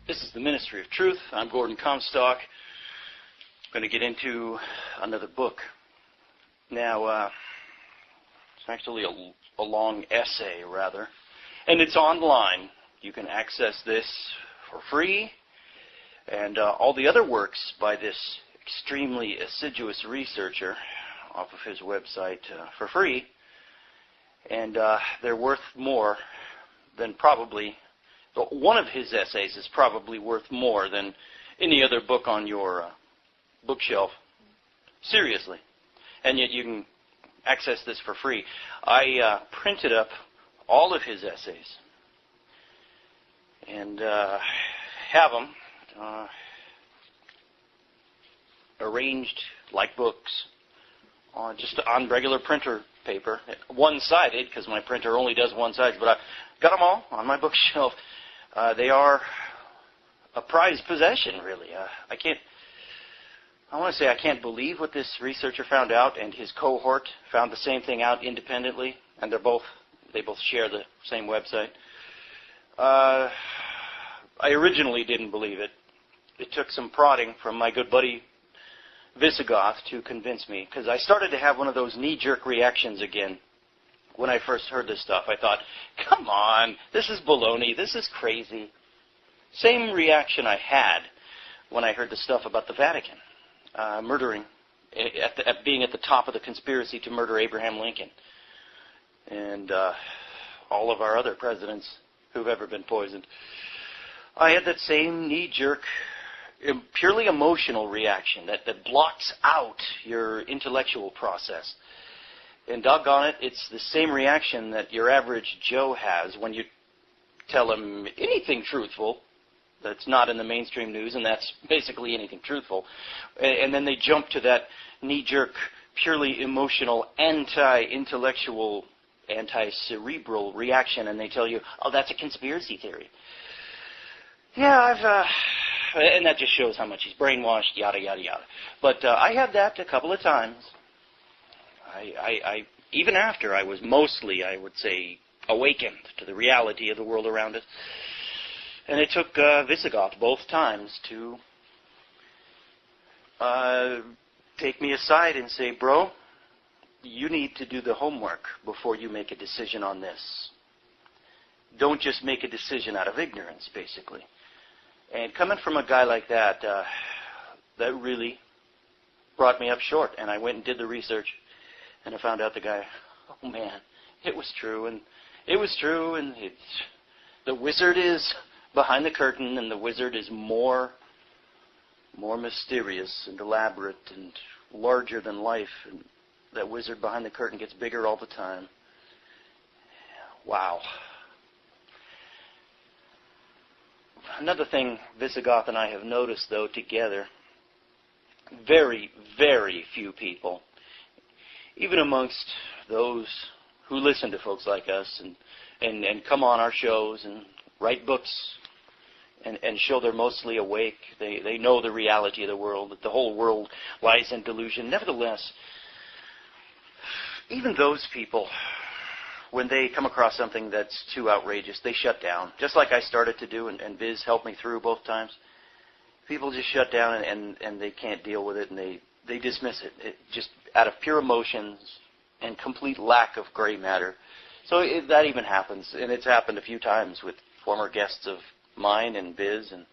This is the Ministry of Truth. I'm Gordon Comstock. I'm going to get into another book. Now, it's actually a long essay, rather. And it's online. You can access this for free. And all the other works by this extremely assiduous researcher off of his website for free. And they're worth more than probably... One of his essays is probably worth more than any other book on your bookshelf. Seriously. And yet you can access this for free. I printed up all of his essays and have them arranged like books just on regular printer paper, one-sided, because my printer only does one side, but I got them all on my bookshelf. They are a prized possession, really. I want to say I can't believe what this researcher found out, and his cohort found the same thing out independently, and they both share the same website. I originally didn't believe it. It took some prodding from my good buddy Visigoth to convince me, because I started to have one of those knee-jerk reactions again. When I first heard this stuff, I thought, come on, this is baloney, this is crazy. Same reaction I had when I heard the stuff about the Vatican murdering, being at the top of the conspiracy to murder Abraham Lincoln. And all of our other presidents who've ever been poisoned. I had that same knee-jerk, purely emotional reaction that blocks out your intellectual process. And doggone it, it's the same reaction that your average Joe has when you tell him anything truthful that's not in the mainstream news, and that's basically anything truthful. And then they jump to that knee-jerk, purely emotional, anti-intellectual, anti-cerebral reaction, and they tell you, oh, that's a conspiracy theory. Yeah, and that just shows how much he's brainwashed, yada, yada, yada. But I had that a couple of times. I even after I was mostly, I would say, awakened to the reality of the world around us. And it took Visigoth both times to take me aside and say, bro, you need to do the homework before you make a decision on this. Don't just make a decision out of ignorance, basically. And coming from a guy like that, that really brought me up short. And I went and did the research. And I found out the guy, oh man, it was true, and the wizard is behind the curtain, and the wizard is more mysterious and elaborate and larger than life, and that wizard behind the curtain gets bigger all the time. Wow. Another thing Visigoth and I have noticed, though, together, very, very few people, even amongst those who listen to folks like us and come on our shows and write books and show they're mostly awake, they know the reality of the world, that the whole world lies in delusion. Nevertheless, even those people, when they come across something that's too outrageous, they shut down, just like I started to do, and Viz helped me through both times. People just shut down and they can't deal with it, and they dismiss it just out of pure emotions and complete lack of gray matter. So that even happens, and it's happened a few times with former guests of mine and Biz, and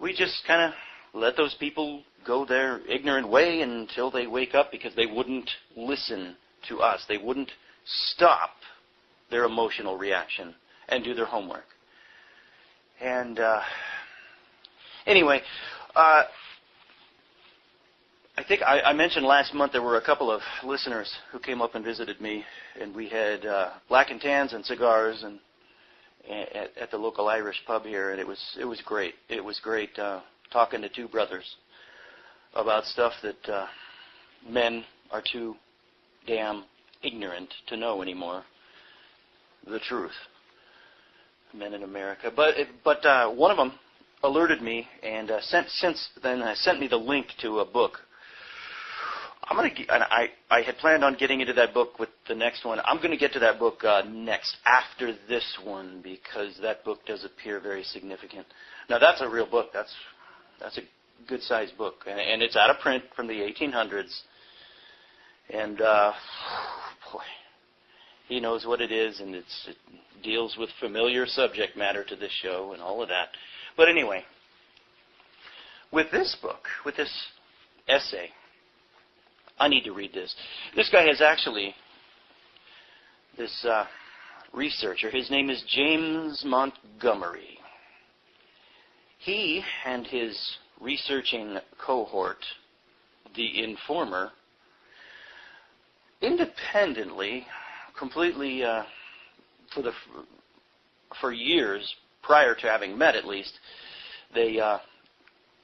we just kind of let those people go their ignorant way until they wake up, because they wouldn't listen to us. They wouldn't stop their emotional reaction and do their homework. And anyway, I think I mentioned last month there were a couple of listeners who came up and visited me, and we had black and tans and cigars and at the local Irish pub here, and it was great. It was great talking to two brothers about stuff that men are too damn ignorant to know anymore. The truth, men in America. But one of them alerted me and sent me the link to a book. I had planned on getting into that book with the next one. I'm going to get to that book next, after this one, because that book does appear very significant. Now, that's a real book. That's a good-sized book, and it's out of print from the 1800s. And, boy, he knows what it is, and it deals with familiar subject matter to this show and all of that. But anyway, with this book, with this essay, I need to read this. This guy has actually, this researcher, his name is James Montgomery. He and his researching cohort, the Informer, independently, completely, for years, prior to having met at least, they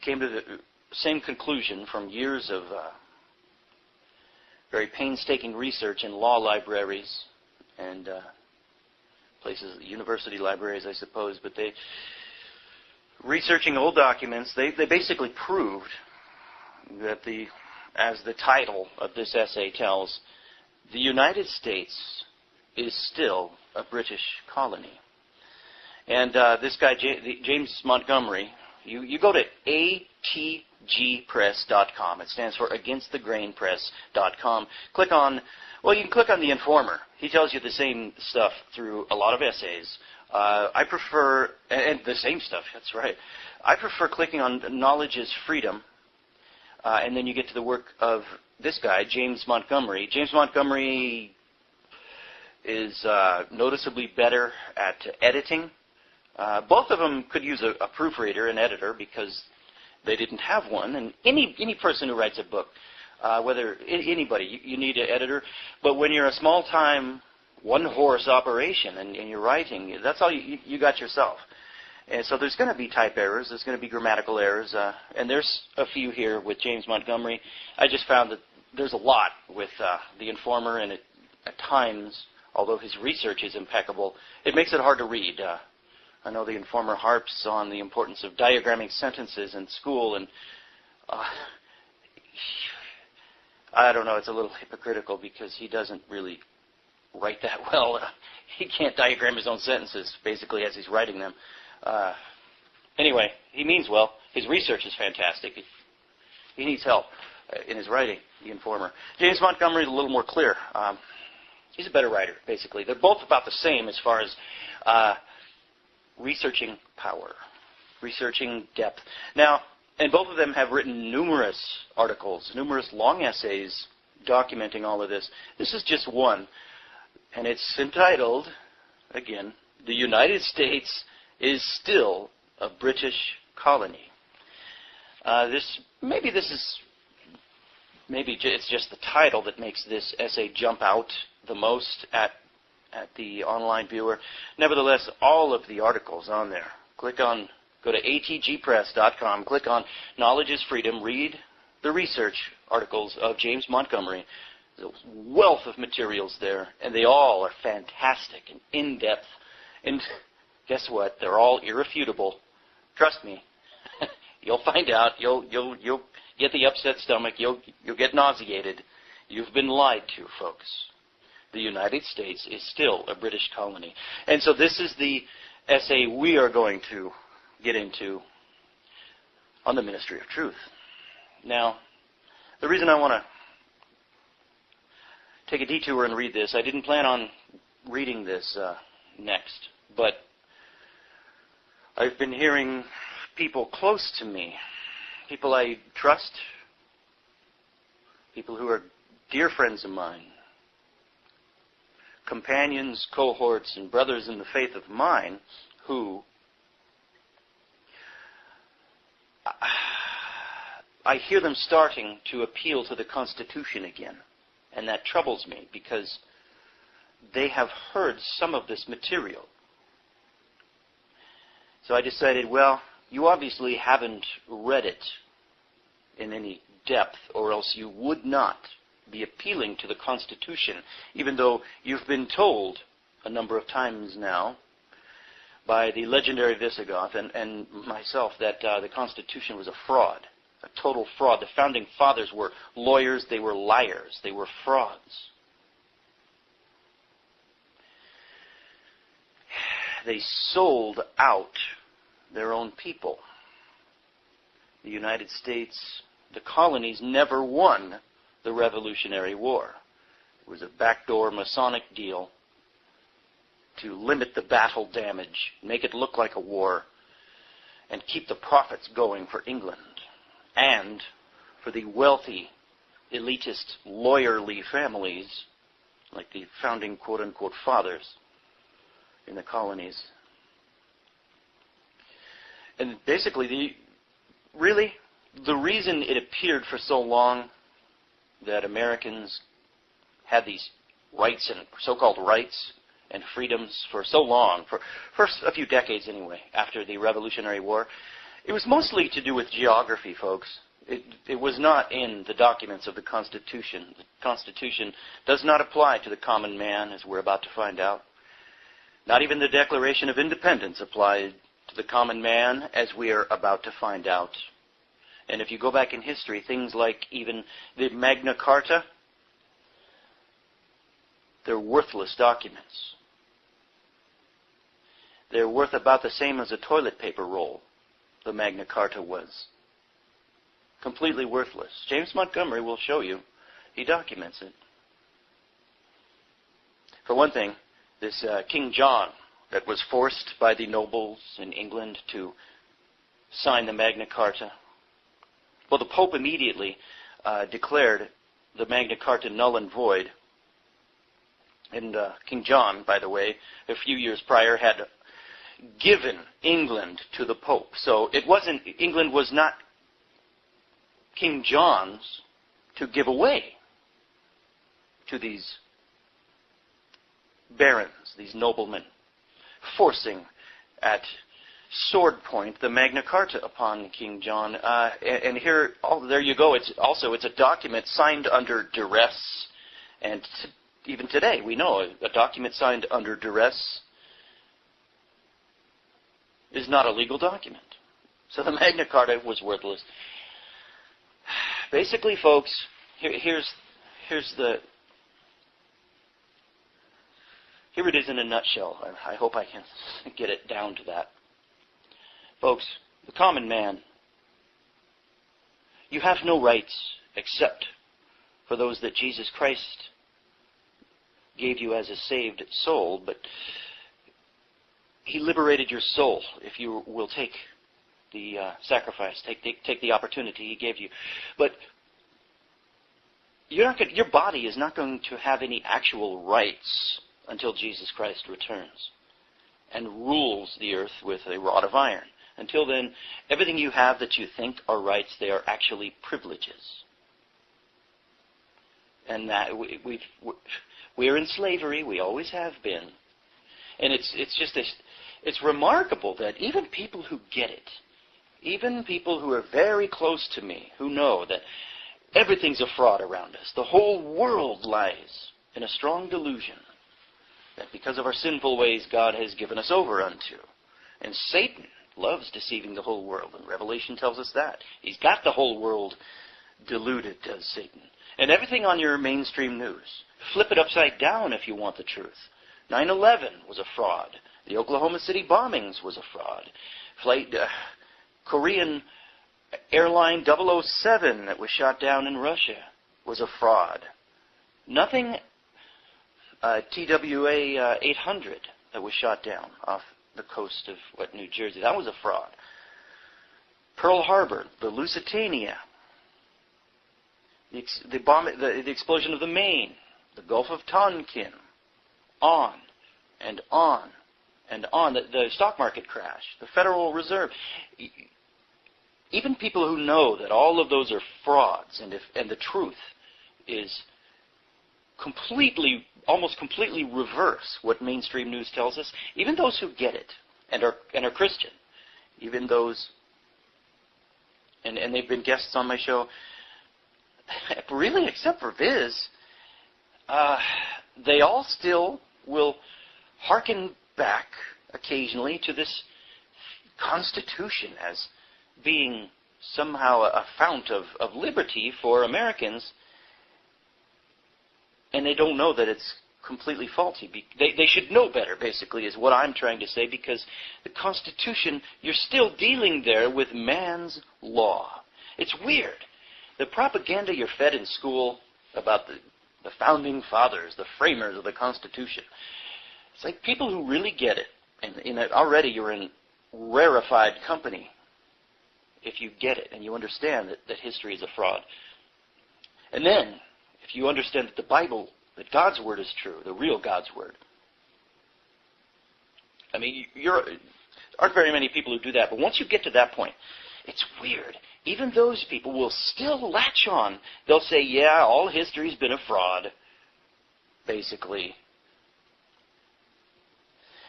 came to the same conclusion from years of very painstaking research in law libraries and places, university libraries, I suppose, but they, researching old documents, they basically proved that as the title of this essay tells, the United States is still a British colony. And this guy, James Montgomery, you go to atgpress.com. It stands for againstthegrainpress.com. Click on, well, you can click on the Informer. He tells you the same stuff through a lot of essays. I prefer, and the same stuff, that's right. I prefer clicking on Knowledge is Freedom, and then you get to the work of this guy, James Montgomery. James Montgomery is noticeably better at editing. Both of them could use a proofreader, an editor, because they didn't have one. And any person who writes a book, whether anybody, you need an editor. But when you're a small-time, one-horse operation and you're writing, that's all you got yourself. And so there's going to be type errors. There's going to be grammatical errors. And there's a few here with James Montgomery. I just found that there's a lot with the Informer, and at times, although his research is impeccable, it makes it hard to read. I know the Informer harps on the importance of diagramming sentences in school, and I don't know, it's a little hypocritical because he doesn't really write that well. He can't diagram his own sentences, basically, as he's writing them. Anyway, he means well. His research is fantastic. He needs help in his writing, the Informer. James Montgomery is a little more clear. He's a better writer, basically. They're both about the same as far as researching power, researching depth. Now, and both of them have written numerous articles, numerous long essays documenting all of this. This is just one, and it's entitled, again, "The United States is Still a British Colony." Maybe it's just the title that makes this essay jump out the most at the online viewer. Nevertheless, all of the articles on there. Go to atgpress.com, click on Knowledge is Freedom, read the research articles of James Montgomery. There's a wealth of materials there, and they all are fantastic and in-depth. And guess what? They're all irrefutable. Trust me. You'll find out. You'll get the upset stomach. You'll get nauseated. You've been lied to, folks. The United States is still a British colony. And so this is the essay we are going to get into on the Ministry of Truth. Now, the reason I want to take a detour and read this, I didn't plan on reading this next, but I've been hearing people close to me, people I trust, people who are dear friends of mine, companions, cohorts, and brothers in the faith of mine who I hear them starting to appeal to the Constitution again. And that troubles me because they have heard some of this material. So I decided, well, you obviously haven't read it in any depth, or else you would not be appealing to the Constitution, even though you've been told a number of times now by the legendary Visigoth and myself that the Constitution was a fraud. a total fraud. The Founding Fathers were lawyers, they were liars, they were frauds. They sold out their own people. The United States, the colonies, never won the Revolutionary War. It was a backdoor Masonic deal to limit the battle damage, make it look like a war, and keep the profits going for England and for the wealthy, elitist, lawyerly families like the founding quote-unquote fathers in the colonies. And basically, the reason it appeared for so long that Americans had these rights and so-called rights and freedoms for so long, for a few decades anyway, after the Revolutionary War, it was mostly to do with geography, folks. It was not in the documents of the Constitution. The Constitution does not apply to the common man, as we're about to find out. Not even the Declaration of Independence applied to the common man, as we are about to find out. And if you go back in history, things like even the Magna Carta, they're worthless documents. They're worth about the same as a toilet paper roll, the Magna Carta was. Completely worthless. James Montgomery will show you. He documents it. For one thing, this King John that was forced by the nobles in England to sign the Magna Carta. Well, the Pope immediately declared the Magna Carta null and void. And King John, by the way, a few years prior had given England to the Pope. So England was not King John's to give away to these barons, these noblemen, forcing at sword point the Magna Carta upon King John. And here, there you go. It's a document signed under duress. And even today, we know a document signed under duress is not a legal document. So the Magna Carta was worthless. Basically, folks, here it is in a nutshell. I hope I can get it down to that. Folks, the common man, you have no rights except for those that Jesus Christ gave you as a saved soul, but He liberated your soul if you will take the sacrifice, take the opportunity He gave you. But your body is not going to have any actual rights until Jesus Christ returns and rules the earth with a rod of iron. Until then, everything you have that you think are rights, they are actually privileges. And that we're in slavery. We always have been. And it's remarkable that even people who get it, even people who are very close to me, who know that everything's a fraud around us, the whole world lies in a strong delusion that because of our sinful ways, God has given us over unto. And Satan loves deceiving the whole world. And Revelation tells us that. He's got the whole world deluded, does Satan. And everything on your mainstream news. Flip it upside down if you want the truth. 9/11 was a fraud. The Oklahoma City bombings was a fraud. Korean airline 007 that was shot down in Russia was a fraud. Nothing TWA 800 that was shot down off the coast of New Jersey. That was a fraud. Pearl Harbor, the Lusitania, the explosion of the Maine, the Gulf of Tonkin, on and on and on. The stock market crash, the Federal Reserve. Even people who know that all of those are frauds and the truth is almost completely reverse what mainstream news tells us, even those who get it and are Christian, even those, and they've been guests on my show, really except for Viz, they all still will hearken back occasionally to this Constitution as being somehow a fount of liberty for Americans, and they don't know that it's completely faulty. They should know better, basically, is what I'm trying to say, because the Constitution, you're still dealing there with man's law. It's weird. The propaganda you're fed in school about the founding fathers, the framers of the Constitution, it's like people who really get it, and already you're in rarefied company if you get it and you understand that history is a fraud. And then, if you understand that the Bible, that God's Word is true, the real God's Word. I mean, aren't very many people who do that, but once you get to that point, it's weird. Even those people will still latch on. They'll say, yeah, all history's been a fraud, basically.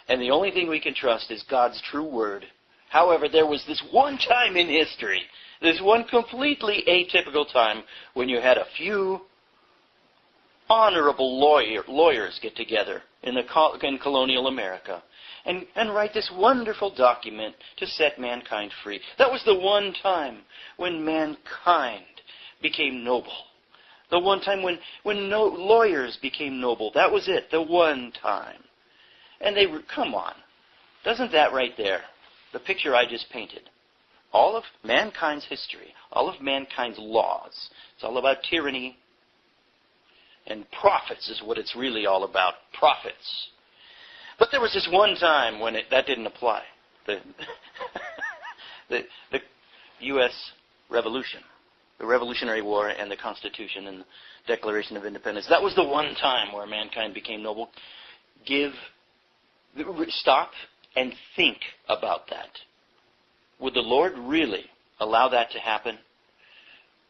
And the only thing we can trust is God's true Word. However, there was this one time in history, this one completely atypical time, when you had a few honorable lawyers get together in colonial America and write this wonderful document to set mankind free. That was the one time when mankind became noble. The one time when lawyers became noble. That was it, the one time. And they were, come on. Doesn't that right there, the picture I just painted, all of mankind's history, all of mankind's laws, it's all about tyranny, and prophets is what it's really all about, prophets. But there was this one time when that didn't apply. The U.S. Revolution, the Revolutionary War and the Constitution and the Declaration of Independence. That was the one time where mankind became noble. Stop and think about that. Would the Lord really allow that to happen?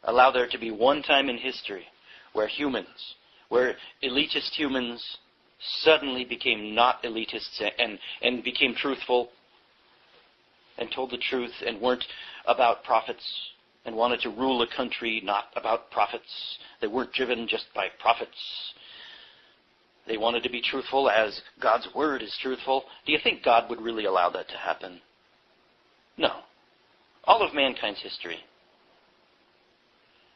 Allow there to be one time in history where elitist humans suddenly became not elitists and became truthful and told the truth and weren't about prophets and wanted to rule a country not about prophets. They weren't driven just by prophets. They wanted to be truthful as God's Word is truthful. Do you think God would really allow that to happen? No. All of mankind's history.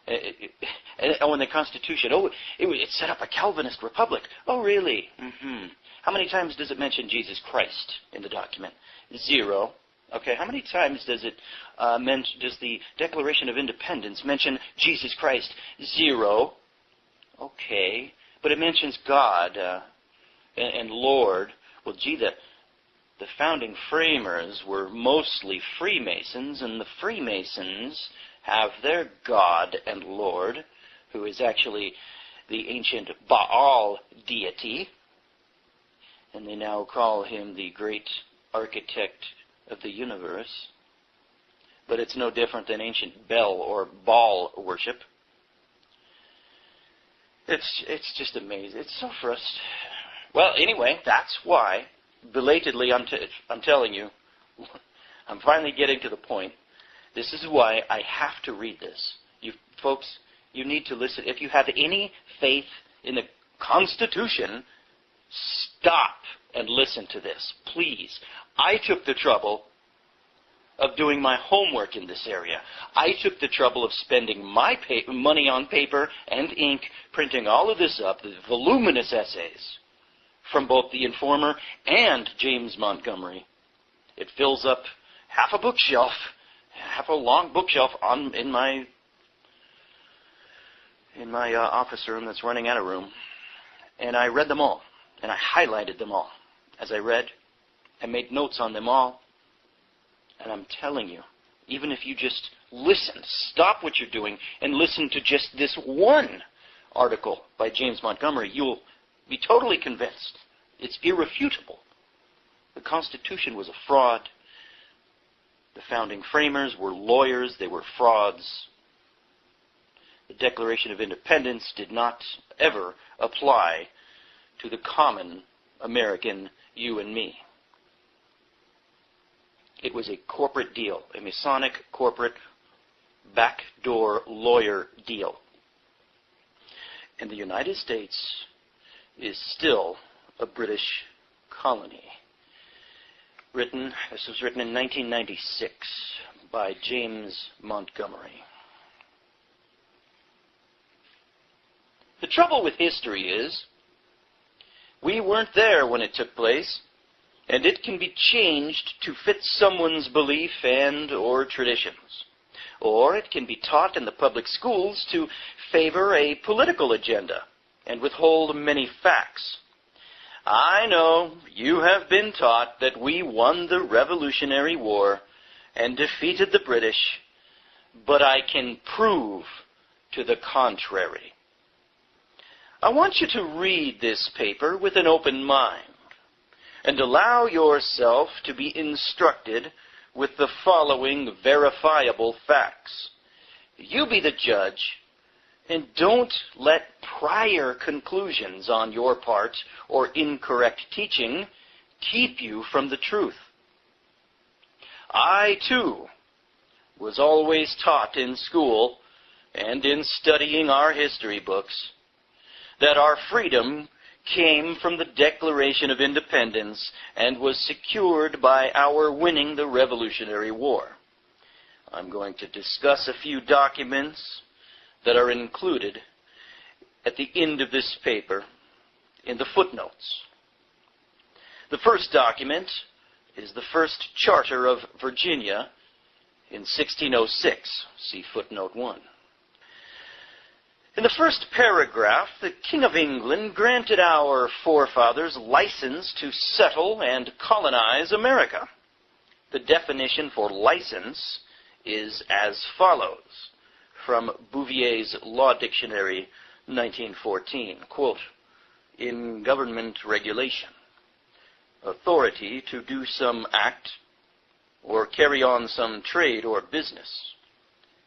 In the Constitution, it set up a Calvinist republic. Oh, really? Mm-hmm. How many times does it mention Jesus Christ in the document? 0. Okay, how many times does the Declaration of Independence mention Jesus Christ? 0. Okay, but it mentions God and Lord. Well, gee, the founding framers were mostly Freemasons, and the Freemasons have their God and Lord, who is actually the ancient Baal deity, and they now call him the great architect of the universe. But it's no different than ancient Bel or Baal worship. It's just amazing. It's so frustrating. Well, anyway, that's why, belatedly, I'm telling you, I'm finally getting to the point. This is why I have to read this. You folks, you need to listen. If you have any faith in the Constitution, stop and listen to this, please. I took the trouble of doing my homework in this area. I took the trouble of spending my money on paper and ink, printing all of this up, the voluminous essays from both the Informer and James Montgomery. It fills up half a bookshelf, half a long bookshelf in my office room that's running out of room. And I read them all, and I highlighted them all as I read. I made notes on them all. And I'm telling you, even if you just listen, stop what you're doing and listen to just this one article by James Montgomery, you'll be totally convinced. It's irrefutable. The Constitution was a fraud. The founding framers were lawyers. They were frauds. The Declaration of Independence did not ever apply to the common American, you and me. It was a corporate deal, a Masonic corporate backdoor lawyer deal. And the United States is still a British colony. This was written in 1996 by James Montgomery. The trouble with history is, we weren't there when it took place, and it can be changed to fit someone's belief and or traditions. Or it can be taught in the public schools to favor a political agenda and withhold many facts. I know you have been taught that we won the Revolutionary War and defeated the British, but I can prove to the contrary. I want you to read this paper with an open mind and allow yourself to be instructed with the following verifiable facts. You be the judge, and don't let prior conclusions on your part or incorrect teaching keep you from the truth. I, too, was always taught in school and in studying our history books that our freedom came from the Declaration of Independence and was secured by our winning the Revolutionary War. I'm going to discuss a few documents that are included at the end of this paper in the footnotes. The first document is the first charter of Virginia in 1606. See footnote 1. In the first paragraph, the King of England granted our forefathers license to settle and colonize America. The definition for license is as follows, from Bouvier's Law Dictionary, 1914, quote, "In government regulation, authority to do some act or carry on some trade or business,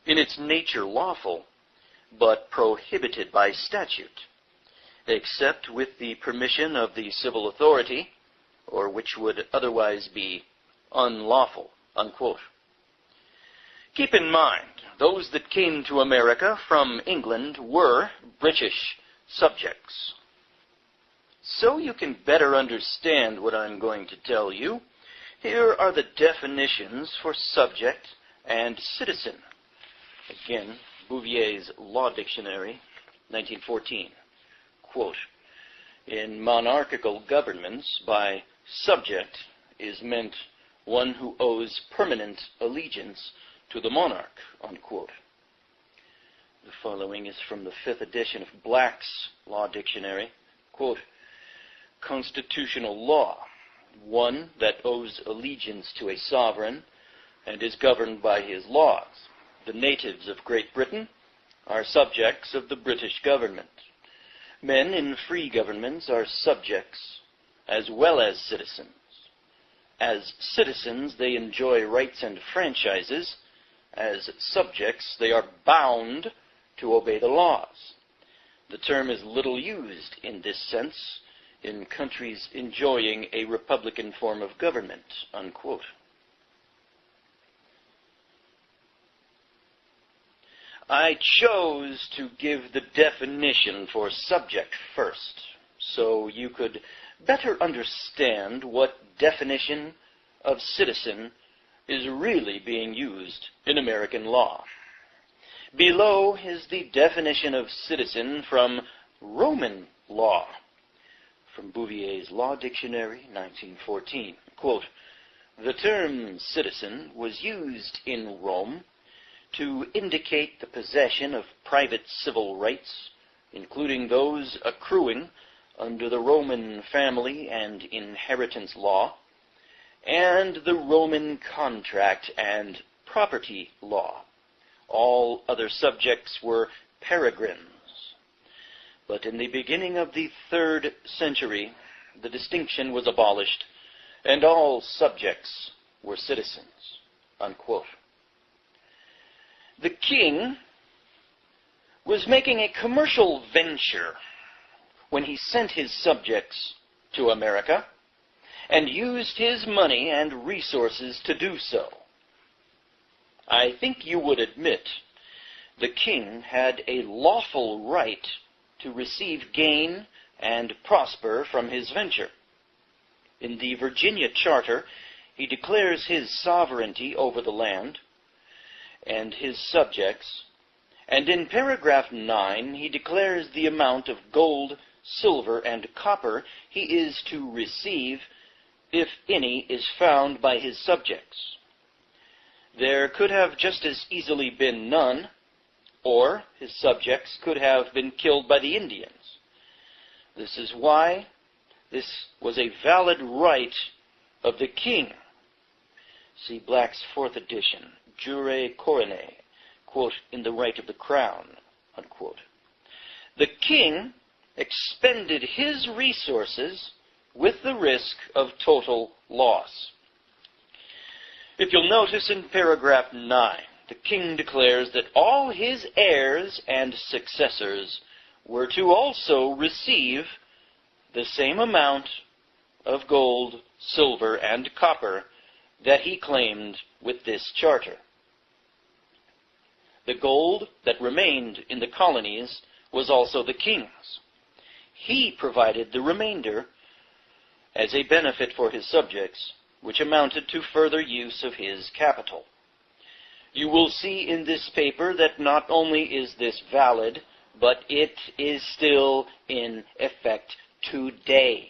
in its nature lawful, but prohibited by statute, except with the permission of the civil authority, or which would otherwise be unlawful," unquote. Keep in mind, those that came to America from England were British subjects. So you can better understand what I'm going to tell you, here are the definitions for subject and citizen. Again, Bouvier's Law Dictionary, 1914. Quote, "In monarchical governments, by subject is meant one who owes permanent allegiance to the monarch," unquote. The following is from the 5th edition of Black's Law Dictionary. Quote, "Constitutional law, one that owes allegiance to a sovereign and is governed by his laws. The natives of Great Britain are subjects of the British government. Men in free governments are subjects as well as citizens. As citizens, they enjoy rights and franchises. As subjects, they are bound to obey the laws. The term is little used in this sense in countries enjoying a republican form of government," unquote. I chose to give the definition for subject first, so you could better understand what definition of citizen is really being used in American law. Below is the definition of citizen from Roman law, from Bouvier's Law Dictionary, 1914. Quote, "The term citizen was used in Rome to indicate the possession of private civil rights, including those accruing under the Roman family and inheritance law, and the Roman contract and property law. All other subjects were peregrines. But in the beginning of the 3rd century, the distinction was abolished, and all subjects were citizens," unquote. The king was making a commercial venture when he sent his subjects to America and used his money and resources to do so. I think you would admit the king had a lawful right to receive gain and prosper from his venture. In the Virginia Charter, he declares his sovereignty over the land, and his subjects, and in paragraph 9 he declares the amount of gold, silver, and copper he is to receive, if any is found by his subjects. There could have just as easily been none, or his subjects could have been killed by the Indians. This is why this was a valid right of the king. See Black's 4th edition, Jure Coronae, quote, in the right of the crown, unquote. The king expended his resources with the risk of total loss. If you'll notice in paragraph 9, the king declares that all his heirs and successors were to also receive the same amount of gold, silver, and copper that he claimed with this charter. The gold that remained in the colonies was also the king's. He provided the remainder as a benefit for his subjects, which amounted to further use of his capital. You will see in this paper that not only is this valid, but it is still in effect today.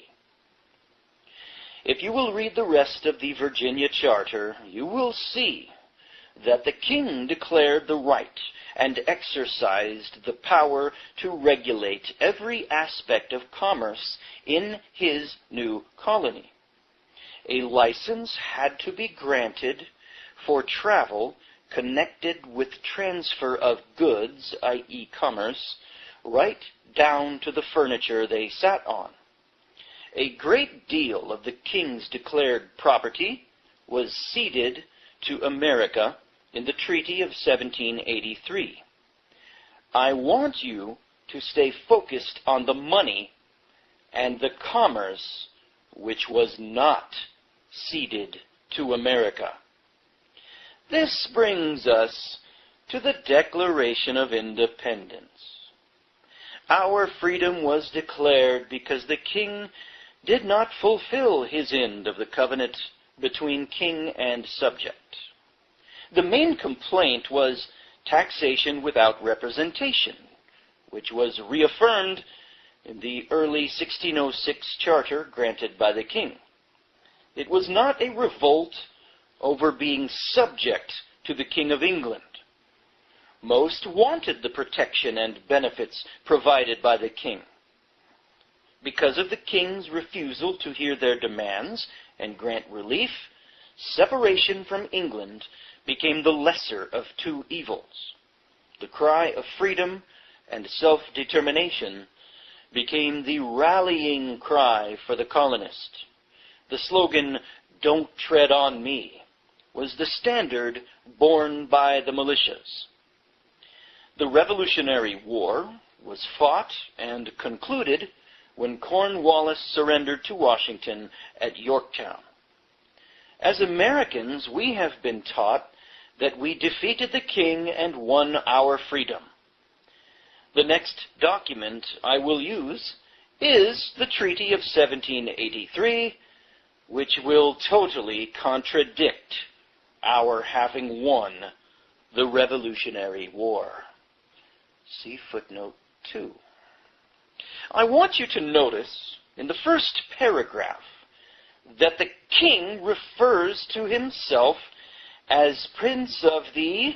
If you will read the rest of the Virginia Charter, you will see that the king declared the right and exercised the power to regulate every aspect of commerce in his new colony. A license had to be granted for travel connected with transfer of goods, i.e. commerce, right down to the furniture they sat on. A great deal of the king's declared property was ceded to America in the Treaty of 1783. I want you to stay focused on the money and the commerce which was not ceded to America. This brings us to the Declaration of Independence. Our freedom was declared because the king did not fulfill his end of the covenant between king and subject. The main complaint was taxation without representation, which was reaffirmed in the early 1606 charter granted by the king. It was not a revolt over being subject to the King of England. Most wanted the protection and benefits provided by the king. Because of the king's refusal to hear their demands and grant relief, separation from England became the lesser of two evils. The cry of freedom and self-determination became the rallying cry for the colonist. The slogan, "Don't tread on me," was the standard borne by the militias. The Revolutionary War was fought and concluded when Cornwallis surrendered to Washington at Yorktown. As Americans, we have been taught that we defeated the king and won our freedom. The next document I will use is the Treaty of 1783, which will totally contradict our having won the Revolutionary War. See footnote 2. I want you to notice in the first paragraph that the king refers to himself as Prince of the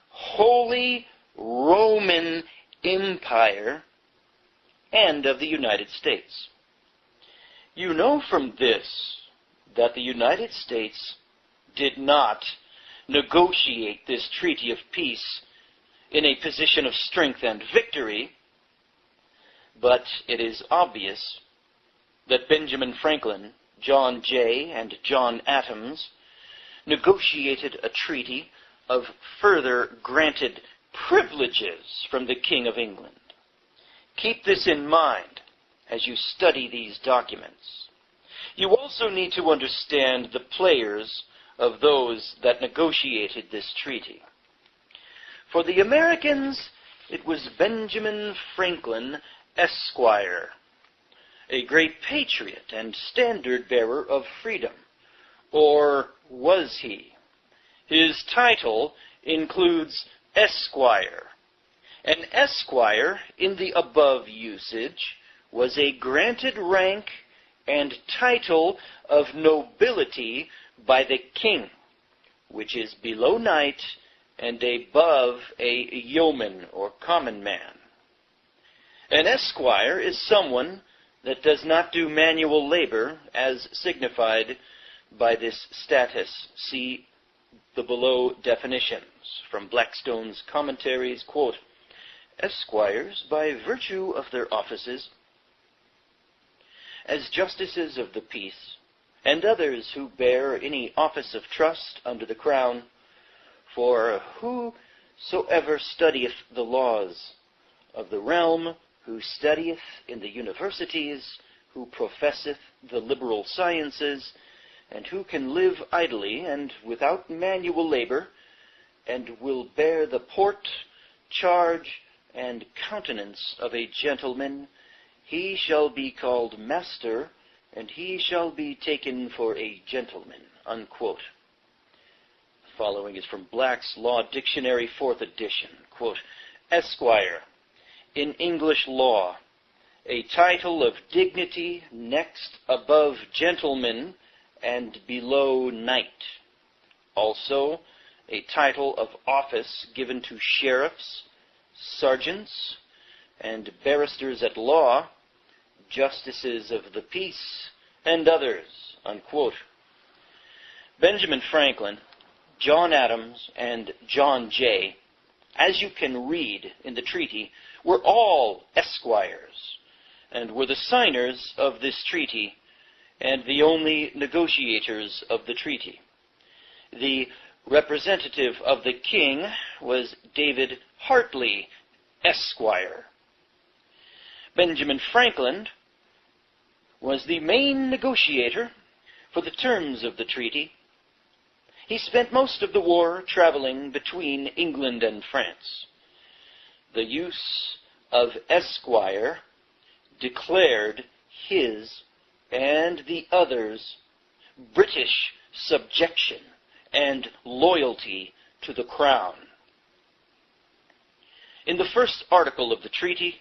Holy Roman Empire and of the United States. You know from this that the United States did not negotiate this treaty of peace in a position of strength and victory, but it is obvious that Benjamin Franklin, John Jay, and John Adams negotiated a treaty of further granted privileges from the King of England. Keep this in mind as you study these documents. You also need to understand the players of those that negotiated this treaty. For the Americans, it was Benjamin Franklin, Esquire, a great patriot and standard-bearer of freedom. Or was he? His title includes Esquire. An esquire, in the above usage, was a granted rank and title of nobility by the king, which is below knight and above a yeoman or common man. An esquire is someone that does not do manual labor as signified by this status. See the below definitions from Blackstone's commentaries, quote, "Esquires, by virtue of their offices as justices of the peace, and others who bear any office of trust under the crown, for whosoever studieth the laws of the realm, who studieth in the universities, who professeth the liberal sciences, and who can live idly and without manual labor, and will bear the port, charge, and countenance of a gentleman, he shall be called master, and he shall be taken for a gentleman," unquote. The following is from Black's Law Dictionary, 4th edition. Quote, "Esquire, in English law, a title of dignity next above gentleman and below knight. Also, a title of office given to sheriffs, sergeants, and barristers at law, justices of the peace, and others," unquote. Benjamin Franklin, John Adams, and John Jay, as you can read in the treaty, were all esquires, and were the signers of this treaty, and the only negotiators of the treaty. The representative of the king was David Hartley, Esquire. Benjamin Franklin was the main negotiator for the terms of the treaty. He spent most of the war traveling between England and France. The use of esquire declared his and the others' British subjection and loyalty to the crown. In the first article of the treaty,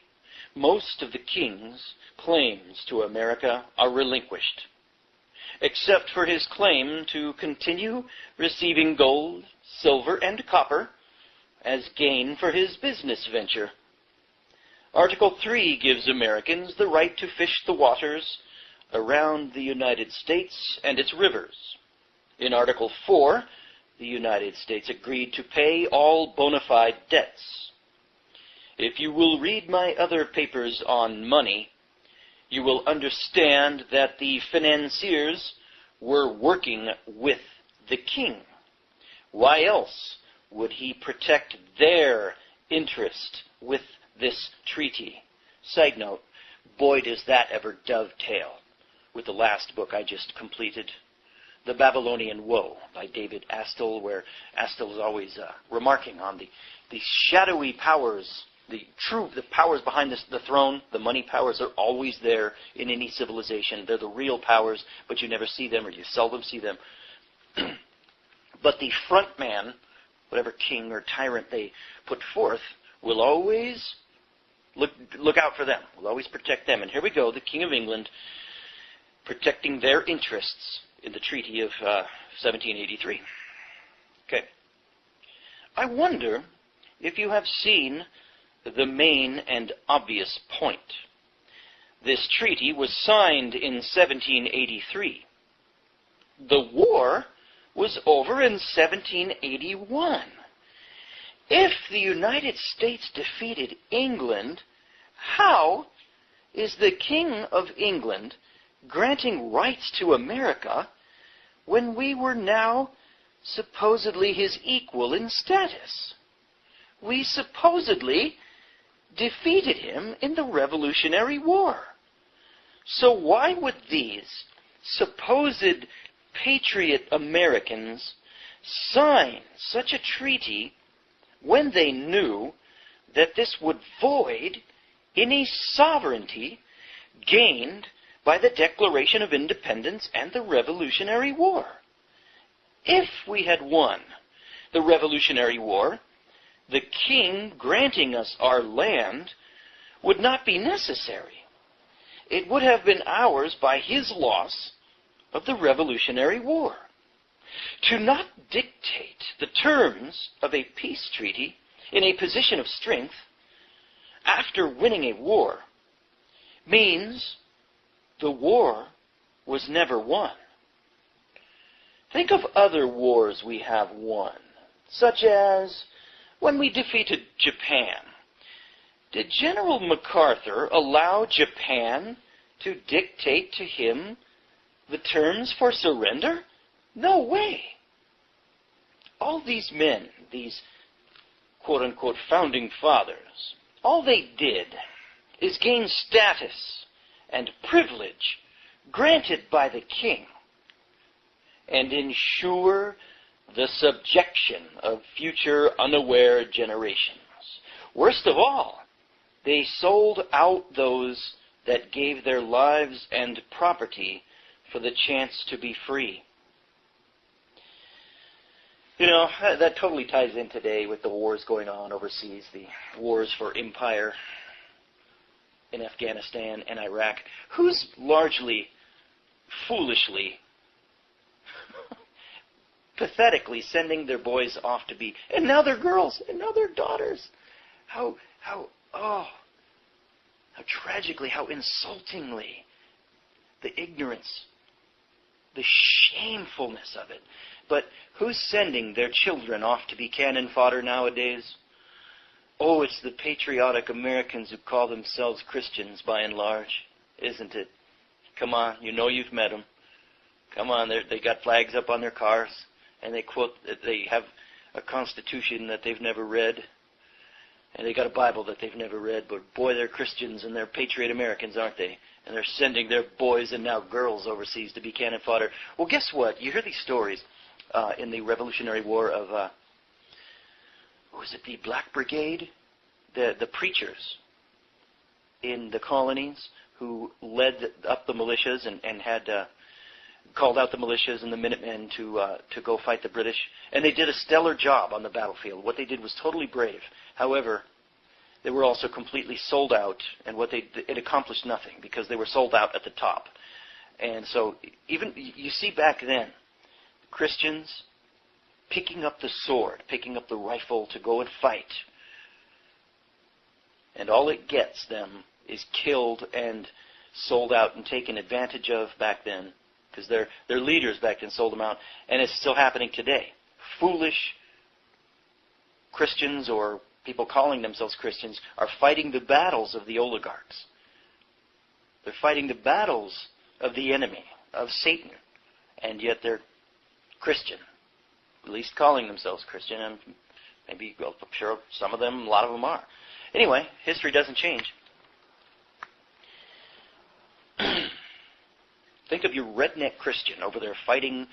most of the king's claims to America are relinquished, except for his claim to continue receiving gold, silver, and copper as gain for his business venture. Article 3 gives Americans the right to fish the waters around the United States and its rivers. In Article 4, the United States agreed to pay all bona fide debts. If you will read my other papers on money, you will understand that the financiers were working with the king. Why else would he protect their interest with this treaty? Side note, boy, does that ever dovetail with the last book I just completed, The Babylonian Woe by David Astle, where Astle is always remarking on the shadowy powers, the powers behind the throne. The money powers are always there in any civilization. They're the real powers, but you never see them, or you seldom see them. But the front man, whatever king or tyrant they put forth, will always look out for them, will always protect them. And here we go, the King of England protecting their interests in the Treaty of 1783. Okay. I wonder if you have seen the main and obvious point. This treaty was signed in 1783. The war was over in 1781. If the United States defeated England, how is the King of England granting rights to America when we were now supposedly his equal in status? We supposedly defeated him in the Revolutionary War. So why would these supposed patriot Americans sign such a treaty when they knew that this would void any sovereignty gained by the Declaration of Independence and the Revolutionary War? If we had won the Revolutionary War, the king granting us our land would not be necessary. It would have been ours by his loss of the Revolutionary War. To not dictate the terms of a peace treaty in a position of strength after winning a war means the war was never won. Think of other wars we have won, such as when we defeated Japan. Did General MacArthur allow Japan to dictate to him the terms for surrender? No way. All these men, these quote-unquote founding fathers, all they did is gain status and privilege granted by the king and ensure the subjection of future unaware generations. Worst of all, they sold out those that gave their lives and property for the chance to be free. You know, that totally ties in today with the wars going on overseas, the wars for empire in Afghanistan and Iraq. Who's largely, foolishly, pathetically sending their boys off to be, and now they're girls, and now they're daughters. How tragically, how insultingly, the ignorance, the shamefulness of it. But who's sending their children off to be cannon fodder nowadays? Oh, it's the patriotic Americans who call themselves Christians by and large, isn't it? Come on, you know you've met them. Come on, they got flags up on their cars, and they have a constitution that they've never read, and they got a Bible that they've never read, but boy, they're Christians and they're patriot Americans, aren't they? And they're sending their boys and now girls overseas to be cannon fodder. Well, guess what? You hear these stories in the Revolutionary War of, was it the Black Brigade? The preachers in the colonies who led up the militias and had called out the militias and the Minutemen to go fight the British. And they did a stellar job on the battlefield. What they did was totally brave. However, they were also completely sold out, and it accomplished nothing because they were sold out at the top. And so even you see back then, Christians picking up the sword, picking up the rifle to go and fight. And all it gets them is killed and sold out and taken advantage of back then, because their leaders back then sold them out. And it's still happening today. Foolish Christians or people calling themselves Christians are fighting the battles of the oligarchs. They're fighting the battles of the enemy, of Satan. And yet they're Christian, at least calling themselves Christian, and maybe, well, I'm sure some of them, a lot of them are. Anyway, history doesn't change. Think of your redneck Christian over there fighting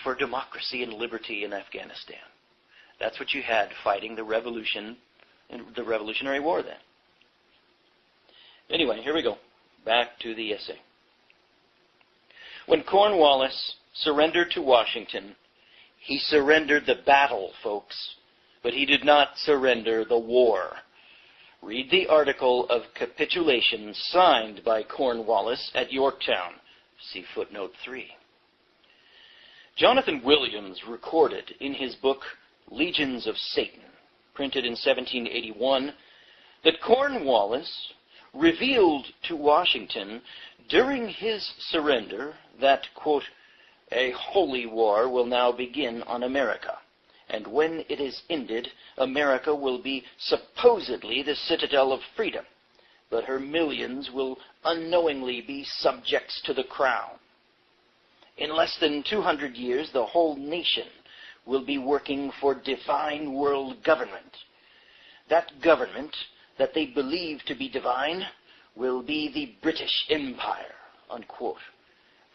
for democracy and liberty in Afghanistan. That's what you had fighting the revolution, the Revolutionary War then. Anyway, here we go. Back to the essay. When Cornwallis surrendered to Washington, he surrendered the battle, folks, but he did not surrender the war. Read the article of capitulation signed by Cornwallis at Yorktown. See footnote 3. Jonathan Williams recorded in his book Legions of Satan, printed in 1781, that Cornwallis revealed to Washington during his surrender that, quote, a holy war will now begin on America, and when it is ended, America will be supposedly the citadel of freedom, but her millions will unknowingly be subjects to the crown. In less than 200 years, the whole nation will be working for divine world government. That government that they believe to be divine will be the British Empire, unquote.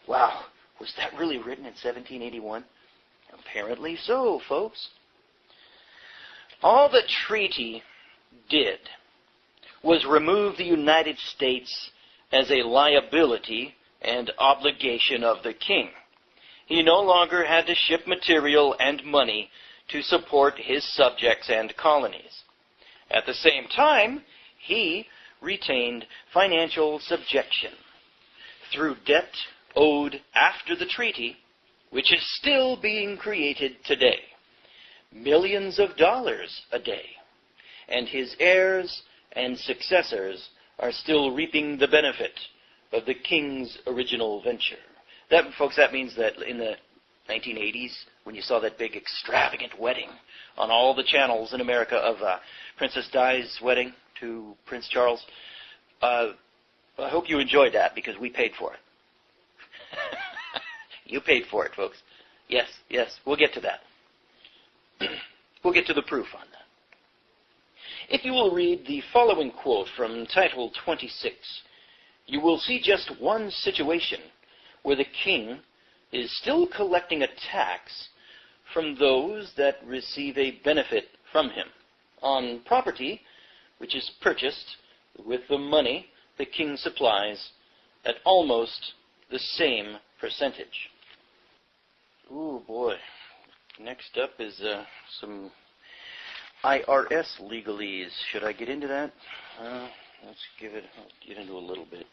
Wow, was that really written in 1781? Apparently so, folks. All the treaty did was remove the United States as a liability and obligation of the king. He no longer had to ship material and money to support his subjects and colonies. At the same time, he retained financial subjection through debt owed after the treaty, which is still being created today, millions of dollars a day, and his heirs and successors are still reaping the benefit of the king's original venture. That, folks, that means that in the 1980s, when you saw that big extravagant wedding on all the channels in America of Princess Di's wedding to Prince Charles, I hope you enjoyed that because we paid for it. You paid for it, folks. Yes, we'll get to that. We'll get to the proof on that. If you will read the following quote from Title 26, you will see just one situation where the king is still collecting a tax from those that receive a benefit from him on property which is purchased with the money the king supplies at almost the same percentage. Ooh, boy. Next up is some IRS legalese. Should I get into that? Let's get into a little bit.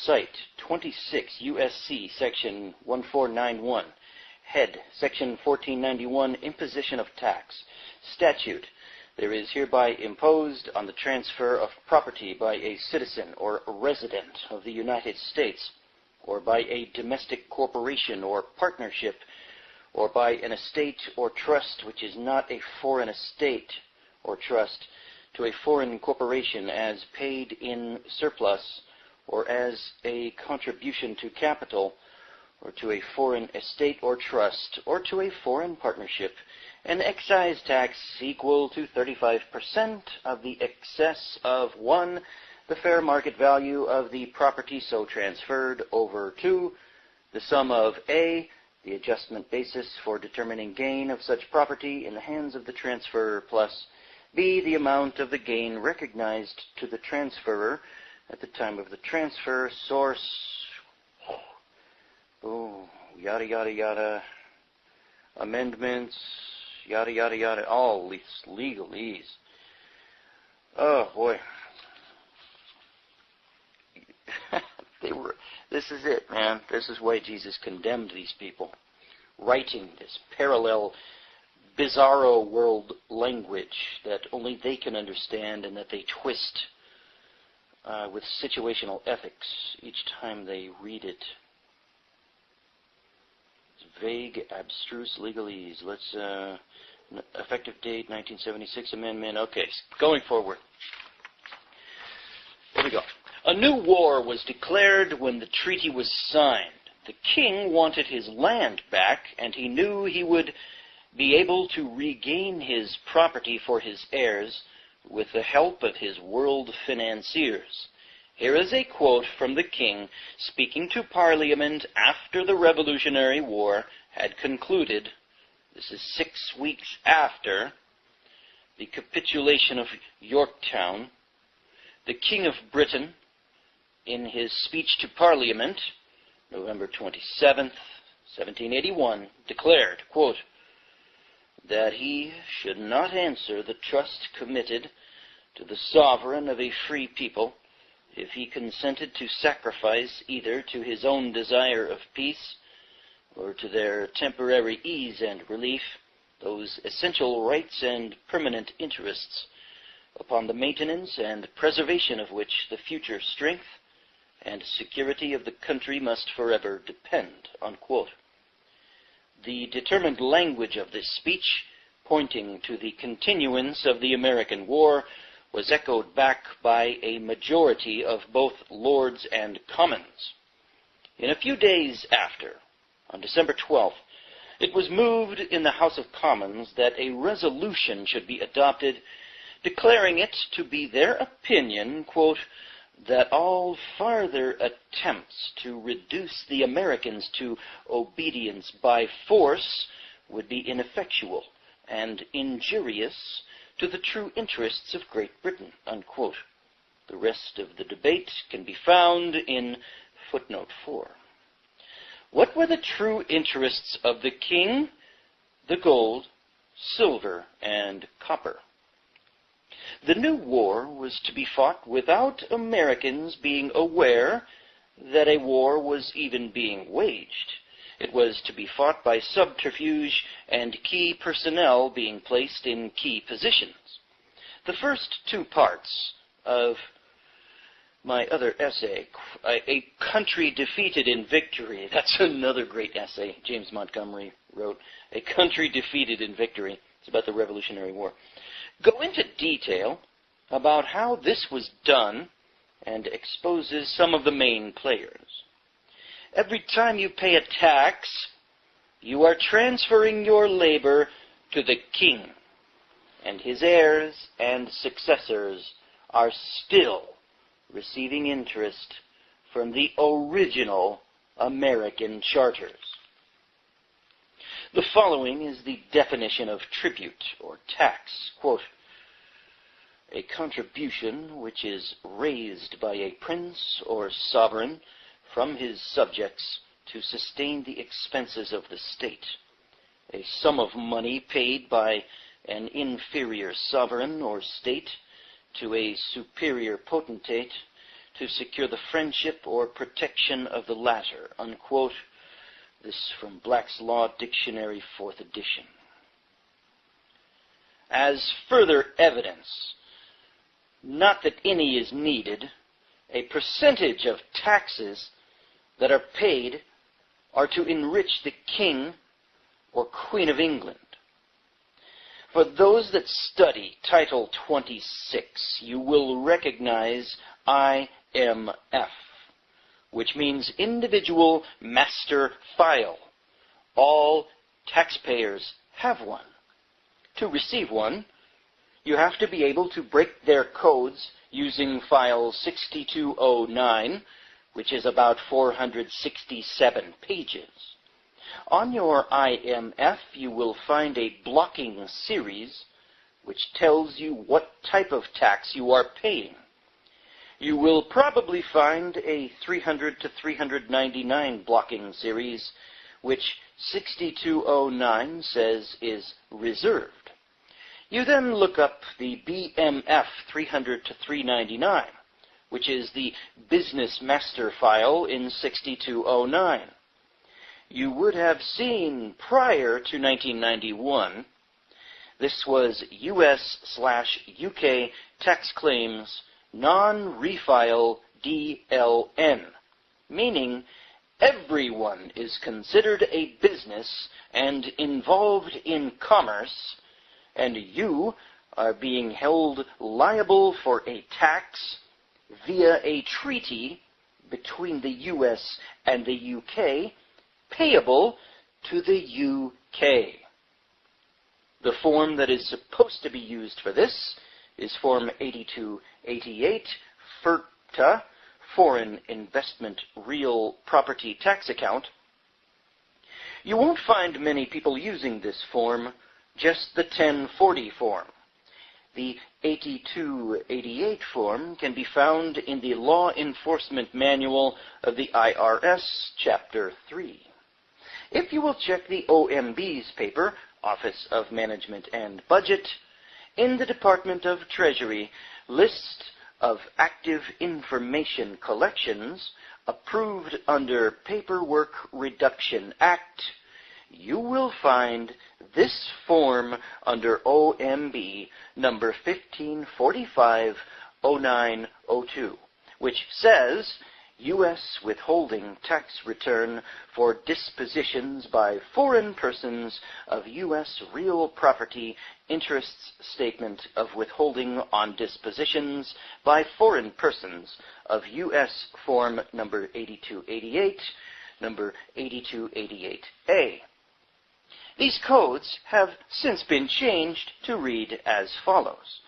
Cite 26 U.S.C. Section 1491. Head Section 1491, Imposition of Tax. Statute. There is hereby imposed on the transfer of property by a citizen or a resident of the United States, or by a domestic corporation or partnership, or by an estate or trust which is not a foreign estate or trust, to a foreign corporation as paid in surplus, or as a contribution to capital, or to a foreign estate or trust, or to a foreign partnership, an excise tax equal to 35% of the excess of 1, the fair market value of the property so transferred, over 2, the sum of A, the adjustment basis for determining gain of such property in the hands of the transferor, plus B, the amount of the gain recognized to the transferor at the time of the transfer, source, yada, yada, yada, amendments, yada, yada, yada, all these legalese. Oh, boy. This is it, man. This is why Jesus condemned these people, writing this parallel, bizarro world language that only they can understand and that they twist with situational ethics each time they read it. It's vague, abstruse legalese. Let's, effective date, 1976 amendment. Okay, going forward. Here we go. A new war was declared when the treaty was signed. The king wanted his land back, and he knew he would be able to regain his property for his heirs with the help of his world financiers. Here is a quote from the king speaking to Parliament after the Revolutionary War had concluded. This is 6 weeks after the capitulation of Yorktown. The King of Britain, in his speech to Parliament, November 27th, 1781, declared, quote, that he should not answer the trust committed to the sovereign of a free people if he consented to sacrifice either to his own desire of peace or to their temporary ease and relief those essential rights and permanent interests upon the maintenance and preservation of which the future strength and security of the country must forever depend, unquote. The determined language of this speech, pointing to the continuance of the American war, was echoed back by a majority of both Lords and Commons. In a few days after, on December 12th, it was moved in the House of Commons that a resolution should be adopted declaring it to be their opinion, quote, that all farther attempts to reduce the Americans to obedience by force would be ineffectual and injurious to the true interests of Great Britain, unquote. The rest of the debate can be found in footnote 4. What were the true interests of the king, the gold, silver, and copper? The new war was to be fought without Americans being aware that a war was even being waged. It was to be fought by subterfuge and key personnel being placed in key positions. The first two parts of my other essay, A Country Defeated in Victory, that's another great essay James Montgomery wrote, A Country Defeated in Victory. It's about the Revolutionary War. Go into detail about how this was done and exposes some of the main players. Every time you pay a tax, you are transferring your labor to the king, and his heirs and successors are still receiving interest from the original American charters. The following is the definition of tribute or tax. Quote, a contribution which is raised by a prince or sovereign from his subjects to sustain the expenses of the state. A sum of money paid by an inferior sovereign or state to a superior potentate to secure the friendship or protection of the latter. Unquote. This from Black's Law Dictionary, 4th edition. As further evidence, not that any is needed, a percentage of taxes that are paid are to enrich the King or Queen of England. For those that study Title 26, you will recognize IMF, which means Individual Master File. All taxpayers have one. To receive one, you have to be able to break their codes using File 6209, which is about 467 pages. On your IMF, you will find a blocking series which tells you what type of tax you are paying. You will probably find a 300 to 399 blocking series, which 6209 says is reserved. You then look up the BMF 300 to 399, which is the Business Master File in 6209. You would have seen prior to 1991, this was US/UK tax claims non-refile DLN, meaning everyone is considered a business and involved in commerce, and you are being held liable for a tax via a treaty between the US and the UK payable to the UK. The form that is supposed to be used for this is Form 8288, FIRTA, Foreign Investment Real Property Tax Account. You won't find many people using this form, just the 1040 form. The 8288 form can be found in the Law Enforcement Manual of the IRS, Chapter 3. If you will check the OMB's paper, Office of Management and Budget, in the Department of Treasury, list of active information collections approved under Paperwork Reduction Act, you will find this form under OMB number 1545-0902, which says U.S. withholding tax return for dispositions by foreign persons of U.S. real property interests statement of withholding on dispositions by foreign persons of U.S. Form number 8288, number 8288A. These codes have since been changed to read as follows.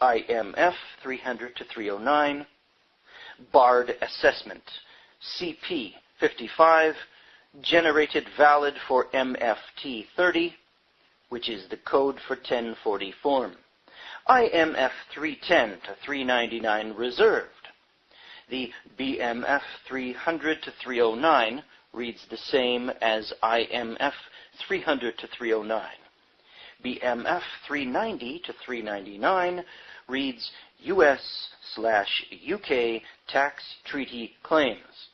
IMF 300 to 309, Barred Assessment, CP 55, generated valid for MFT 30, which is the code for 1040 form. IMF 310 to 399 reserved. The BMF 300 to 309 reads the same as IMF 300 to 309. BMF 390 to 399 reads US/UK tax treaty claims.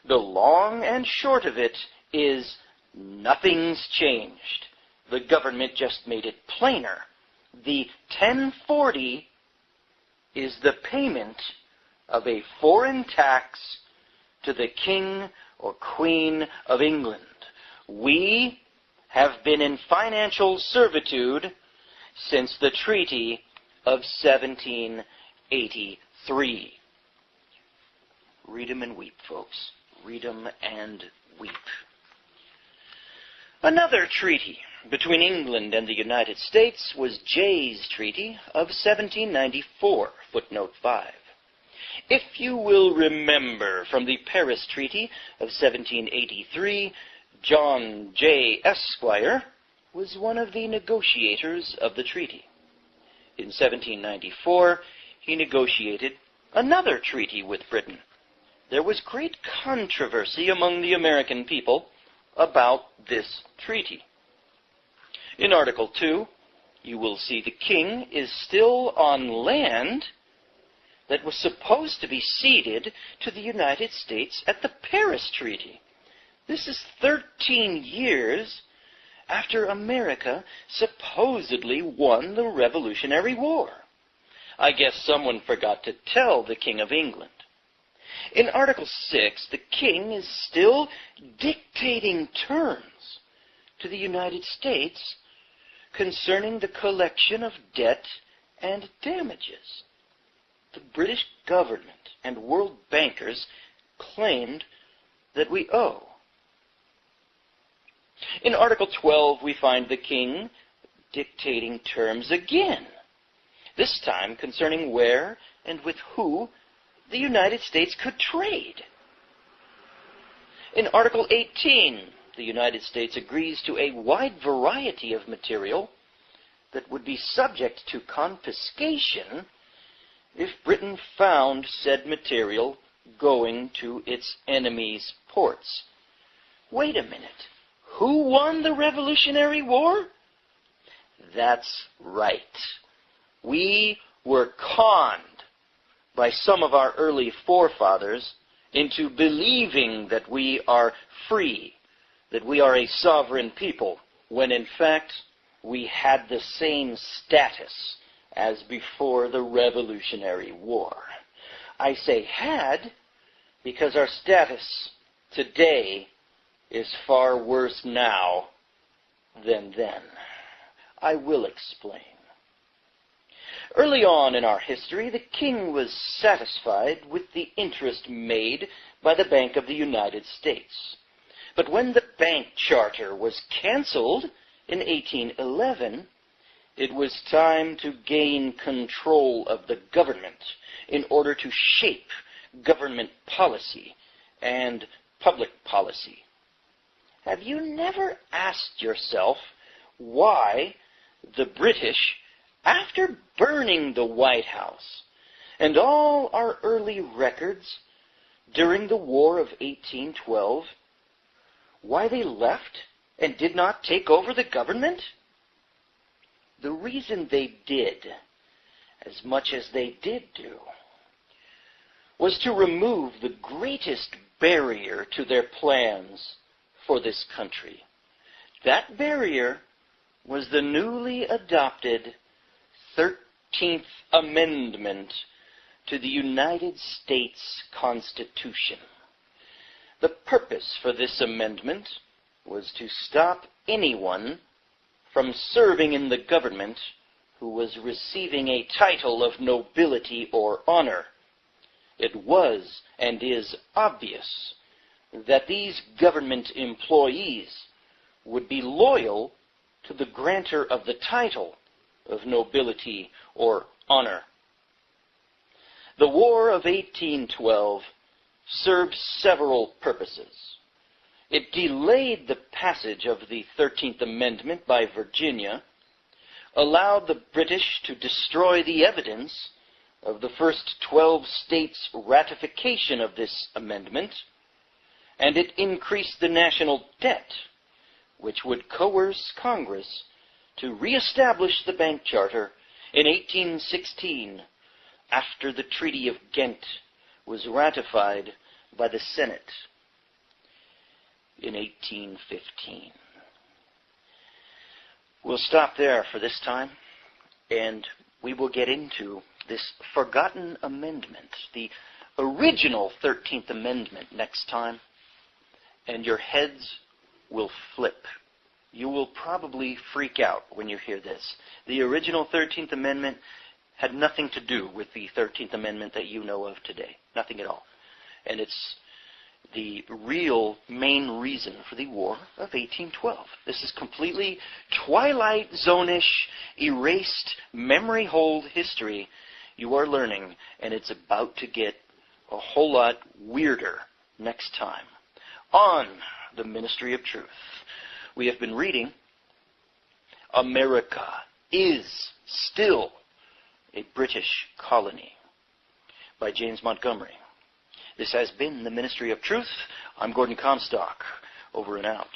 The long and short of it is nothing's changed. The government just made it plainer. The 1040 is the payment of a foreign tax to the King or Queen of England. We have been in financial servitude since the Treaty of 1783. Read 'em and weep, folks. Read 'em and weep. Another treaty between England and the United States was Jay's Treaty of 1794, footnote 5. If you will remember from the Paris Treaty of 1783, John Jay, Esquire, was one of the negotiators of the treaty. In 1794, he negotiated another treaty with Britain. There was great controversy among the American people about this treaty. In Article 2, you will see the king is still on land that was supposed to be ceded to the United States at the Paris Treaty. This is 13 years after America supposedly won the Revolutionary War. I guess someone forgot to tell the King of England. In Article 6, the king is still dictating terms to the United States concerning the collection of debt and damages. The British government and world bankers claimed that we owe. In Article 12, we find the king dictating terms again, this time concerning where and with who the United States could trade. In Article 18, the United States agrees to a wide variety of material that would be subject to confiscation if Britain found said material going to its enemies' ports. Wait a minute. Who won the Revolutionary War? That's right. We were conned by some of our early forefathers into believing that we are free, that we are a sovereign people, when in fact we had the same status as before the Revolutionary War. I say had because our status today is far worse now than then. I will explain. Early on in our history, the king was satisfied with the interest made by the Bank of the United States. But when the bank charter was canceled in 1811, it was time to gain control of the government in order to shape government policy and public policy. Have you never asked yourself why the British, after burning the White House and all our early records during the War of 1812, why they left and did not take over the government? The reason they did as much as they did do was to remove the greatest barrier to their plans for this country. That barrier was the newly adopted 13th Amendment to the United States Constitution. The purpose for this amendment was to stop anyone from serving in the government who was receiving a title of nobility or honor. It was and is obvious that these government employees would be loyal to the grantor of the title of nobility or honor. The War of 1812 served several purposes. It delayed the passage of the 13th Amendment by Virginia, allowed the British to destroy the evidence of the first 12 states' ratification of this amendment, and it increased the national debt, which would coerce Congress to reestablish the bank charter in 1816 after the Treaty of Ghent was ratified by the Senate in 1815. We'll stop there for this time, and we will get into this forgotten amendment, the original 13th Amendment, next time, and your heads will flip. You will probably freak out when you hear this. The original 13th Amendment had nothing to do with the 13th Amendment that you know of today. Nothing at all. And it's the real main reason for the War of 1812. This is completely Twilight Zone-ish, erased, memory hold history you are learning, and it's about to get a whole lot weirder next time. On the Ministry of Truth, we have been reading America is Still a British Colony by James Montgomery. This has been the Ministry of Truth. I'm Gordon Comstock. Over and out.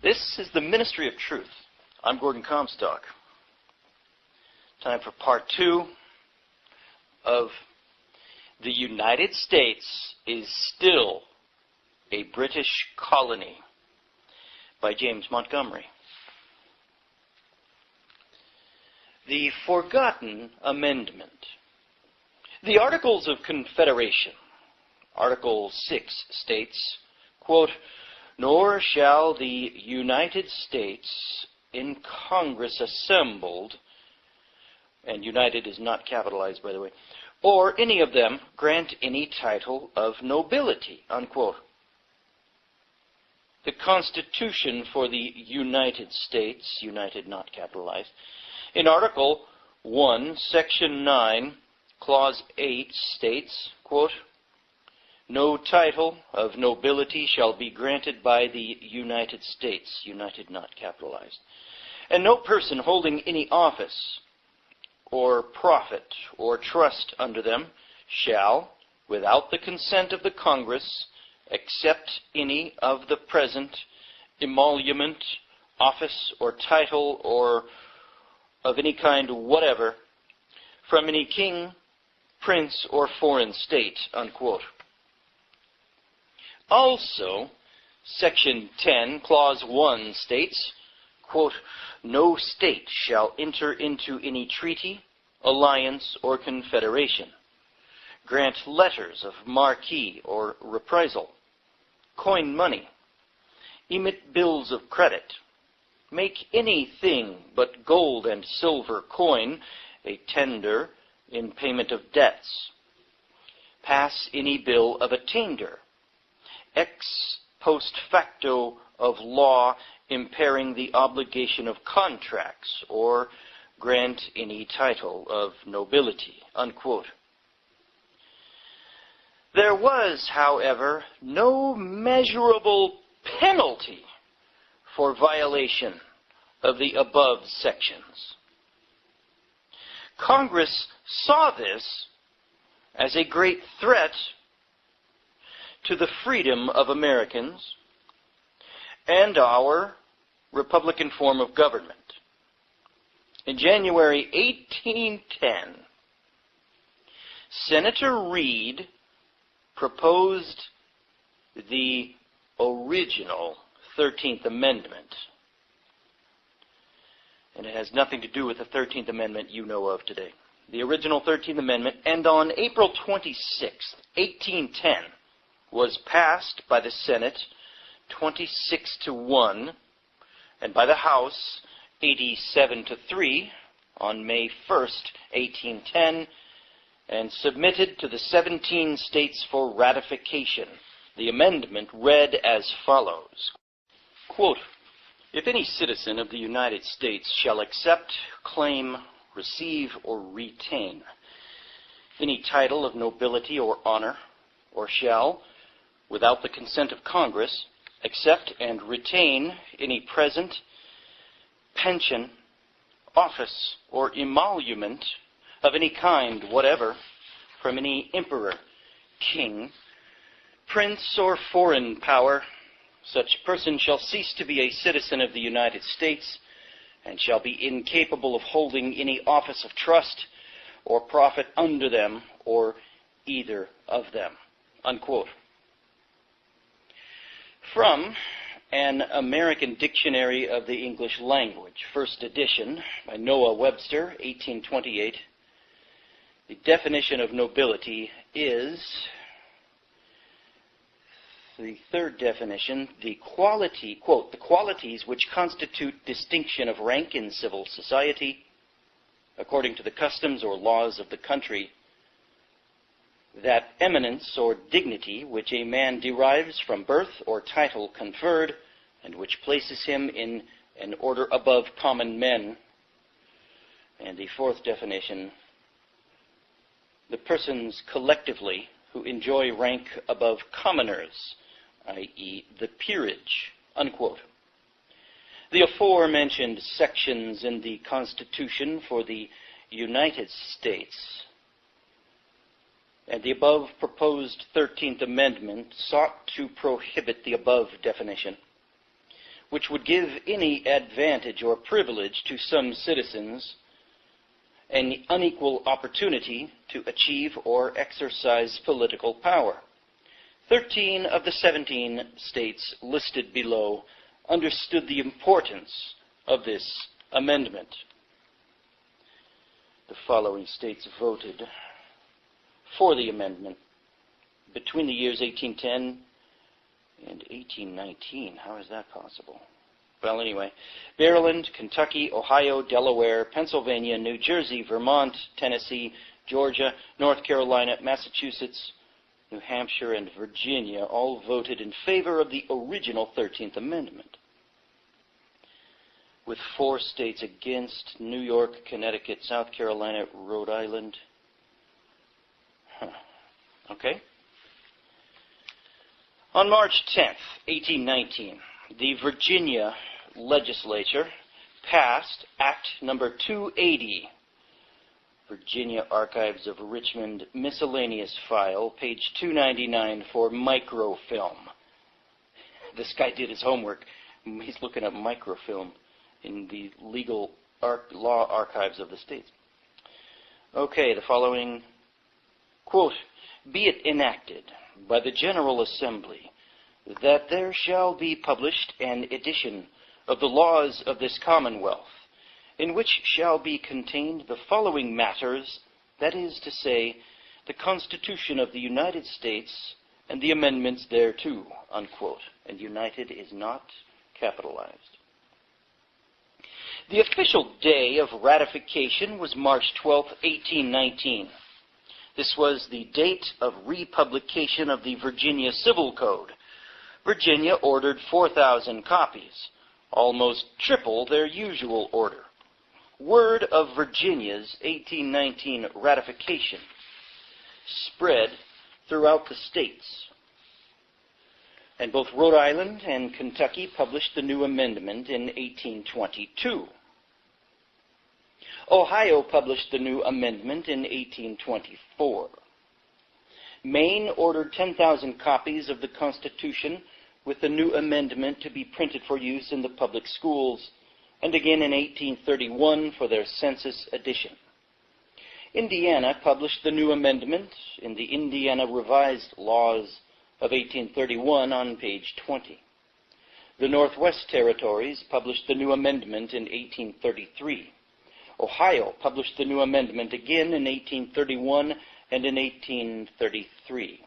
This is the Ministry of Truth. I'm Gordon Comstock. Time for part 2 of The United States is Still a British Colony by James Montgomery. The Forgotten Amendment. The Articles of Confederation, Article 6 states, quote, "Nor shall the United States in Congress assembled," and United is not capitalized, by the way, "or any of them grant any title of nobility," unquote. The Constitution for the United States, United not capitalized, in Article 1, Section 9, Clause 8 states, quote, "No title of nobility shall be granted by the United States," United not capitalized, "and no person holding any office or profit or trust under them shall, without the consent of the Congress, accept any of the present emolument, office, or title, or of any kind whatever, from any king, prince, or foreign state," unquote. Also, Section 10, Clause 1 states, quote, "No state shall enter into any treaty, alliance, or confederation, grant letters of marque or reprisal, coin money, emit bills of credit, make anything but gold and silver coin a tender in payment of debts, pass any bill of attainder, ex post facto of law impairing the obligation of contracts, or grant any title of nobility," unquote. There was, however, no measurable penalty for violation of the above sections. Congress saw this as a great threat to the freedom of Americans and our Republican form of government. In January 1810, Senator Reed proposed the original 13th Amendment. And it has nothing to do with the 13th Amendment you know of today. The original 13th Amendment, and on April 26, 1810, was passed by the Senate 26-1, and by the House 87-3 on May 1st, 1810, and submitted to the 17 states for ratification. The amendment read as follows, quote, "If any citizen of the United States shall accept, claim, receive, or retain any title of nobility or honor, or shall, without the consent of Congress, accept and retain any present, pension, office, or emolument of any kind whatever from any emperor, king, prince or foreign power, such person shall cease to be a citizen of the United States and shall be incapable of holding any office of trust or profit under them or either of them." Unquote. From An American Dictionary of the English Language, first edition, by Noah Webster, 1828. The definition of nobility is, the third definition, the quality, quote, "the qualities which constitute distinction of rank in civil society, according to the customs or laws of the country, that eminence or dignity which a man derives from birth or title conferred, and which places him in an order above common men." And the fourth definition, "the persons collectively who enjoy rank above commoners, i.e. the peerage." Unquote. The aforementioned sections in the Constitution for the United States and the above proposed 13th Amendment sought to prohibit the above definition, which would give any advantage or privilege to some citizens an unequal opportunity to achieve or exercise political power. 13 of the 17 states listed below understood the importance of this amendment. The following states voted for the amendment between the years 1810 and 1819. How is that possible? Well, anyway, Maryland, Kentucky, Ohio, Delaware, Pennsylvania, New Jersey, Vermont, Tennessee, Georgia, North Carolina, Massachusetts, New Hampshire, and Virginia all voted in favor of the original 13th Amendment, with 4 states against: New York, Connecticut, South Carolina, Rhode Island. Okay. On March 10th, 1819, the Virginia legislature passed Act Number 280, Virginia Archives of Richmond Miscellaneous File, page 299, for microfilm. This guy did his homework. He's looking up microfilm in the legal law archives of the states. Okay, the following, quote, "Be it enacted by the General Assembly that there shall be published an edition of the laws of this Commonwealth, in which shall be contained the following matters, that is to say, the Constitution of the United States and the amendments thereto," unquote. And United is not capitalized. The official day of ratification was March 12, 1819. This was the date of republication of the Virginia Civil Code. Virginia ordered 4,000 copies, almost triple their usual order. Word of Virginia's 1819 ratification spread throughout the states, and both Rhode Island and Kentucky published the new amendment in 1822. Ohio published the new amendment in 1824. Maine ordered 10,000 copies of the Constitution with the new amendment to be printed for use in the public schools, and again in 1831 for their census edition. Indiana published the new amendment in the Indiana Revised Laws of 1831 on page 20. The Northwest Territories published the new amendment in 1833. Ohio published the new amendment again in 1831 and in 1833.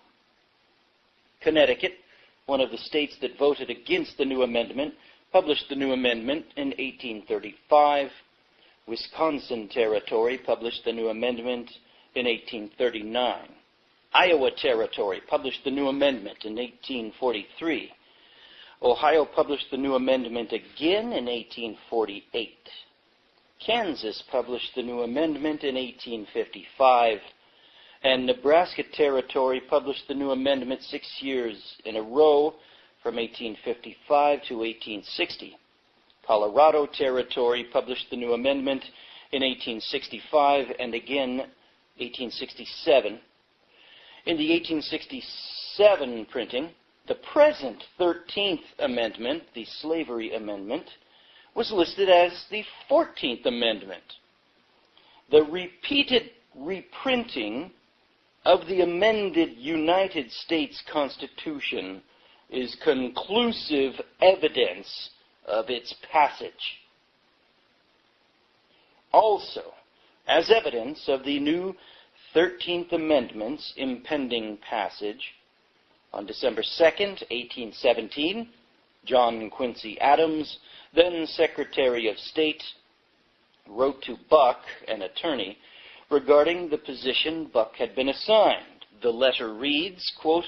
Connecticut, one of the states that voted against the new amendment, published the new amendment in 1835. Wisconsin Territory published the new amendment in 1839. Iowa Territory published the new amendment in 1843. Ohio published the new amendment again in 1848. Kansas published the new amendment in 1855, and Nebraska Territory published the new amendment 6 years in a row from 1855 to 1860. Colorado Territory published the new amendment in 1865 and again 1867. In the 1867 1907 printing, the present 13th Amendment, the Slavery Amendment, was listed as the 14th Amendment. The repeated reprinting of the amended United States Constitution is conclusive evidence of its passage. Also, as evidence of the new 13th Amendment's impending passage, on December 2nd, 1817, John Quincy Adams, then Secretary of State, wrote to Buck, an attorney, regarding the position Buck had been assigned. The letter reads, quote,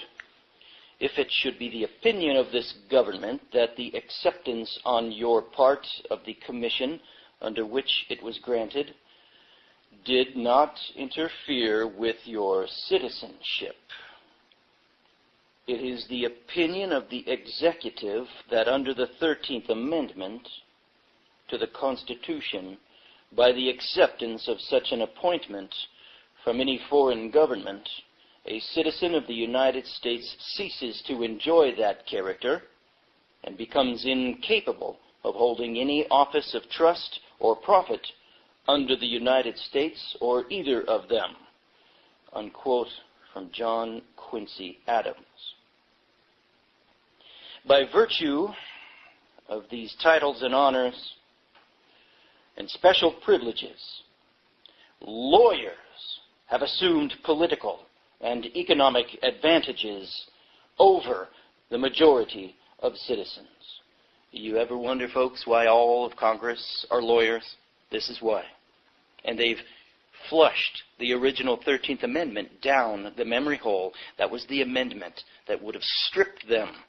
"If it should be the opinion of this government that the acceptance on your part of the commission under which it was granted did not interfere with your citizenship, it is the opinion of the executive that under the 13th Amendment to the Constitution, by the acceptance of such an appointment from any foreign government, a citizen of the United States ceases to enjoy that character and becomes incapable of holding any office of trust or profit under the United States or either of them." Unquote from John Quincy Adams. By virtue of these titles and honors and special privileges, lawyers have assumed political and economic advantages over the majority of citizens. You ever wonder, folks, why all of Congress are lawyers? This is why. And they've flushed the original 13th Amendment down the memory hole. That was the amendment that would have stripped them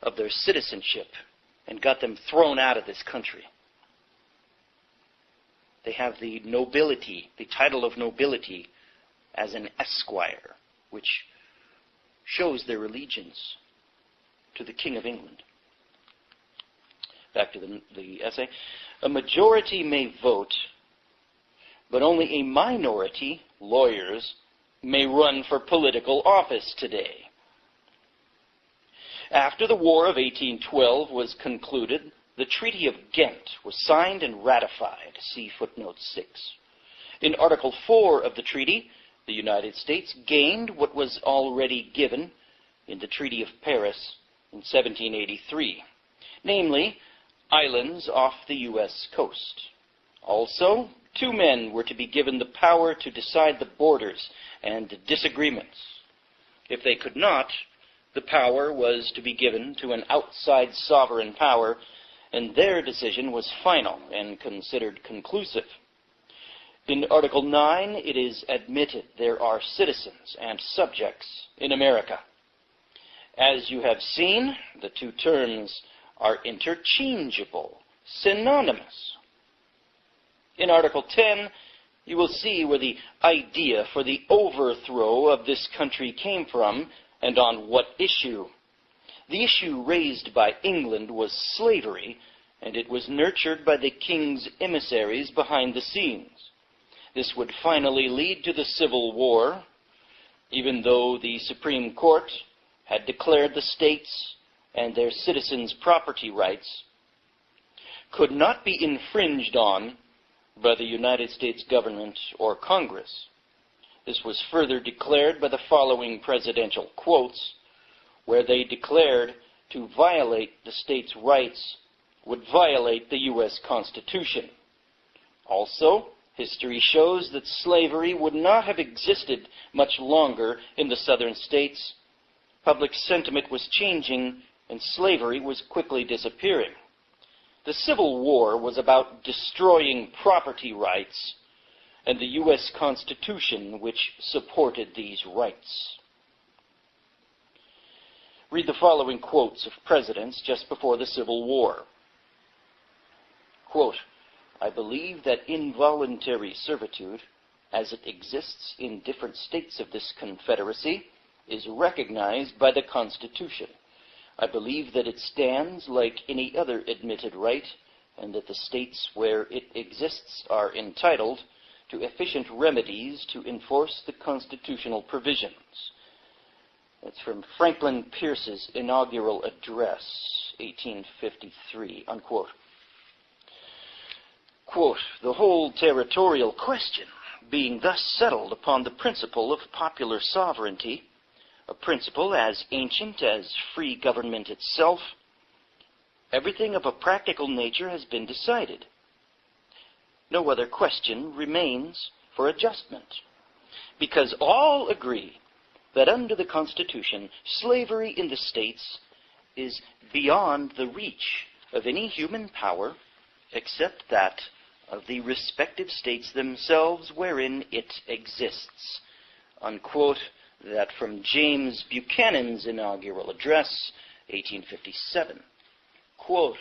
of their citizenship and got them thrown out of this country. They have the nobility, the title of nobility, as an esquire, which shows their allegiance to the King of England. Back to the essay. A majority may vote, but only a minority, lawyers, may run for political office today. After the War of 1812 was concluded, the Treaty of Ghent was signed and ratified. See footnote 6. In Article 4 of the treaty, the United States gained what was already given in the Treaty of Paris in 1783, namely, islands off the U.S. coast. Also, 2 men were to be given the power to decide the borders and disagreements. If they could not, the power was to be given to an outside sovereign power, and their decision was final and considered conclusive. In Article 9, it is admitted there are citizens and subjects in America. As you have seen, the 2 terms are interchangeable, synonymous. In Article 10, you will see where the idea for the overthrow of this country came from and on what issue. The issue raised by England was slavery, and it was nurtured by the king's emissaries behind the scenes. This would finally lead to the Civil War, even though the Supreme Court had declared the states and their citizens' property rights could not be infringed on by the United States government or Congress. This was further declared by the following presidential quotes, where they declared to violate the states' rights would violate the U.S. Constitution. Also, history shows that slavery would not have existed much longer in the southern states. Public sentiment was changing, and slavery was quickly disappearing. The Civil War was about destroying property rights and the U.S. Constitution, which supported these rights. Read the following quotes of presidents just before the Civil War. Quote, "I believe that involuntary servitude, as it exists in different states of this Confederacy, is recognized by the Constitution. I believe that it stands like any other admitted right, and that the states where it exists are entitled to efficient remedies to enforce the constitutional provisions. That's from Franklin Pierce's inaugural address, 1853, unquote. Quote, "The whole territorial question being thus settled upon the principle of popular sovereignty, a principle as ancient as free government itself, everything of a practical nature has been decided. No other question remains for adjustment, because all agree that under the Constitution, slavery in the states is beyond the reach of any human power except that of the respective states themselves wherein it exists." Unquote. That from James Buchanan's inaugural address, 1857. Quote,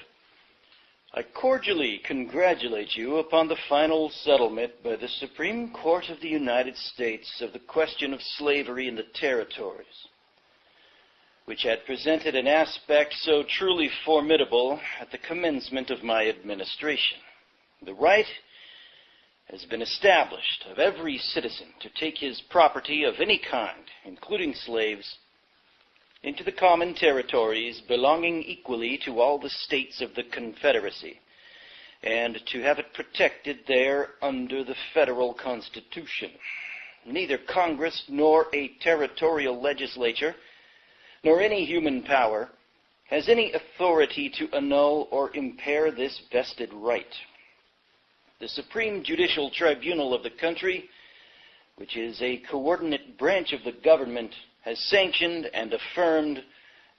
"I cordially congratulate you upon the final settlement by the Supreme Court of the United States of the question of slavery in the territories, which had presented an aspect so truly formidable at the commencement of my administration. The right has been established of every citizen to take his property of any kind, including slaves, into the common territories belonging equally to all the states of the Confederacy, and to have it protected there under the federal Constitution. Neither Congress nor a territorial legislature, nor any human power, has any authority to annul or impair this vested right. The Supreme Judicial Tribunal of the country, which is a coordinate branch of the government, has sanctioned and affirmed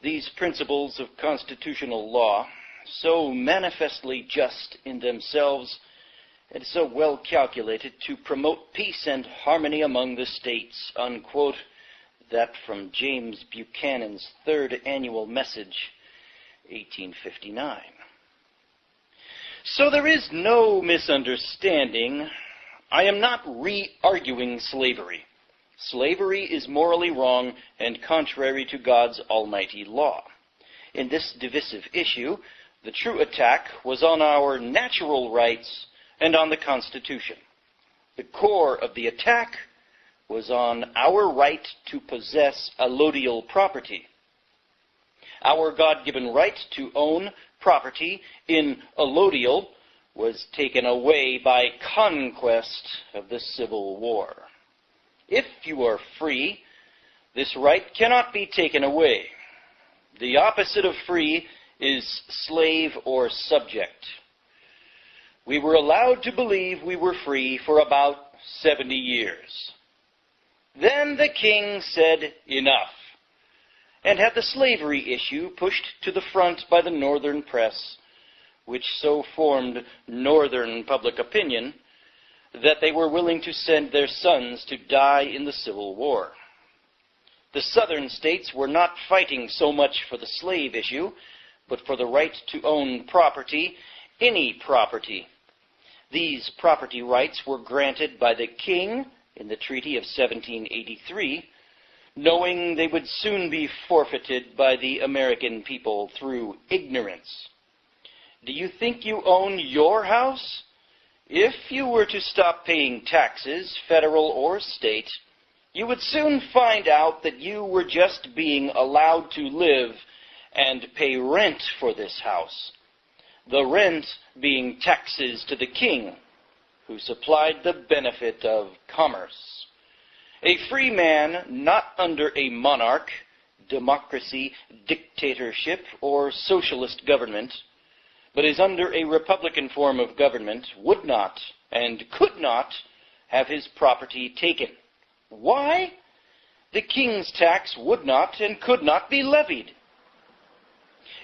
these principles of constitutional law, so manifestly just in themselves and so well calculated to promote peace and harmony among the states." Unquote. That from James Buchanan's third annual message, 1859. So there is no misunderstanding. I am not re-arguing slavery. Slavery is morally wrong and contrary to God's almighty law. In this divisive issue, the true attack was on our natural rights and on the Constitution. The core of the attack was on our right to possess allodial property. Our God-given right to own property in allodial was taken away by conquest of the Civil War. If you are free, this right cannot be taken away. The opposite of free is slave or subject. We were allowed to believe we were free for about 70 years. Then the king said, "Enough," and had the slavery issue pushed to the front by the northern press, which so formed northern public opinion that they were willing to send their sons to die in the Civil War. The southern states were not fighting so much for the slave issue, but for the right to own property, any property. These property rights were granted by the king in the Treaty of 1783, knowing they would soon be forfeited by the American people through ignorance. Do you think you own your house? If you were to stop paying taxes, federal or state, you would soon find out that you were just being allowed to live and pay rent for this house, the rent being taxes to the king, who supplied the benefit of commerce. A free man, not under a monarch, democracy, dictatorship, or socialist government, but is under a republican form of government, would not and could not have his property taken. Why? The king's tax would not and could not be levied.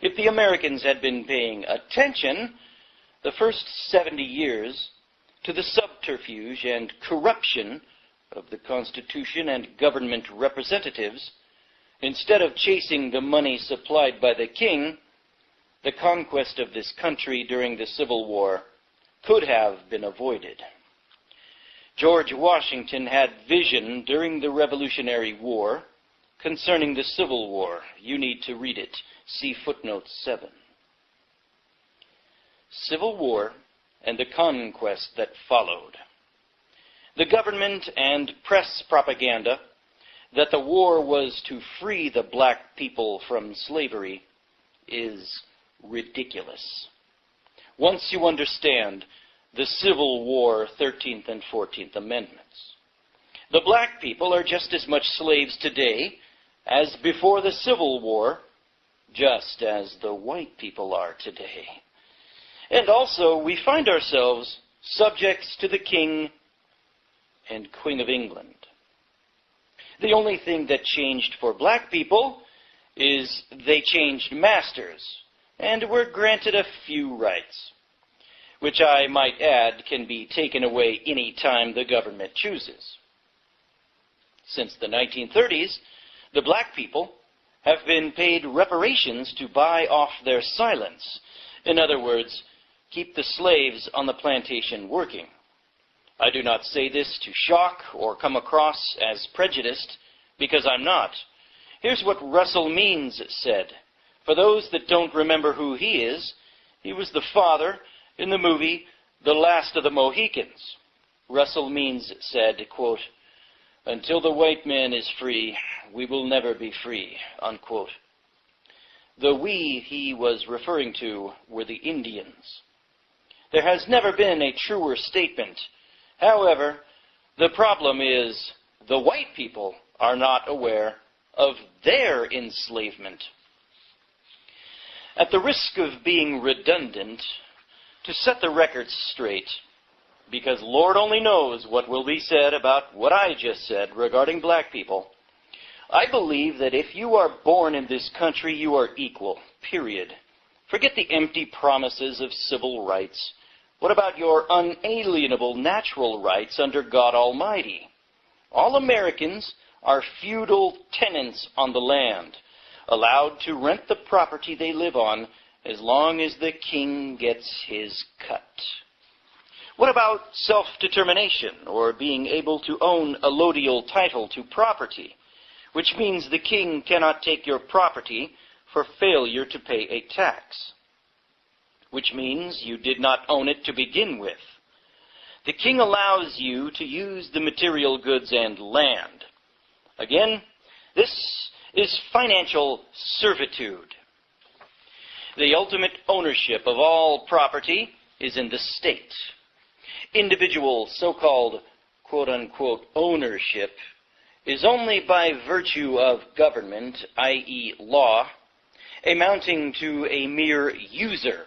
If the Americans had been paying attention the first 70 years to the subterfuge and corruption of the Constitution and government representatives, instead of chasing the money supplied by the king, the conquest of this country during the Civil War could have been avoided. George Washington had vision during the Revolutionary War concerning the Civil War. You need to read it. See footnote 7. Civil War and the conquest that followed. The government and press propaganda that the war was to free the black people from slavery is ridiculous. Once you understand the Civil War 13th and 14th Amendments, the black people are just as much slaves today as before the Civil War, just as the white people are today. And also, we find ourselves subjects to the King and Queen of England. The only thing that changed for black people is they changed masters and were granted a few rights, which I might add can be taken away any time the government chooses. Since the 1930s, the black people have been paid reparations to buy off their silence. In other words, keep the slaves on the plantation working. I do not say this to shock or come across as prejudiced, because I'm not. Here's what Russell Means said. For those that don't remember who he is, he was the father in the movie The Last of the Mohicans. Russell Means said, quote, "Until the white man is free, we will never be free," unquote. The we he was referring to were the Indians. There has never been a truer statement. However, the problem is the white people are not aware of their enslavement. At the risk of being redundant, to set the record straight, because Lord only knows what will be said about what I just said regarding black people, I believe that if you are born in this country, you are equal, period. Forget the empty promises of civil rights. What about your unalienable natural rights under God Almighty? All Americans are feudal tenants on the land, allowed to rent the property they live on as long as the king gets his cut. What about self-determination, or being able to own a allodial title to property, which means the king cannot take your property for failure to pay a tax, which means you did not own it to begin with. The king allows you to use the material goods and land. Again, this is financial servitude. The ultimate ownership of all property is in the state. Individual so-called quote-unquote ownership is only by virtue of government, i.e. law, amounting to a mere user,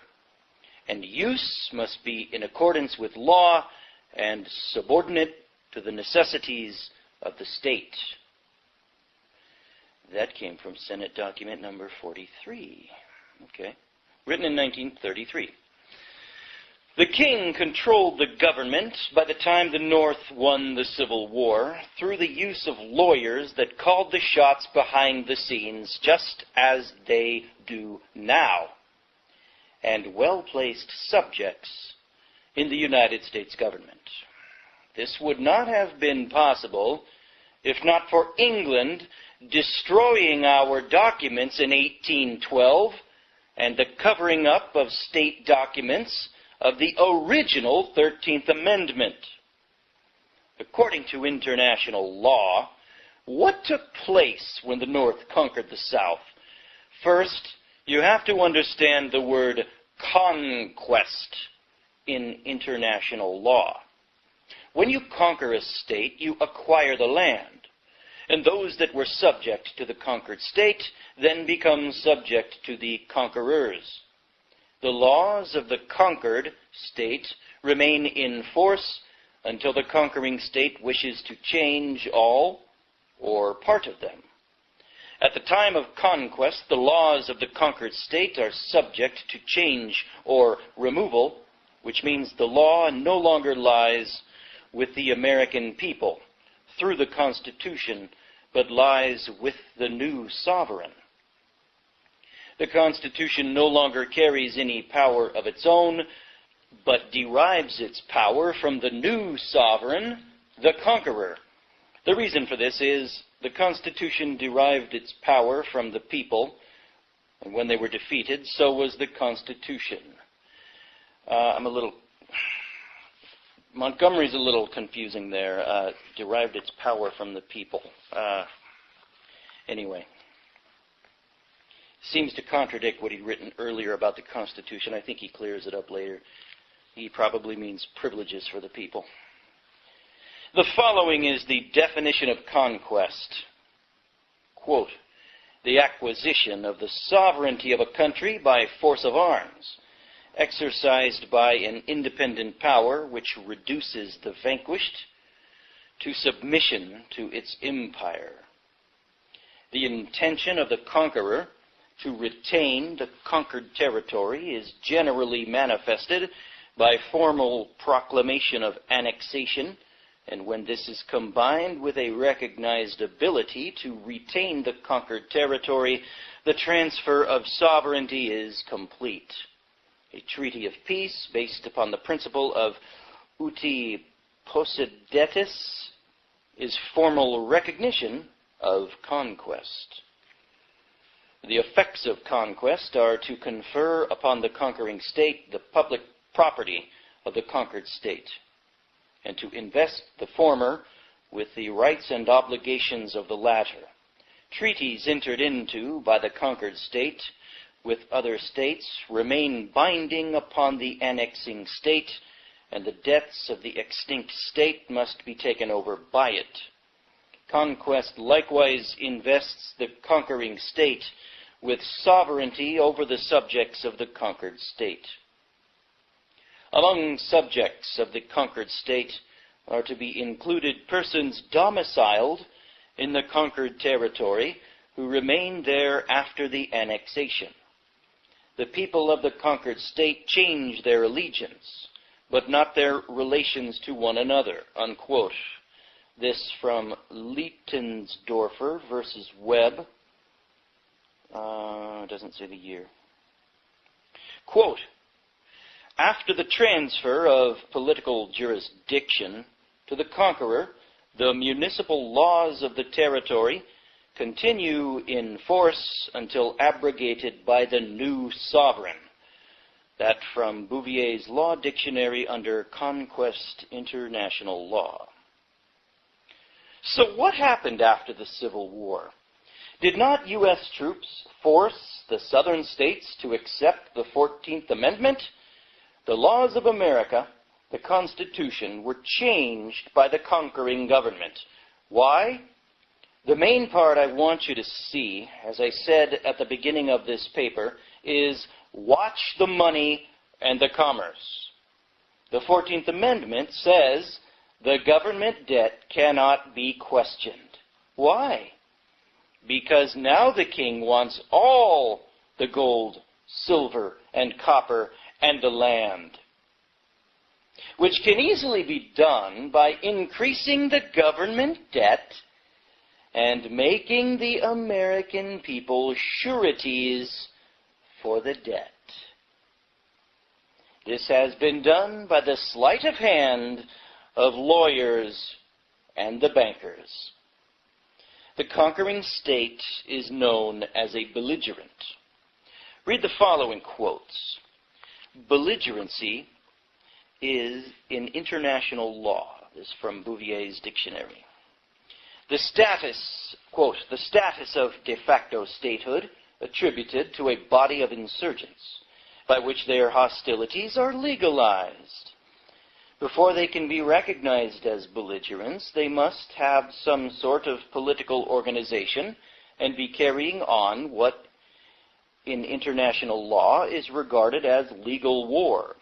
and use must be in accordance with law and subordinate to the necessities of the state. That came from Senate document number 43, written in 1933. The king controlled the government by the time the North won the Civil War through the use of lawyers that called the shots behind the scenes, just as they do now, and well-placed subjects in the United States government. This would not have been possible if not for England destroying our documents in 1812 and the covering up of state documents of the original 13th Amendment. According to international law, what took place when the North conquered the South? First, you have to understand the word conquest in international law. When you conquer a state, you acquire the land, and those that were subject to the conquered state then become subject to the conquerors. The laws of the conquered state remain in force until the conquering state wishes to change all or part of them. At the time of conquest, the laws of the conquered state are subject to change or removal, which means the law no longer lies with the American people through the Constitution, but lies with the new sovereign. The Constitution no longer carries any power of its own, but derives its power from the new sovereign, the conqueror. The reason for this is the Constitution derived its power from the people, and when they were defeated, so was the Constitution. Montgomery's a little confusing there. Derived its power from the people. Anyway, seems to contradict what he'd written earlier about the Constitution. I think he clears it up later. He probably means privileges for the people. The following is the definition of conquest. Quote, the acquisition of the sovereignty of a country by force of arms, exercised by an independent power which reduces the vanquished to submission to its empire. The intention of the conqueror to retain the conquered territory is generally manifested by formal proclamation of annexation, and when this is combined with a recognized ability to retain the conquered territory, the transfer of sovereignty is complete. A treaty of peace based upon the principle of uti possidetis is formal recognition of conquest. The effects of conquest are to confer upon the conquering state the public property of the conquered state, and to invest the former with the rights and obligations of the latter. Treaties entered into by the conquered state with other states remain binding upon the annexing state, and the debts of the extinct state must be taken over by it. Conquest likewise invests the conquering state with sovereignty over the subjects of the conquered state. Among subjects of the conquered state are to be included persons domiciled in the conquered territory who remain there after the annexation. The people of the conquered state change their allegiance, but not their relations to one another, unquote. This from Lietensdorfer versus Webb. Doesn't say the year. Quote, after the transfer of political jurisdiction to the conqueror, the municipal laws of the territory continue in force until abrogated by the new sovereign. That from Bouvier's Law Dictionary under Conquest International Law. So what happened after the Civil War? Did not U.S. troops force the southern states to accept the 14th Amendment? The laws of America, the Constitution, were changed by the conquering government. Why? The main part I want you to see, as I said at the beginning of this paper, is watch the money and the commerce. The 14th Amendment says the government debt cannot be questioned. Why? Because now the king wants all the gold, silver, and copper and the land, which can easily be done by increasing the government debt and making the American people sureties for the debt. This has been done by the sleight of hand of lawyers and the bankers. The conquering state is known as a belligerent. Read the following quotes. Belligerency is in international law. This is from Bouvier's dictionary. The status, quote, the status of de facto statehood attributed to a body of insurgents by which their hostilities are legalized. Before they can be recognized as belligerents, they must have some sort of political organization and be carrying on what in international law is regarded as legal war.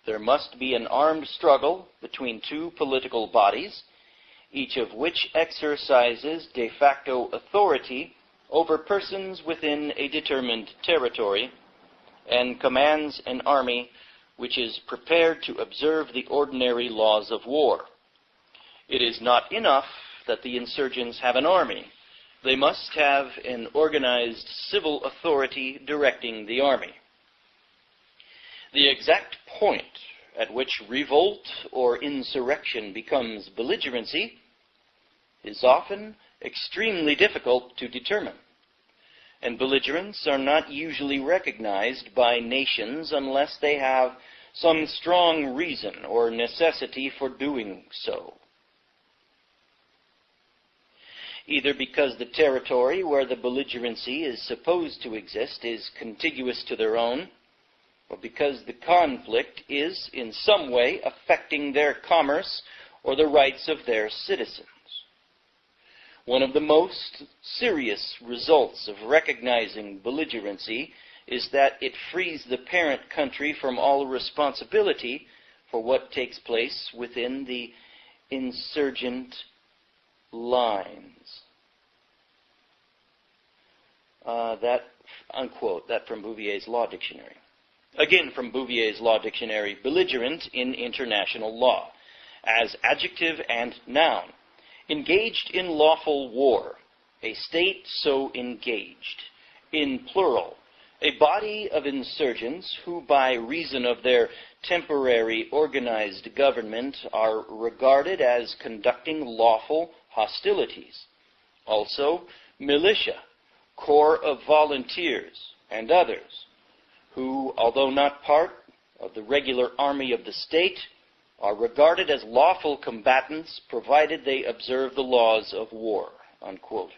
There must be an armed struggle between two political bodies, each of which exercises de facto authority over persons within a determined territory and commands an army which is prepared to observe the ordinary laws of war. It is not enough that the insurgents have an army. They must have an organized civil authority directing the army. The exact point at which revolt or insurrection becomes belligerency is often extremely difficult to determine, and belligerents are not usually recognized by nations unless they have some strong reason or necessity for doing so. either because the territory where the belligerency is supposed to exist is contiguous to their own, or because the conflict is in some way affecting their commerce or the rights of their citizens. One of the most serious results of recognizing belligerency is that it frees the parent country from all responsibility for what takes place within the insurgent lines. That, unquote, that from Bouvier's Law Dictionary. Again, from Bouvier's Law Dictionary, belligerent in international law, as adjective and noun, engaged in lawful war, a state so engaged. In plural, a body of insurgents who, by reason of their temporary organized government, are regarded as conducting lawful hostilities. Also, militia, corps of volunteers, and others, who, although not part of the regular army of the state, are regarded as lawful combatants provided they observe the laws of war, unquote.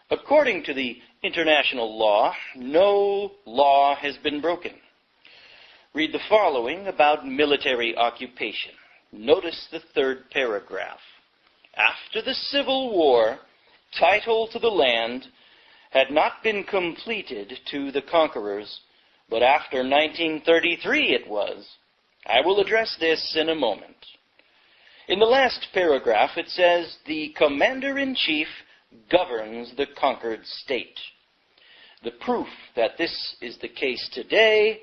According to the international law, no law has been broken. Read the following about military occupation. Notice the third paragraph. After the Civil War, title to the land had not been completed to the conquerors, but after 1933 it was. I will address this in a moment. In the last paragraph it says, the commander-in-chief governs the conquered state. The proof that this is the case today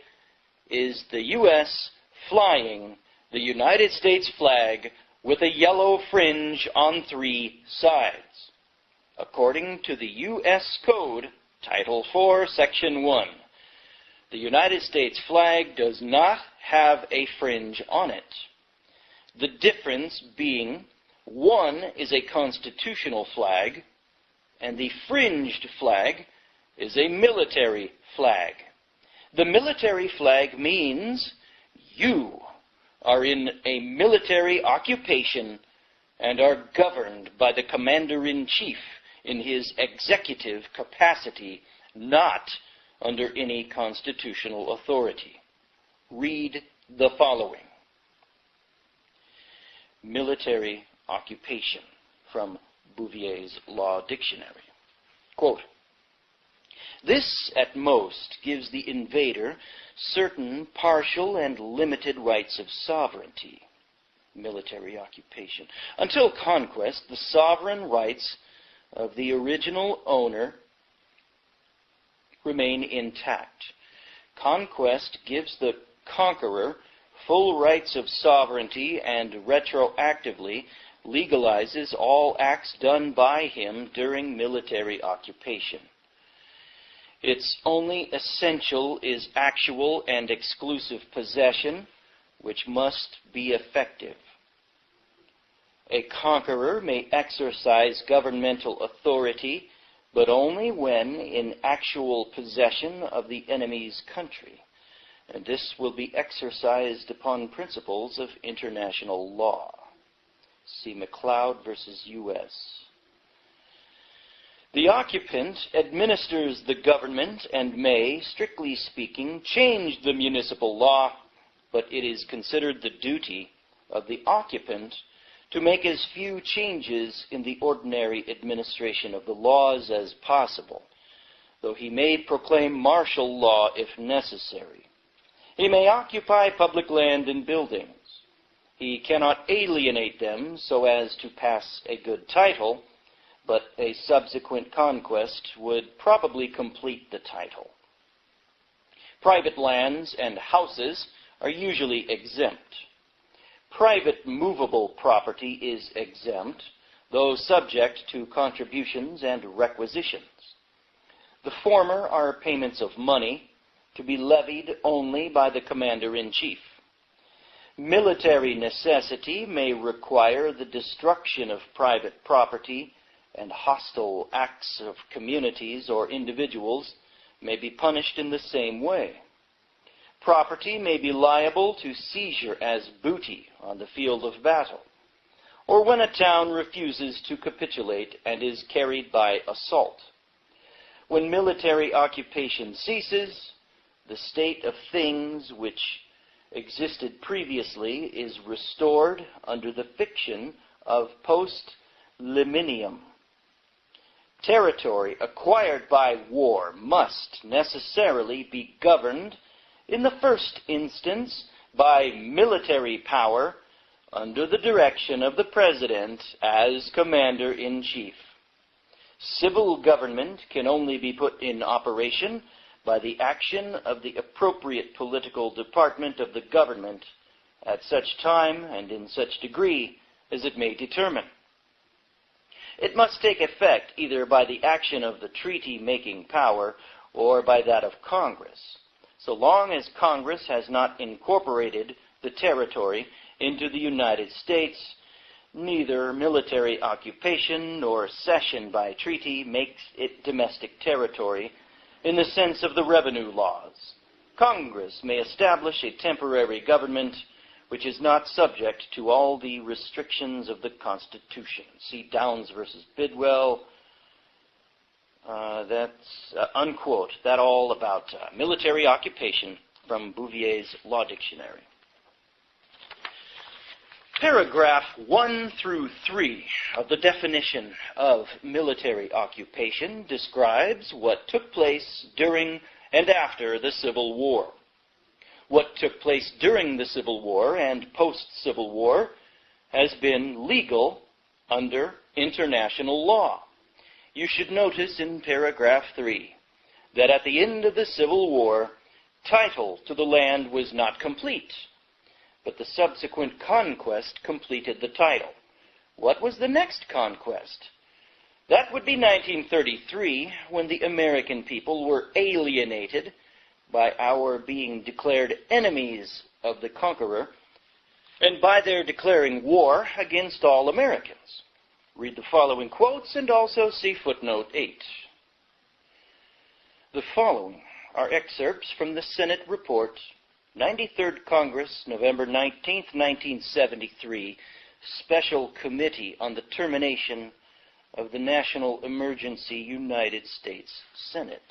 is the U.S. flying the United States flag with a yellow fringe on 3 sides. According to the U.S. Code, Title 4, Section 1, the United States flag does not have a fringe on it. The difference being, one is a constitutional flag, and the fringed flag is a military flag. The military flag means you are in a military occupation and are governed by the commander-in-chief in his executive capacity, not under any constitutional authority. Read the following. Military occupation from Bouvier's Law Dictionary. Quote, this, at most, gives the invader certain partial and limited rights of sovereignty. Military occupation. Until conquest, the sovereign rights of the original owner remain intact. Conquest gives the conqueror full rights of sovereignty and retroactively legalizes all acts done by him during military occupation. Its only essential is actual and exclusive possession, which must be effective. A conqueror may exercise governmental authority, but only when in actual possession of the enemy's country, and this will be exercised upon principles of international law. See McLeod versus U.S. The occupant administers the government and may, strictly speaking, change the municipal law, but it is considered the duty of the occupant to make as few changes in the ordinary administration of the laws as possible, though he may proclaim martial law if necessary. He may occupy public land and buildings. He cannot alienate them so as to pass a good title, but a subsequent conquest would probably complete the title. Private lands and houses are usually exempt. Private movable property is exempt, though subject to contributions and requisitions. The former are payments of money to be levied only by the commander-in-chief. Military necessity may require the destruction of private property, and hostile acts of communities or individuals may be punished in the same way. Property may be liable to seizure as booty on the field of battle. or when a town refuses to capitulate and is carried by assault. When military occupation ceases, the state of things which existed previously is restored under the fiction of post-liminium. Territory acquired by war must necessarily be governed, in the first instance, by military power under the direction of the President as Commander-in-Chief. Civil government can only be put in operation by the action of the appropriate political department of the government at such time and in such degree as it may determine. It must take effect either by the action of the treaty-making power or by that of Congress. So long as Congress has not incorporated the territory into the United States, neither military occupation nor cession by treaty makes it domestic territory in the sense of the revenue laws. Congress may establish a temporary government which is not subject to all the restrictions of the Constitution. See Downs versus Bidwell. That's unquote. That all about military occupation from Bouvier's Law Dictionary. Paragraph 1 through 3 of the definition of military occupation describes what took place during and after the Civil War. What took place during the Civil War and post-Civil War has been legal under international law. You should notice in paragraph 3 that at the end of the Civil War, title to the land was not complete, but the subsequent conquest completed the title. What was the next conquest? That would be 1933, when the American people were alienated by our being declared enemies of the conqueror, and by their declaring war against all Americans. Read the following quotes and also see footnote 8. The following are excerpts from the Senate Report, 93rd Congress, November 19, 1973, Special Committee on the Termination of the National Emergency, United States Senate.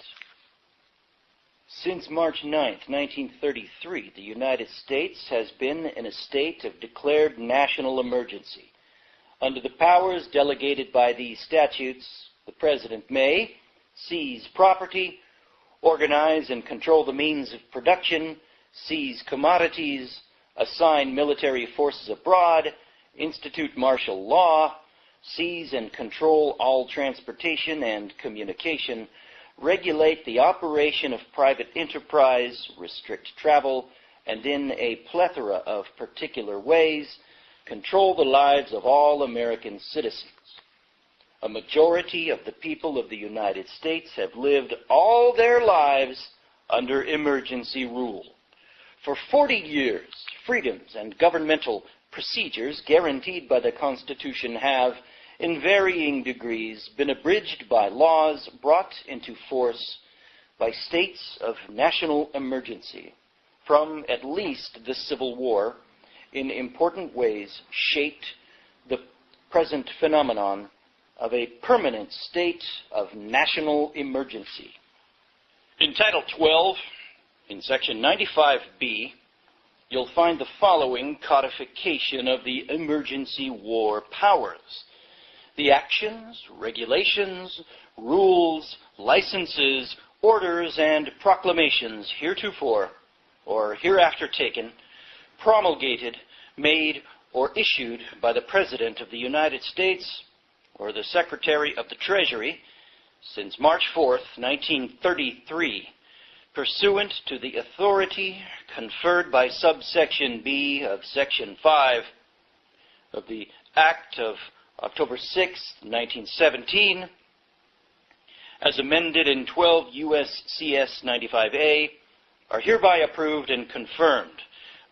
Since March 9, 1933, the United States has been in a state of declared national emergency. Under the powers delegated by these statutes, the President may seize property, organize and control the means of production, seize commodities, assign military forces abroad, institute martial law, seize and control all transportation and communication, regulate the operation of private enterprise, restrict travel, and in a plethora of particular ways, control the lives of all American citizens. A majority of the people of the United States have lived all their lives under emergency rule. For 40 years, freedoms and governmental procedures guaranteed by the Constitution have, in varying degrees, been abridged by laws brought into force by states of national emergency, from at least the Civil War, in important ways shaped the present phenomenon of a permanent state of national emergency. In Title 12, in Section 95B, you'll find the following codification of the emergency war powers. The actions, regulations, rules, licenses, orders, and proclamations heretofore or hereafter taken, promulgated, made, or issued by the President of the United States or the Secretary of the Treasury since March 4, 1933, pursuant to the authority conferred by subsection B of Section 5 of the Act of October 6, 1917, as amended in 12 U.S.C.S. 95A, are hereby approved and confirmed.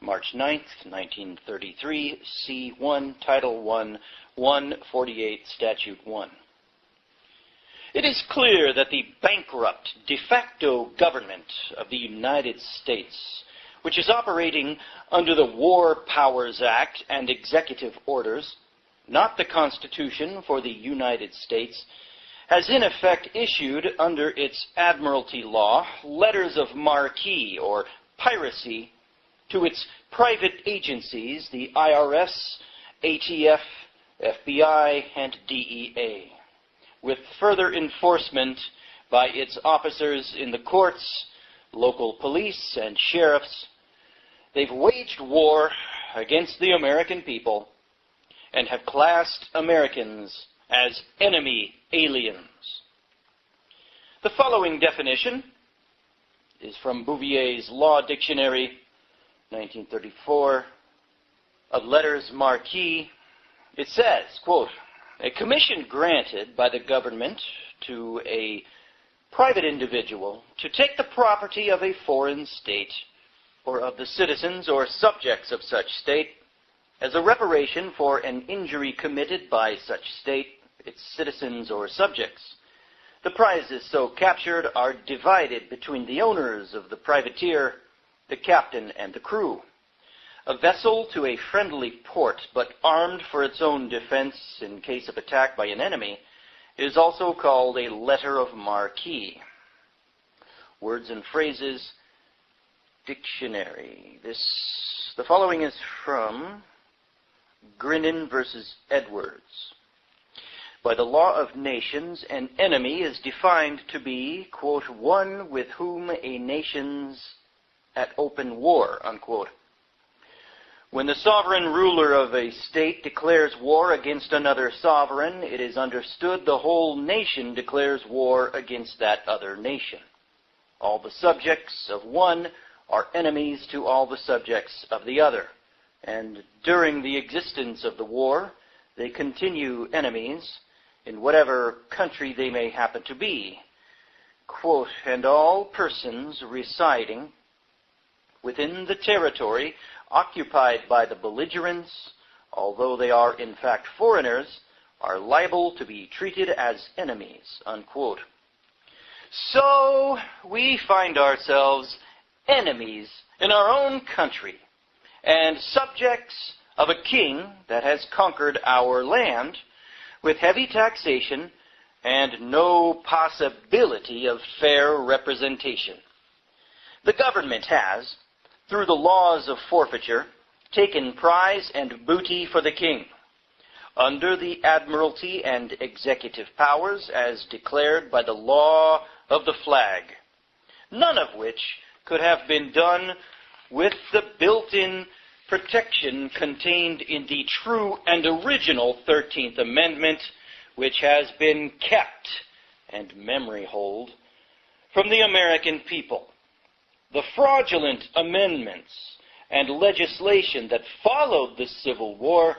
March 9, 1933, C1, Title 1, 148, Statute 1. It is clear that the bankrupt de facto government of the United States, which is operating under the War Powers Act and executive orders, not the Constitution for the United States, has in effect issued under its Admiralty law letters of marque or piracy to its private agencies, the IRS, ATF, FBI, and DEA, with further enforcement by its officers in the courts, local police, and sheriffs. They've waged war against the American people and have classed Americans as enemy aliens. The following definition is from Bouvier's Law Dictionary, 1934, of letters marque. It says, quote, a commission granted by the government to a private individual to take the property of a foreign state or of the citizens or subjects of such state as a reparation for an injury committed by such state, its citizens or subjects. The prizes so captured are divided between the owners of the privateer, the captain, and the crew. A vessel to a friendly port, but armed for its own defense in case of attack by an enemy, is also called a letter of marque. Words and phrases dictionary. The following is from Grinnin versus Edwards. By the law of nations, an enemy is defined to be, quote, one with whom a nation's at open war, unquote. When the sovereign ruler of a state declares war against another sovereign, it is understood the whole nation declares war against that other nation. All the subjects of one are enemies to all the subjects of the other, and during the existence of the war, they continue enemies in whatever country they may happen to be. Quote, and all persons residing within the territory occupied by the belligerents, although they are in fact foreigners, are liable to be treated as enemies, unquote. So we find ourselves enemies in our own country and subjects of a king that has conquered our land with heavy taxation and no possibility of fair representation. The government has, through the laws of forfeiture, taken prize and booty for the king, under the admiralty and executive powers as declared by the law of the flag, none of which could have been done with the built-in protection contained in the true and original 13th Amendment, which has been kept and memory hold from the American people. The fraudulent amendments and legislation that followed the Civil War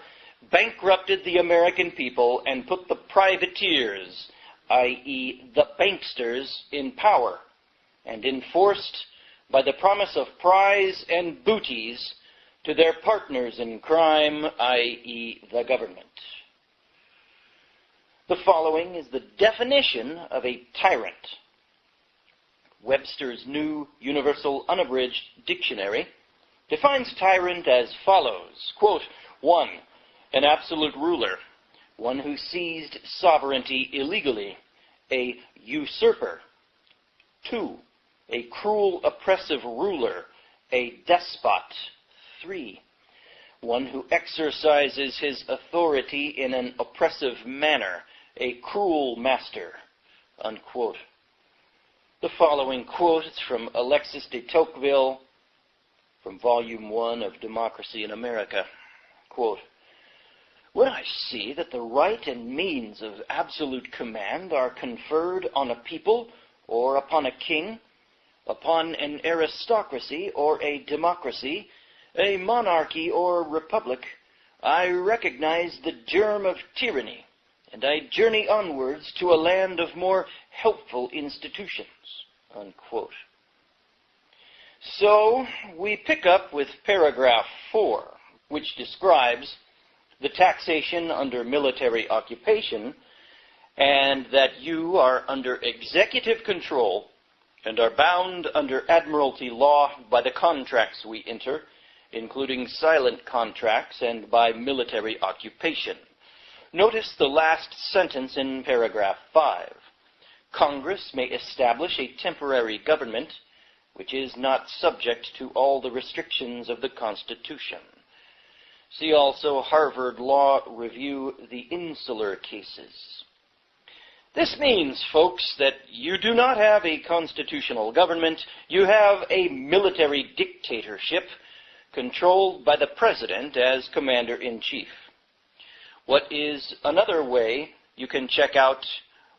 bankrupted the American people and put the privateers, i.e. the banksters, in power, and enforced by the promise of prize and booties to their partners in crime, i.e. the government. The following is the definition of a tyrant. Webster's New Universal Unabridged Dictionary defines tyrant as follows, quote, 1. An absolute ruler, one who seized sovereignty illegally, a usurper. 2. A cruel, oppressive ruler, a despot. 3. One who exercises his authority in an oppressive manner, a cruel master, unquote. The following quote is from Alexis de Tocqueville, from Volume 1 of Democracy in America. Quote, when I see that the right and means of absolute command are conferred on a people or upon a king, upon an aristocracy or a democracy, a monarchy or republic, I recognize the germ of tyranny, and I journey onwards to a land of more helpful institutions, unquote. So we pick up with paragraph 4, which describes the taxation under military occupation, and that you are under executive control and are bound under admiralty law by the contracts we enter, including silent contracts, and by military occupation. Notice the last sentence in paragraph 5. Congress may establish a temporary government which is not subject to all the restrictions of the Constitution. See also Harvard Law Review, the Insular Cases. This means, folks, that you do not have a constitutional government. You have a military dictatorship controlled by the President as Commander-in-Chief. What is another way you can check out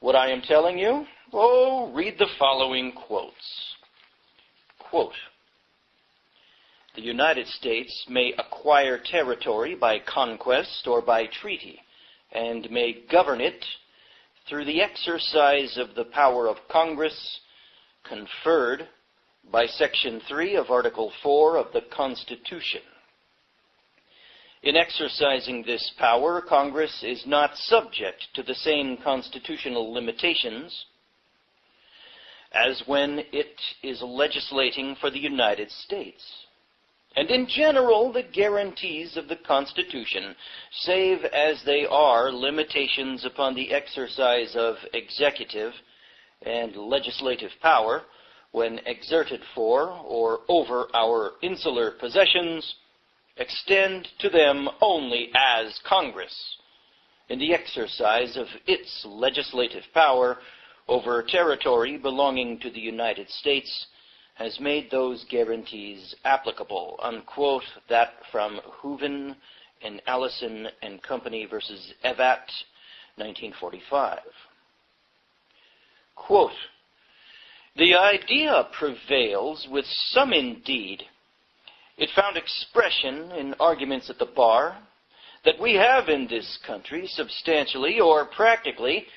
what I am telling you? Oh, read the following quotes. Quote, "The United States may acquire territory by conquest or by treaty, and may govern it through the exercise of the power of Congress conferred by Section 3 of Article 4 of the Constitution. In exercising this power, Congress is not subject to the same constitutional limitations as when it is legislating for the United States. And in general, the guarantees of the Constitution, save as they are limitations upon the exercise of executive and legislative power when exerted for or over our insular possessions, extend to them only as Congress, in the exercise of its legislative power over territory belonging to the United States, has made those guarantees applicable." Unquote. That from Hooven and Allison and Company versus Evatt, 1945. Quote, "The idea prevails with some indeed. It found expression in arguments at the bar that we have in this country substantially or practically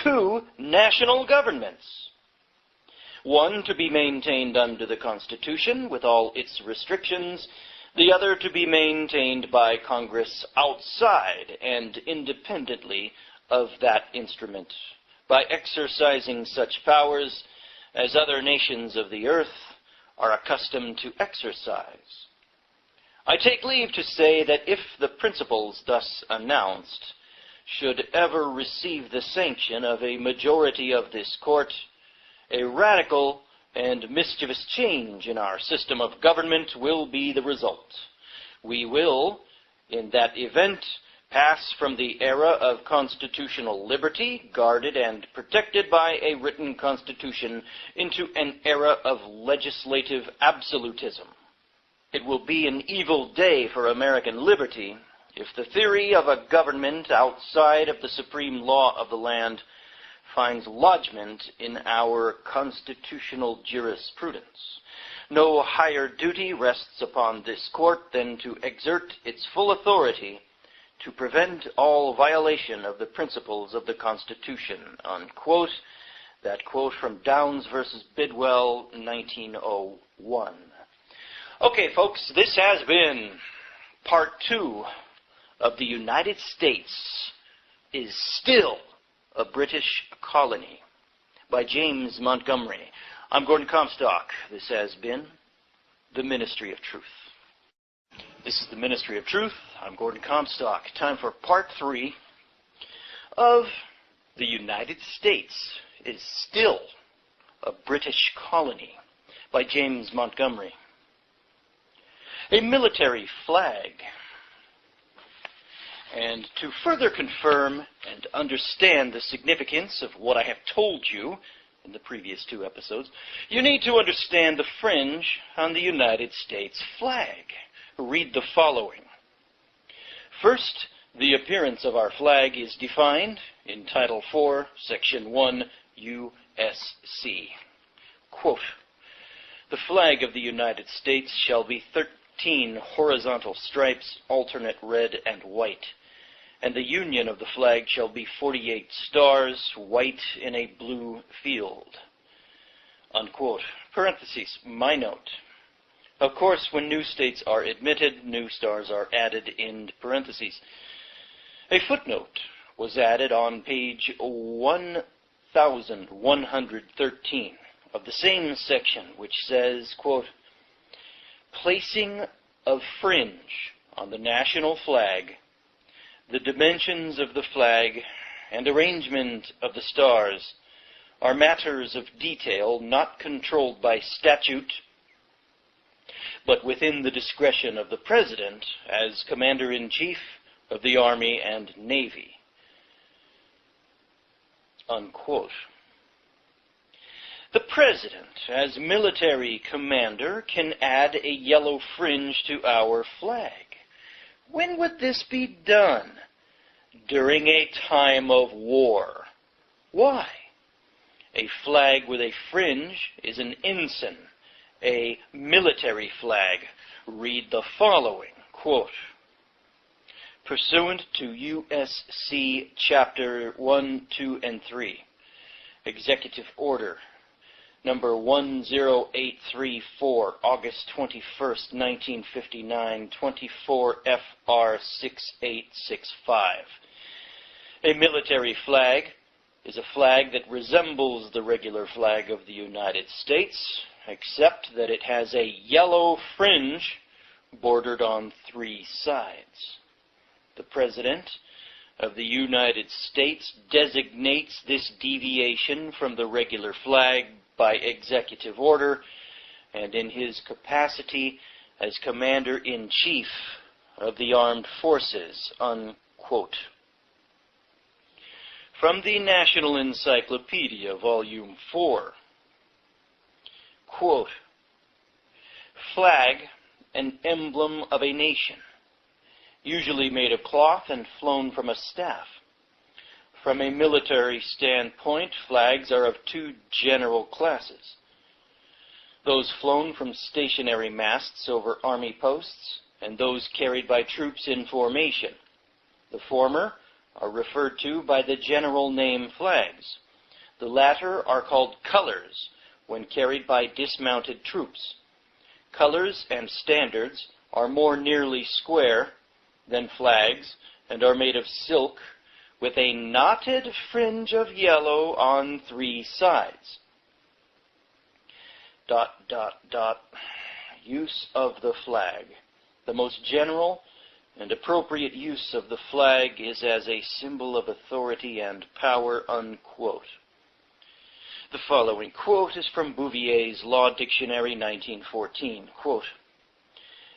two national governments. One to be maintained under the Constitution with all its restrictions, the other to be maintained by Congress outside and independently of that instrument, by exercising such powers as other nations of the earth are accustomed to exercise. I take leave to say that if the principles thus announced should ever receive the sanction of a majority of this court, a radical and mischievous change in our system of government will be the result. We will, in that event, pass from the era of constitutional liberty, guarded and protected by a written constitution, into an era of legislative absolutism. It will be an evil day for American liberty if the theory of a government outside of the supreme law of the land finds lodgment in our constitutional jurisprudence. No higher duty rests upon this court than to exert its full authority to prevent all violation of the principles of the Constitution." Unquote. That quote from Downs versus Bidwell, 1901. Okay, folks, this has been part 2 of "The United States is Still a British Colony" by James Montgomery. I'm Gordon Comstock. This has been The Ministry of Truth. This is The Ministry of Truth. I'm Gordon Comstock. Time for part 3 of "The United States is Still a British Colony" by James Montgomery. A military flag. And to further confirm and understand the significance of what I have told you in the previous 2 episodes, you need to understand the fringe on the United States flag. Read the following. First, the appearance of our flag is defined in Title 4, Section 1, U.S.C. Quote, "The flag of the United States shall be 13 horizontal stripes, alternate red and white. And the union of the flag shall be 48 stars, white in a blue field." Unquote. Parentheses, my note. Of course, when new states are admitted, new stars are added in parentheses. A footnote was added on page 1113 of the same section, which says, quote, "Placing of fringe on the national flag The dimensions of the flag and arrangement of the stars are matters of detail not controlled by statute, but within the discretion of the President as Commander-in-Chief of the Army and Navy." Unquote. The President, as military commander, can add a yellow fringe to our flag. When would this be done? During a time of war. Why? A flag with a fringe is an ensign, a military flag. Read the following, quote, "Pursuant to USC Chapter 1, 2, and 3, Executive Order Number 10834, August 21st, 1959, 24 FR 6865. A military flag is a flag that resembles the regular flag of the United States, except that it has a yellow fringe bordered on 3 sides. The President of the United States designates this deviation from the regular flag by executive order and in his capacity as Commander-in-Chief of the Armed Forces." Unquote. From the National Encyclopedia, Volume 4. Quote, "Flag, an emblem of a nation, usually made of cloth and flown from a staff. From a military standpoint, flags are of 2 general classes. Those flown from stationary masts over army posts, and those carried by troops in formation. The former are referred to by the general name flags. The latter are called colors when carried by dismounted troops. Colors and standards are more nearly square than flags and are made of silk with a knotted fringe of yellow on 3 sides. ... Use of the flag. The most general and appropriate use of the flag is as a symbol of authority and power." Unquote. The following quote is from Bouvier's Law Dictionary, 1914. Quote,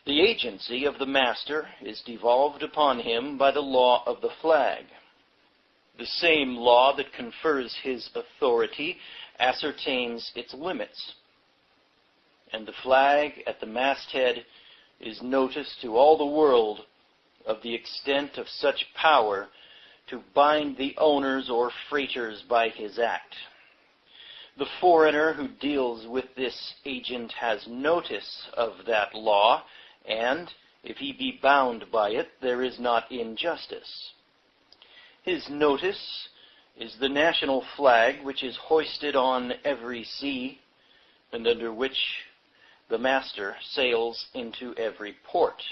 "The agency of the master is devolved upon him by the law of the flag. The same law that confers his authority ascertains its limits, and the flag at the masthead is notice to all the world of the extent of such power to bind the owners or freighters by his act. The foreigner who deals with this agent has notice of that law, and if he be bound by it, there is not injustice. His notice is the national flag which is hoisted on every sea, and under which the master sails into every port,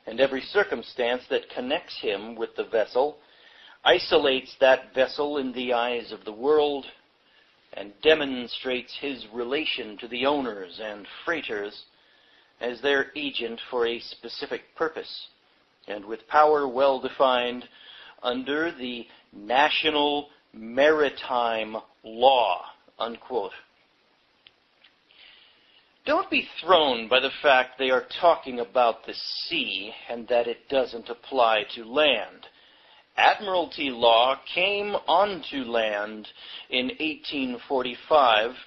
and every circumstance that connects him with the vessel isolates that vessel in the eyes of the world, and demonstrates his relation to the owners and freighters as their agent for a specific purpose, and with power well defined under the National Maritime Law." Unquote. Don't be thrown by the fact they are talking about the sea and that it doesn't apply to land. Admiralty law came onto land in 1845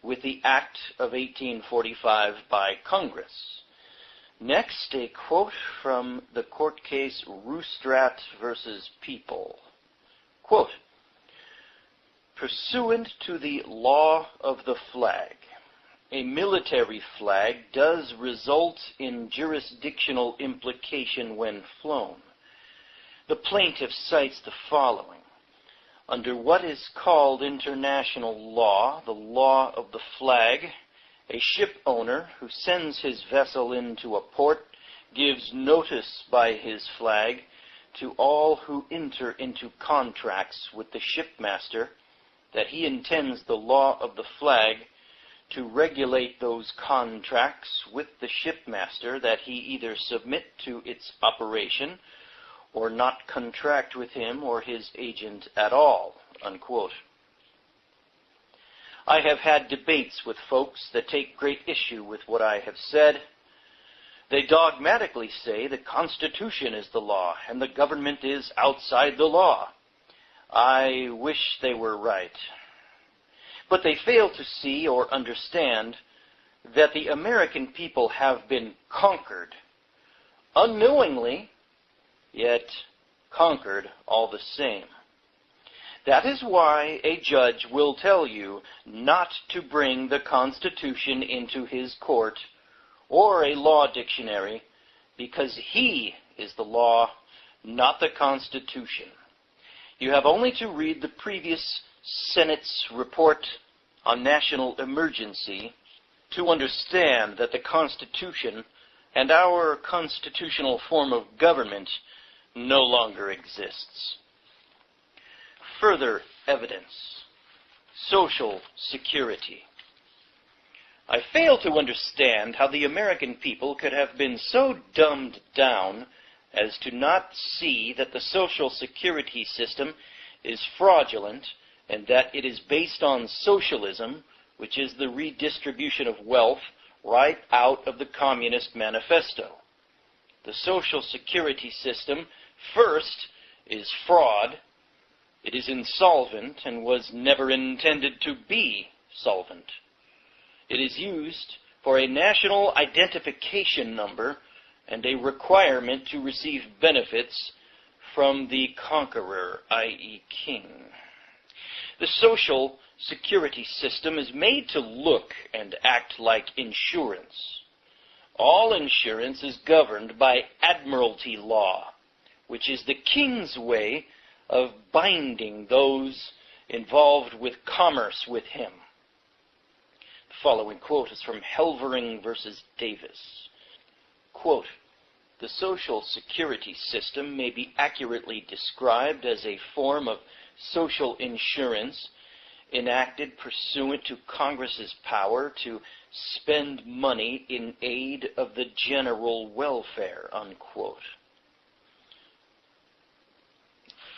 with the Act of 1845 by Congress. Next, a quote from the court case Roostrat versus People. Quote, "Pursuant to the law of the flag, a military flag does result in jurisdictional implication when flown. The plaintiff cites the following. Under what is called international law, the law of the flag, a ship owner who sends his vessel into a port gives notice by his flag to all who enter into contracts with the shipmaster that he intends the law of the flag to regulate those contracts with the shipmaster, that he either submit to its operation or not contract with him or his agent at all, unquote. I have had debates with folks that take great issue with what I have said. They dogmatically say the Constitution is the law and the government is outside the law. I wish they were right. But they fail to see or understand that the American people have been conquered, unknowingly, yet conquered all the same. That is why a judge will tell you not to bring the Constitution into his court or a law dictionary, because he is the law, not the Constitution. You have only to read the previous Senate's report on national emergency to understand that the Constitution and our constitutional form of government no longer exists. Further evidence: Social Security. I fail to understand how the American people could have been so dumbed down as to not see that the Social Security system is fraudulent and that it is based on socialism, which is the redistribution of wealth right out of the Communist Manifesto. The Social Security system, first, is fraud. It is insolvent and was never intended to be solvent. It is used for a national identification number and a requirement to receive benefits from the conqueror, i.e. king. The Social Security system is made to look and act like insurance. All insurance is governed by admiralty law, which is the king's way of binding those involved with commerce with him. The following quote is from Helvering versus Davis. Quote, "The Social Security system may be accurately described as a form of social insurance enacted pursuant to Congress's power to spend money in aid of the general welfare," unquote.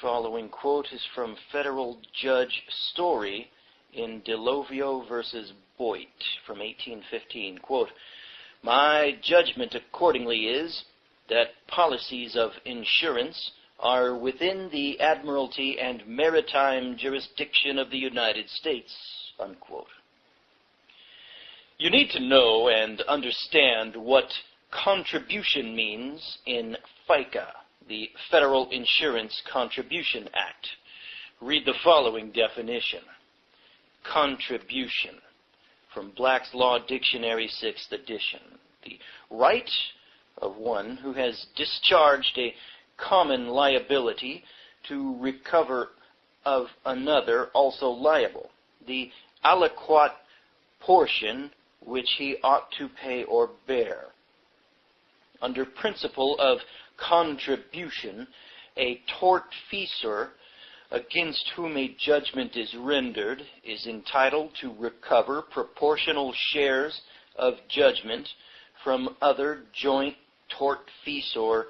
Following quote is from Federal Judge Story in Delovio versus Boyd from 1815. Quote, "My judgment accordingly is that policies of insurance are within the admiralty and maritime jurisdiction of the United States," unquote. You need to know and understand what contribution means in FICA, the Federal Insurance Contribution Act. Read the following definition. Contribution, from Black's Law Dictionary, 6th edition. The right of one who has discharged a common liability to recover of another also liable. The aliquot portion which he ought to pay or bear. Under principle of contribution, a tortfeasor against whom a judgment is rendered is entitled to recover proportional shares of judgment from other joint tortfeasor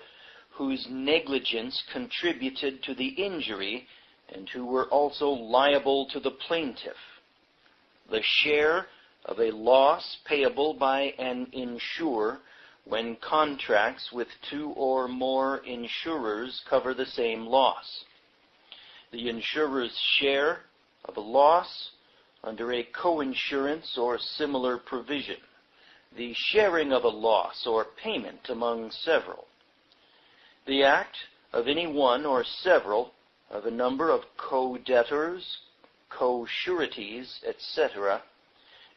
whose negligence contributed to the injury and who were also liable to the plaintiff. The share of a loss payable by an insurer when contracts with two or more insurers cover the same loss. The insurer's share of a loss under a coinsurance or similar provision. The sharing of a loss or payment among several. The act of any one or several of a number of co-debtors, co-sureties, etc.,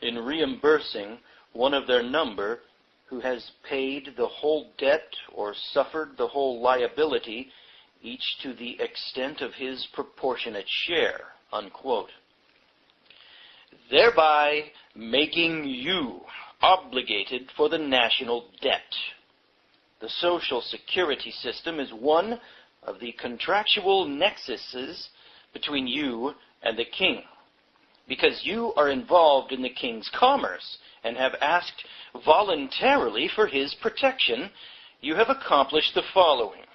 in reimbursing one of their number who has paid the whole debt or suffered the whole liability, each to the extent of his proportionate share," unquote. Thereby making you obligated for the national debt. The Social Security system is one of the contractual nexuses between you and the king. Because you are involved in the king's commerce and have asked voluntarily for his protection, you have accomplished the following.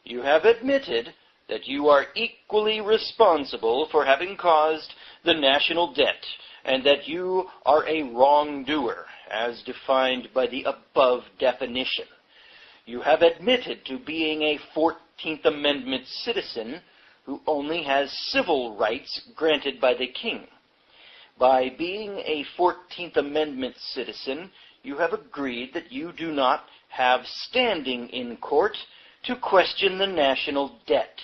you have admitted that you are equally responsible for having caused the national debt, and that you are a wrongdoer, as defined by the above definition. You have admitted to being a 14th Amendment citizen who only has civil rights granted by the king. By being a 14th Amendment citizen, you have agreed that you do not have standing in court to question the national debt.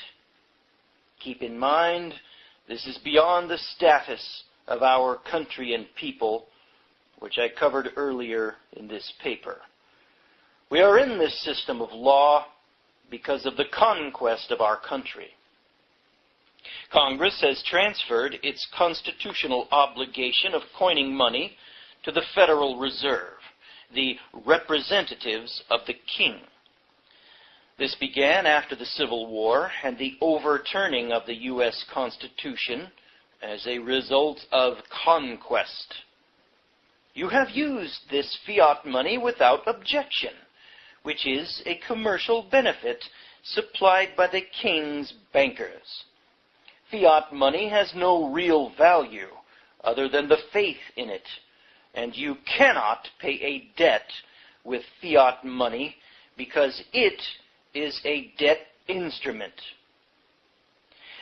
Keep in mind, this is beyond the status of our country and people, which I covered earlier in this paper. We are in this system of law because of the conquest of our country. Congress has transferred its constitutional obligation of coining money to the Federal Reserve, the representatives of the king. This began after the Civil War and the overturning of the U.S. Constitution as a result of conquest. You have used this fiat money without objection, which is a commercial benefit supplied by the king's bankers. Fiat money has no real value other than the faith in it, and you cannot pay a debt with fiat money because it is a debt instrument.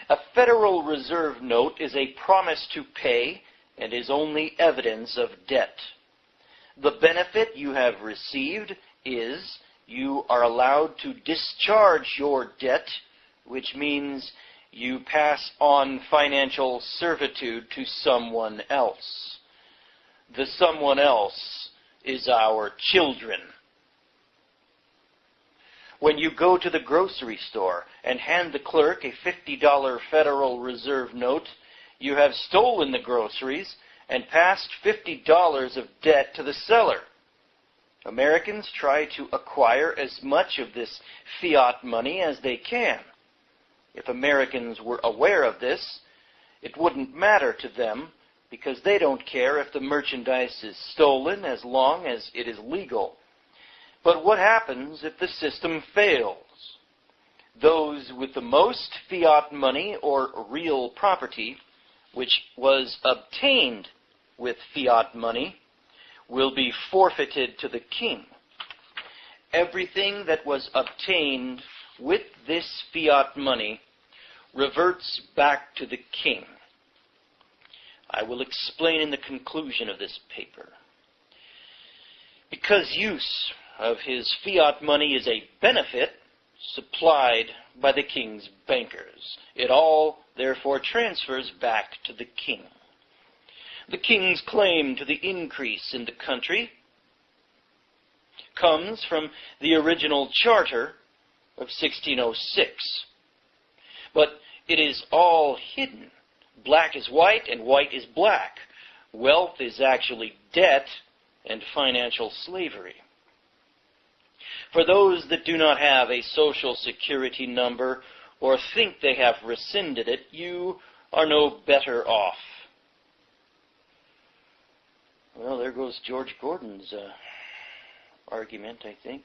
A Federal Reserve note is a promise to pay and is only evidence of debt. The benefit you have received is you are allowed to discharge your debt, which means you pass on financial servitude to someone else. The someone else is our children. When you go to the grocery store and hand the clerk a $50 Federal Reserve note, you have stolen the groceries and passed $50 of debt to the seller. Americans try to acquire as much of this fiat money as they can. If Americans were aware of this, it wouldn't matter to them because they don't care if the merchandise is stolen as long as it is legal. But what happens if the system fails? Those with the most fiat money or real property, which was obtained with fiat money, will be forfeited to the king. Everything that was obtained with this fiat money reverts back to the king. I will explain in the conclusion of this paper. Because use of his fiat money is a benefit supplied by the king's bankers, it all therefore transfers back to the king. The king's claim to the increase in the country comes from the original charter of 1606. But it is all hidden. Black is white and white is black. Wealth is actually debt and financial slavery. For those that do not have a Social Security number or think they have rescinded it, you are no better off. Well, there goes George Gordon's argument, I think.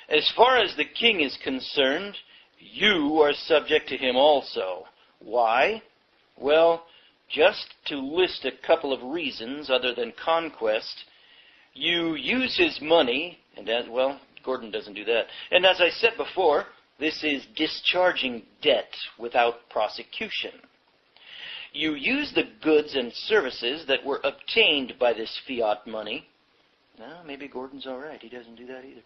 As far as the king is concerned, you are subject to him also. Why? Well, just to list a couple of reasons other than conquest, you use his money, and Gordon doesn't do that. And as I said before, this is discharging debt without prosecution. You use the goods and services that were obtained by this fiat money. Well, maybe Gordon's all right. He doesn't do that either.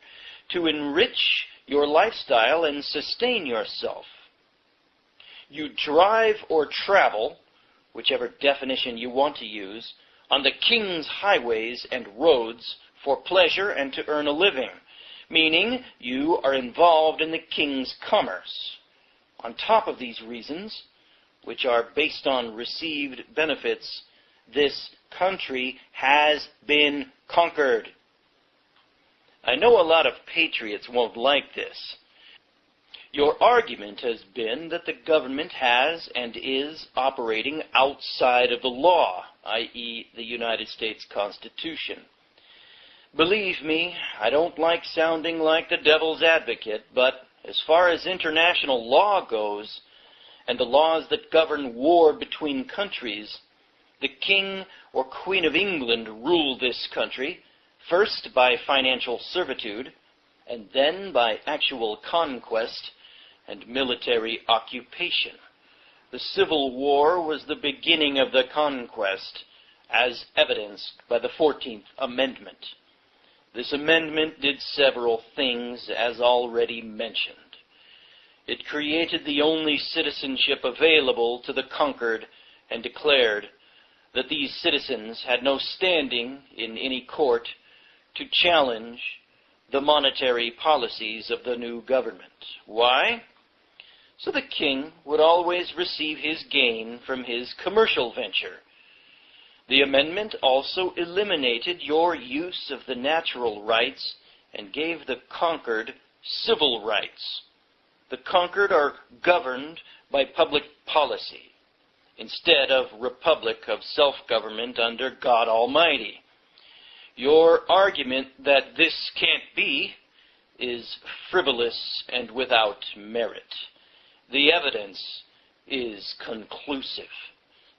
To enrich your lifestyle and sustain yourself. You drive or travel, whichever definition you want to use, on the king's highways and roads for pleasure and to earn a living, meaning you are involved in the king's commerce. On top of these reasons, which are based on received benefits, this country has been conquered. I know a lot of patriots won't like this. Your argument has been that the government has and is operating outside of the law, i.e. the United States Constitution. Believe me, I don't like sounding like the devil's advocate, but as far as international law goes, and the laws that govern war between countries, the King or Queen of England rule this country, first by financial servitude, and then by actual conquest and military occupation. The Civil War was the beginning of the conquest, as evidenced by the 14th Amendment. This amendment did several things, as already mentioned. It created the only citizenship available to the conquered and declared that these citizens had no standing in any court to challenge the monetary policies of the new government. Why? So the king would always receive his gain from his commercial venture. The amendment also eliminated your use of the natural rights and gave the conquered civil rights. The conquered are governed by public policy instead of republic of self-government under God Almighty. Your argument that this can't be is frivolous and without merit. The evidence is conclusive.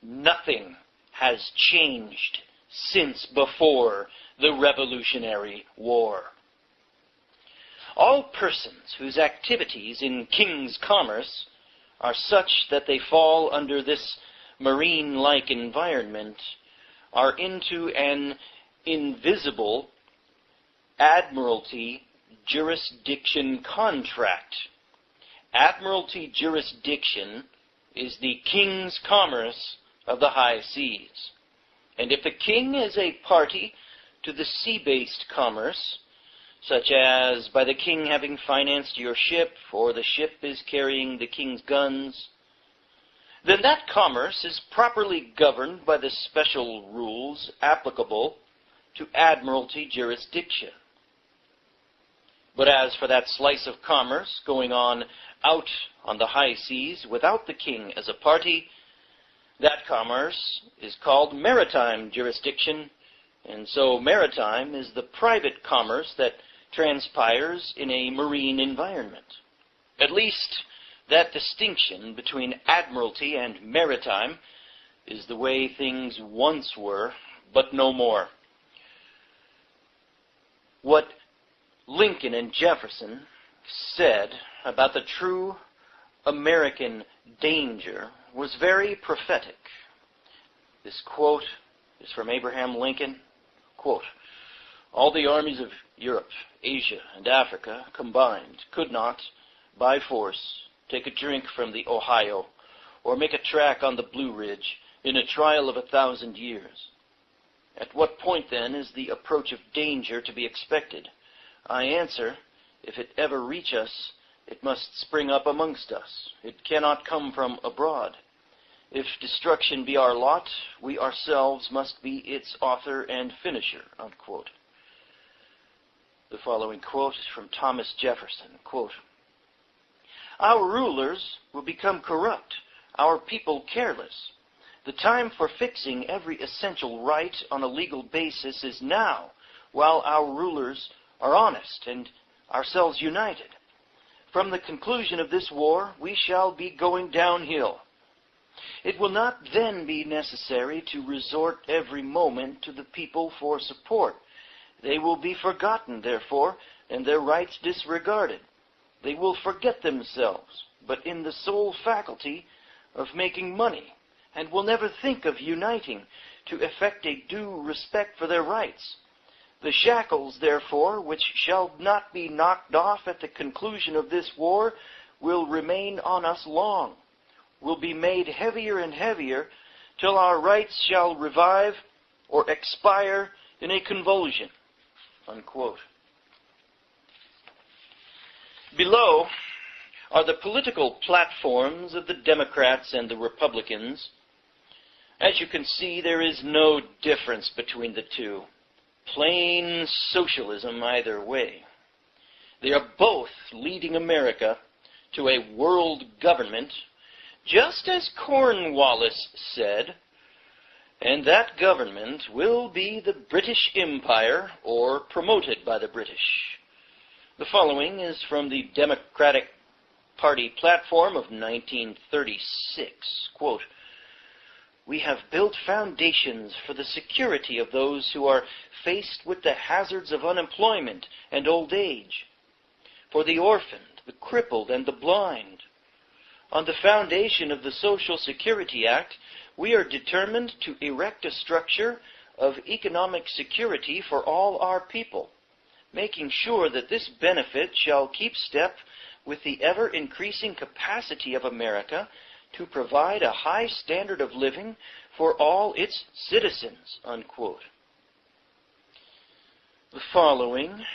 Nothing has changed since before the Revolutionary War. All persons whose activities in king's commerce are such that they fall under this marine-like environment are into an invisible admiralty jurisdiction contract. Admiralty jurisdiction is the king's commerce of the high seas. And if the king is a party to the sea-based commerce, such as by the king having financed your ship, or the ship is carrying the king's guns, then that commerce is properly governed by the special rules applicable to admiralty jurisdiction. But as for that slice of commerce going on out on the high seas without the king as a party, that commerce is called maritime jurisdiction, and so maritime is the private commerce that transpires in a marine environment. At least that distinction between admiralty and maritime is the way things once were, but no more. What Lincoln and Jefferson said about the true American danger was very prophetic. This quote is from Abraham Lincoln. Quote, "All the armies of Europe, Asia, and Africa combined could not, by force, take a drink from the Ohio or make a track on the Blue Ridge in a trial of 1,000 years. At what point, then, is the approach of danger to be expected? I answer, if it ever reach us, it must spring up amongst us. It cannot come from abroad. If destruction be our lot, we ourselves must be its author and finisher." Unquote. The following quote is from Thomas Jefferson. Quote, "Our rulers will become corrupt, our people careless. The time for fixing every essential right on a legal basis is now, while our rulers are honest and ourselves united. From the conclusion of this war, we shall be going downhill. It will not then be necessary to resort every moment to the people for support. They will be forgotten, therefore, and their rights disregarded. They will forget themselves, but in the sole faculty of making money, and will never think of uniting to effect a due respect for their rights. The shackles, therefore, which shall not be knocked off at the conclusion of this war, will remain on us long, will be made heavier and heavier, till our rights shall revive or expire in a convulsion." Unquote. Below are the political platforms of the Democrats and the Republicans. As you can see, there is no difference between the two. Plain socialism either way. They are both leading America to a world government, just as Cornwallis said, and that government will be the British Empire or promoted by the British. The following is from the Democratic Party platform of 1936. Quote, "We have built foundations for the security of those who are faced with the hazards of unemployment and old age, for the orphaned, the crippled, and the blind. On the foundation of the Social Security Act, we are determined to erect a structure of economic security for all our people, making sure that this benefit shall keep step with the ever-increasing capacity of America to provide a high standard of living for all its citizens." Unquote. The following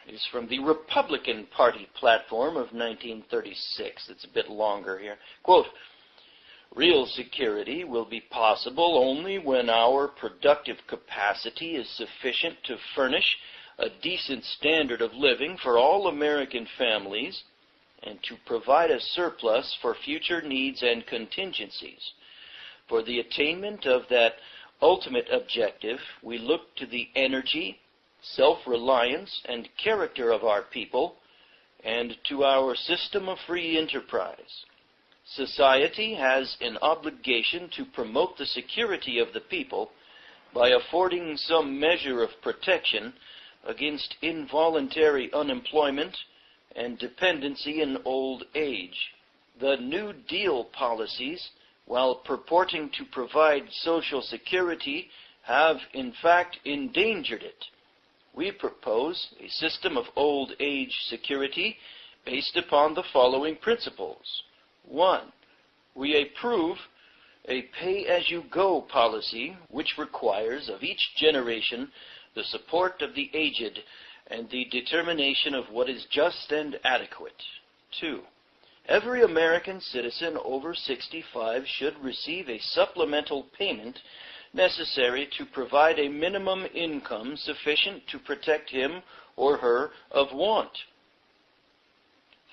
is from the Republican Party platform of 1936. It's a bit longer here. Quote, "Real security will be possible only when our productive capacity is sufficient to furnish a decent standard of living for all American families and to provide a surplus for future needs and contingencies. For the attainment of that ultimate objective, we look to the energy, self-reliance, and character of our people, and to our system of free enterprise. Society has an obligation to promote the security of the people by affording some measure of protection against involuntary unemployment and dependency in old age. The New Deal policies, while purporting to provide Social Security, have in fact endangered it. We propose a system of old age security based upon the following principles. 1. We approve a pay-as-you-go policy which requires of each generation the support of the aged and the determination of what is just and adequate. 2. Every American citizen over 65 should receive a supplemental payment necessary to provide a minimum income sufficient to protect him or her of want.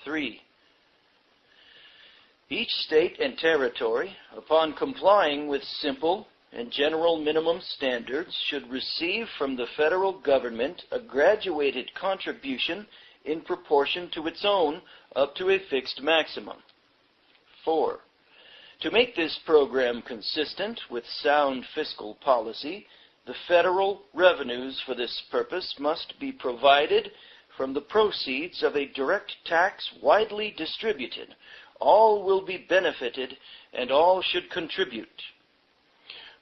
3. Each state and territory, upon complying with simple and general minimum standards, should receive from the federal government a graduated contribution in proportion to its own up to a fixed maximum. 4. To make this program consistent with sound fiscal policy, the federal revenues for this purpose must be provided from the proceeds of a direct tax widely distributed. All will be benefited and all should contribute.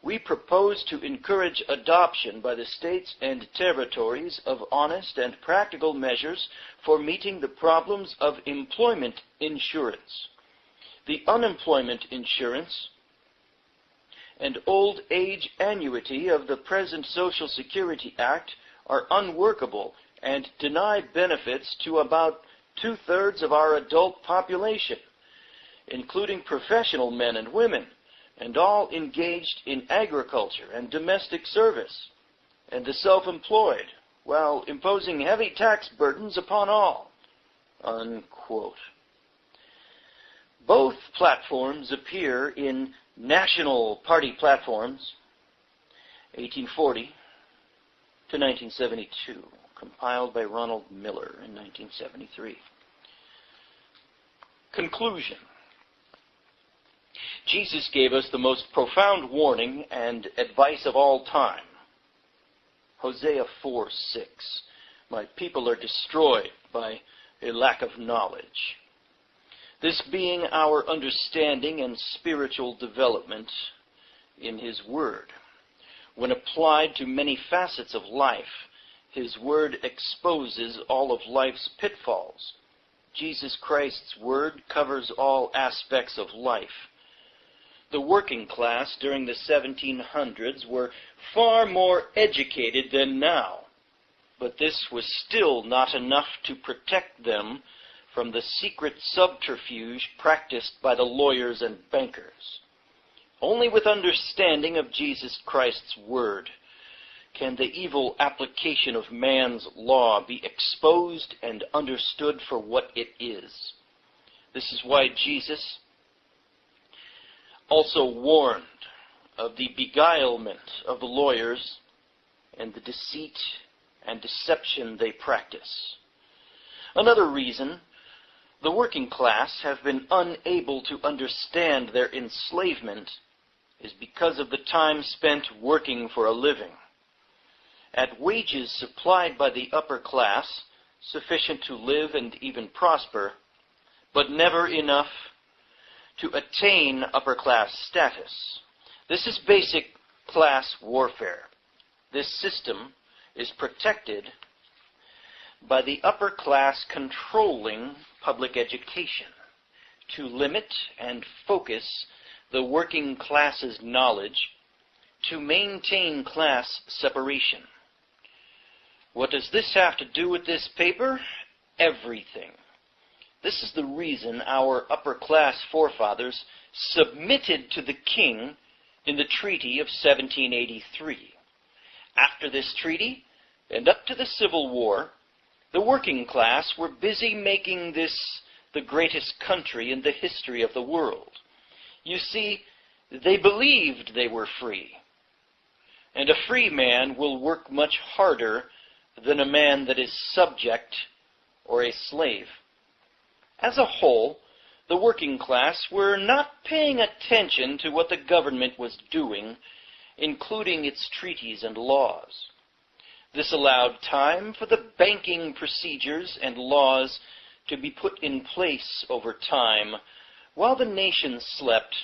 We propose to encourage adoption by the states and territories of honest and practical measures for meeting the problems of employment insurance. The unemployment insurance and old age annuity of the present Social Security Act are unworkable and deny benefits to about 2/3 of our adult population, including professional men and women, and all engaged in agriculture and domestic service, and the self-employed, while imposing heavy tax burdens upon all." Unquote. Both platforms appear in National Party platforms, 1840 to 1972, compiled by Ronald Miller in 1973. Conclusion. Jesus gave us the most profound warning and advice of all time. Hosea 4:6. "My people are destroyed by a lack of knowledge." This being our understanding and spiritual development in His Word. When applied to many facets of life, His Word exposes all of life's pitfalls. Jesus Christ's Word covers all aspects of life. The working class during the 1700s were far more educated than now, but this was still not enough to protect them from the secret subterfuge practiced by the lawyers and bankers. Only with understanding of Jesus Christ's Word can the evil application of man's law be exposed and understood for what it is. This is why Jesus also warned of the beguilement of the lawyers and the deceit and deception they practice. Another reason the working class have been unable to understand their enslavement is because of the time spent working for a living. At wages supplied by the upper class, sufficient to live and even prosper, but never enough to attain upper class status. This is basic class warfare. This system is protected by the upper class controlling public education to limit and focus the working class's knowledge to maintain class separation. What does this have to do with this paper? Everything. This is the reason our upper class forefathers submitted to the king in the Treaty of 1783. After this treaty, and up to the Civil War, the working class were busy making this the greatest country in the history of the world. You see, they believed they were free. And a free man will work much harder than a man that is subject or a slave. As a whole, the working class were not paying attention to what the government was doing, including its treaties and laws. This allowed time for the banking procedures and laws to be put in place over time while the nation slept,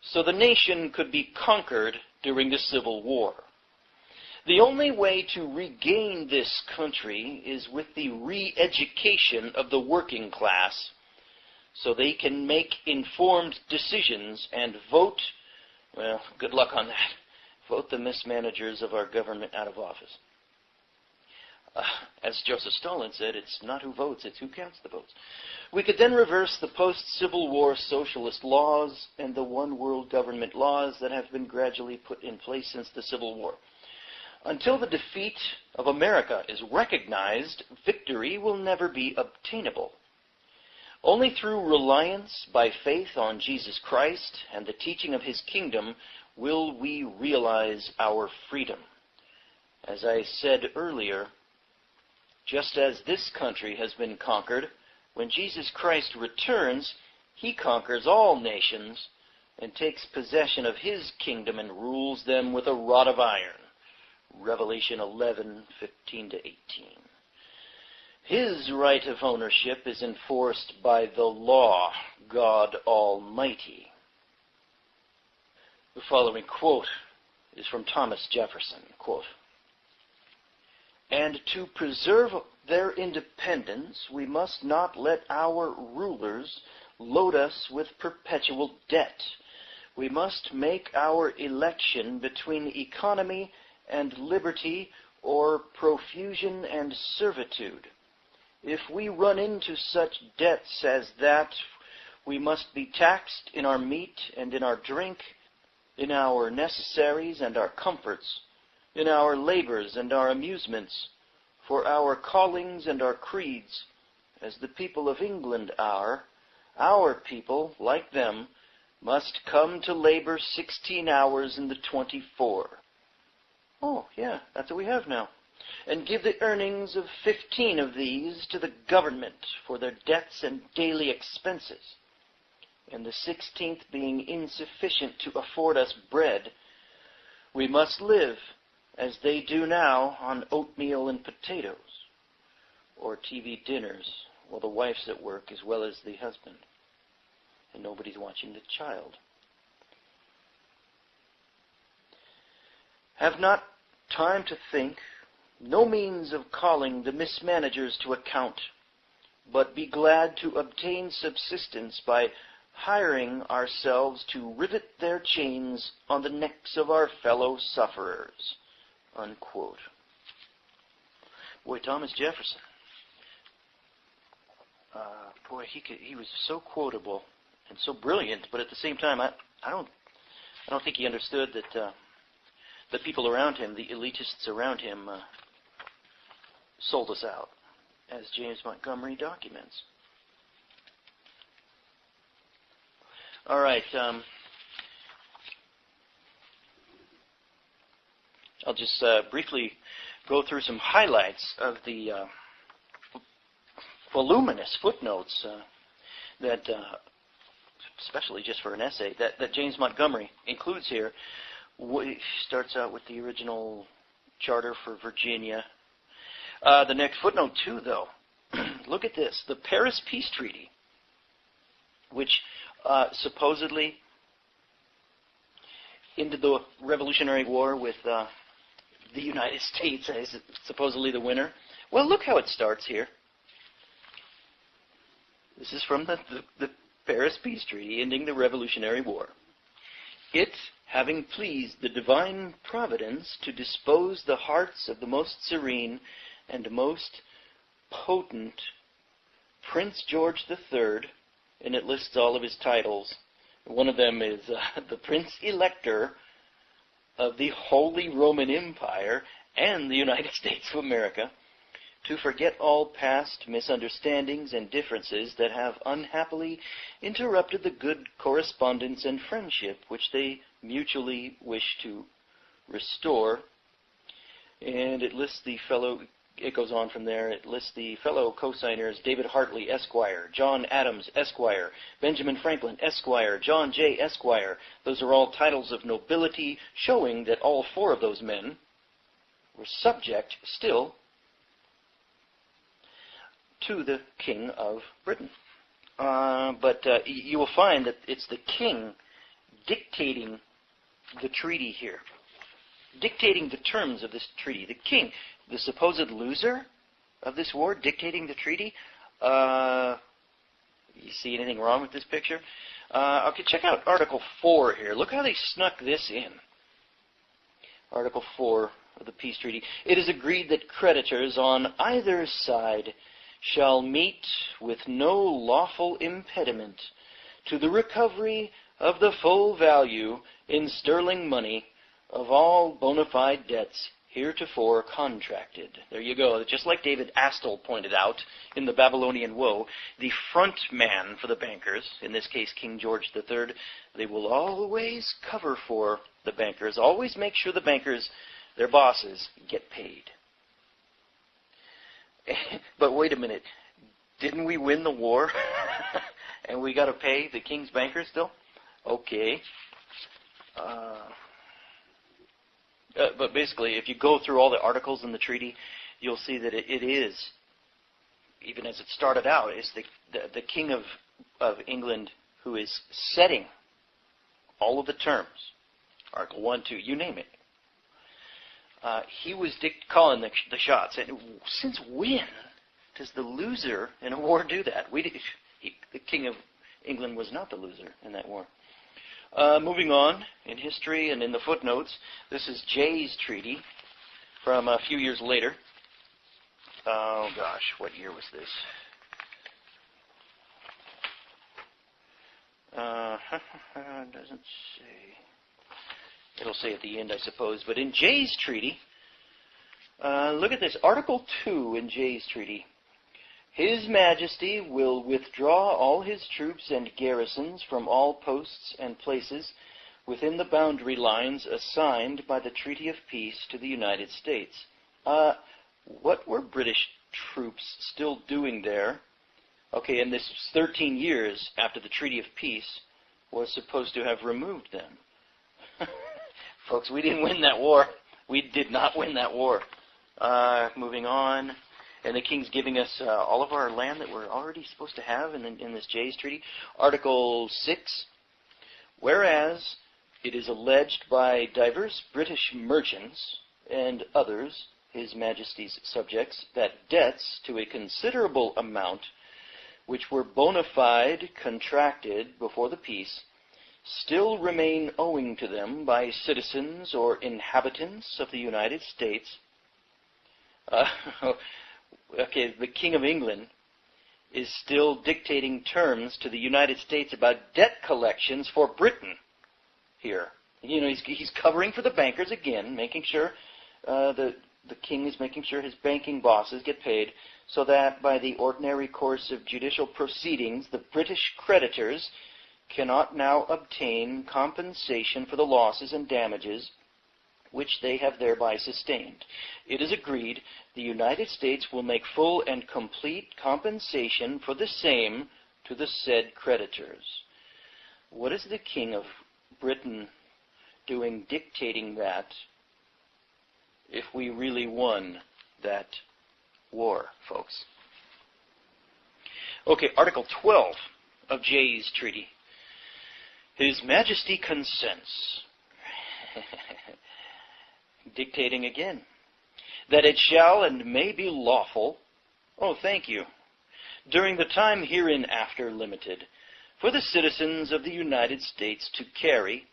so the nation could be conquered during the Civil War. The only way to regain this country is with the re-education of the working class, so they can make informed decisions and vote, well, good luck on that, vote the mismanagers of our government out of office. As Joseph Stalin said, it's not who votes, it's who counts the votes. We could then reverse the post-Civil War socialist laws and the one-world government laws that have been gradually put in place since the Civil War. Until the defeat of America is recognized, victory will never be obtainable. Only through reliance by faith on Jesus Christ and the teaching of His kingdom will we realize our freedom. As I said earlier, just as this country has been conquered, when Jesus Christ returns, He conquers all nations and takes possession of His kingdom and rules them with a rod of iron. Revelation 11:15 to 18. His right of ownership is enforced by the law, God Almighty. The following quote is from Thomas Jefferson, quote, "And to preserve their independence, we must not let our rulers load us with perpetual debt. We must make our election between economy and liberty or profusion and servitude. If we run into such debts as that, we must be taxed in our meat and in our drink, in our necessaries and our comforts, in our labors and our amusements, for our callings and our creeds, as the people of England are, our people, like them, must come to labor 16 hours in the 24. Oh, yeah, that's what we have now. And give the earnings of 15 of these to the government for their debts and daily expenses. And the 16th being insufficient to afford us bread, we must live, as they do now, on oatmeal and potatoes, or TV dinners while the wife's at work as well as the husband, and nobody's watching the child. Have not time to think, no means of calling the mismanagers to account, but be glad to obtain subsistence by hiring ourselves to rivet their chains on the necks of our fellow sufferers." Unquote. Boy, Thomas Jefferson. He was so quotable and so brilliant, but at the same time, I don't think he understood that the people around him, the elitists around him, sold us out, as James Montgomery documents. All right. I'll just briefly go through some highlights of the voluminous footnotes that, especially just for an essay, that James Montgomery includes here. He starts out with the original charter for Virginia. The next footnote, too, though. Look at this. The Paris Peace Treaty, which supposedly ended the Revolutionary War with the United States as supposedly the winner. Well, look how it starts here. This is from the Paris Peace Treaty, ending the Revolutionary War. It, having pleased the divine providence to dispose the hearts of the most serene and most potent Prince George III, and it lists all of his titles. One of them is the Prince Elector of the Holy Roman Empire and the United States of America, to forget all past misunderstandings and differences that have unhappily interrupted the good correspondence and friendship which they mutually wish to restore. And it lists the fellow, it goes on from there, it lists the fellow co-signers: David Hartley, Esquire; John Adams, Esquire; Benjamin Franklin, Esquire; John Jay, Esquire. Those are all titles of nobility, showing that all four of those men were subject still to the King of Britain. But you will find that it's the king dictating the treaty here, dictating the terms of this treaty. The king, the supposed loser of this war, dictating the treaty. You see anything wrong with this picture? Okay, check out Article 4 here. Look how they snuck this in. Article 4 of the Peace Treaty. It is agreed that creditors on either side shall meet with no lawful impediment to the recovery of the full value in sterling money of all bona fide debts heretofore contracted. There you go. Just like David Astle pointed out in the Babylonian Woe, the front man for the bankers, in this case King George III, they will always cover for the bankers, always make sure the bankers, their bosses, get paid. But wait a minute, didn't we win the war? And we got to pay the king's bankers still? Okay. But basically, if you go through all the articles in the treaty, you'll see that it is, even as it started out, it's the King of England who is setting all of the terms. Article 1, 2, you name it. He was calling the shots. And since when does the loser in a war do that? The King of England was not the loser in that war. Moving on in history and in the footnotes, this is Jay's treaty from a few years later. Oh gosh, what year was this? It doesn't say. It'll say at the end, I suppose. But in Jay's treaty, look at this. Article 2 in Jay's treaty. His Majesty will withdraw all his troops and garrisons from all posts and places within the boundary lines assigned by the Treaty of Peace to the United States. What were British troops still doing there? Okay, and this was 13 years after the Treaty of Peace was supposed to have removed them. Folks, we didn't win that war. We did not win that war. Moving on. And the king's giving us all of our land that we're already supposed to have in this Jay's Treaty. Article 6. Whereas it is alleged by diverse British merchants and others, His Majesty's subjects, that debts to a considerable amount which were bona fide contracted before the peace still remain owing to them by citizens or inhabitants of the United States. Okay, the King of England is still dictating terms to the United States about debt collections for Britain here. You know, he's covering for the bankers again, making sure the king is making sure his banking bosses get paid, so that by the ordinary course of judicial proceedings, the British creditors cannot now obtain compensation for the losses and damages which they have thereby sustained. It is agreed the United States will make full and complete compensation for the same to the said creditors. What is the King of Britain doing dictating that if we really won that war, folks? Okay, Article 12 of Jay's Treaty. His Majesty consents, dictating again, that it shall and may be lawful, oh, thank you, during the time hereinafter limited, for the citizens of the United States to carry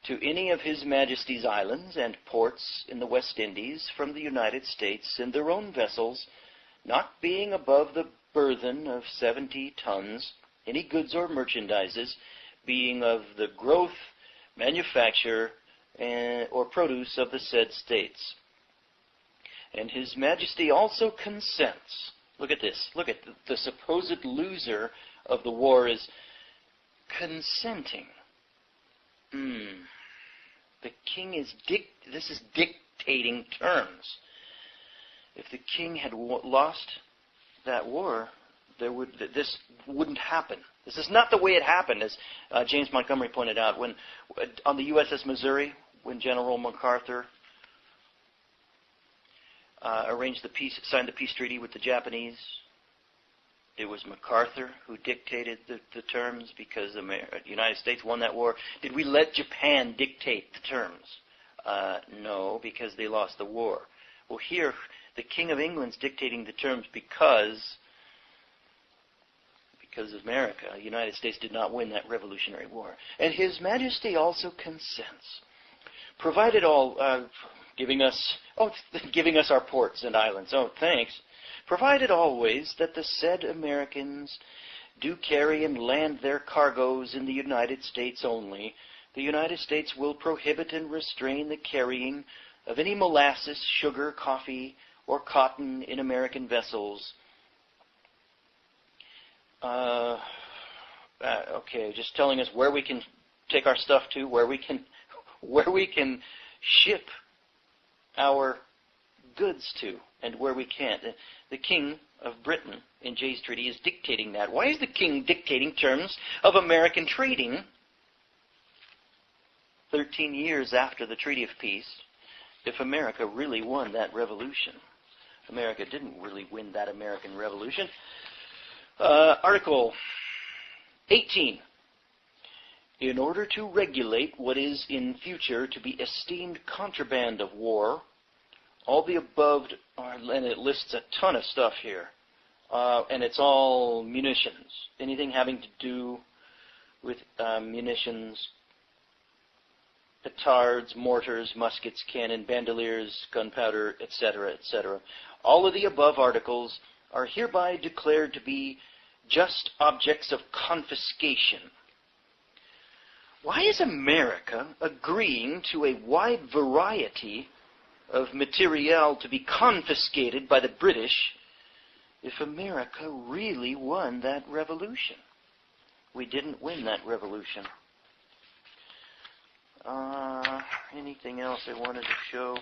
to any of His Majesty's islands and ports in the West Indies from the United States in their own vessels, not being above the burthen of 70 tons, any goods or merchandises, being of the growth, manufacture, or produce of the said states. And His Majesty also consents. Look at this. Look at the supposed loser of the war is consenting. The king is this is dictating terms. If the king had lost that war, this wouldn't happen. This is not the way it happened, as James Montgomery pointed out. When on the USS Missouri, when General MacArthur signed the peace treaty with the Japanese, it was MacArthur who dictated the terms because the United States won that war. Did we let Japan dictate the terms? No, because they lost the war. Well, here, the King of England's dictating the terms because of America. The United States did not win that Revolutionary War. And His Majesty also consents, provided all, giving us our ports and islands. Oh, thanks. Provided always that the said Americans do carry and land their cargoes in the United States only, the United States will prohibit and restrain the carrying of any molasses, sugar, coffee, or cotton in American vessels. Okay, just telling us where we can take our stuff to, where we can ship our goods to, and where we can't. The King of Britain in Jay's Treaty is dictating that. Why is the king dictating terms of American trading 13 years after the Treaty of Peace if America really won that revolution? America didn't really win that American Revolution. Article 18. In order to regulate what is in future to be esteemed contraband of war, all the above, and it lists a ton of stuff here, and it's all munitions. Anything having to do with munitions, petards, mortars, muskets, cannon, bandoliers, gunpowder, etc., etc. All of the above articles are hereby declared to be just objects of confiscation. Why is America agreeing to a wide variety of material to be confiscated by the British if America really won that revolution? We didn't win that revolution. Anything else I wanted to show?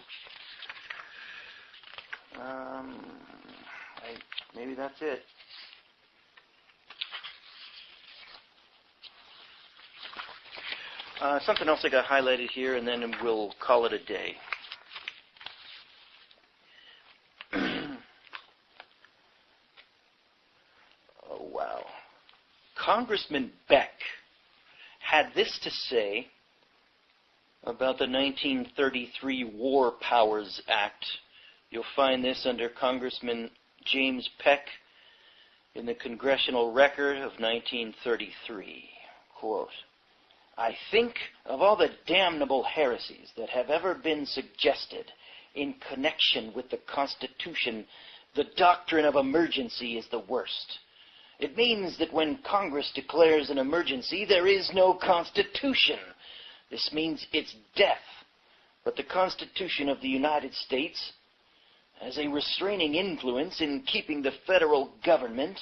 Maybe that's it. Something else I got highlighted here, and then we'll call it a day. Oh, wow. Congressman Beck had this to say about the 1933 War Powers Act. You'll find this under Congressman James Peck in the Congressional Record of 1933. Quote, I think of all the damnable heresies that have ever been suggested in connection with the Constitution, the doctrine of emergency is the worst. It means that when Congress declares an emergency, there is no Constitution. This means it's death. But the Constitution of the United States has a restraining influence in keeping the federal government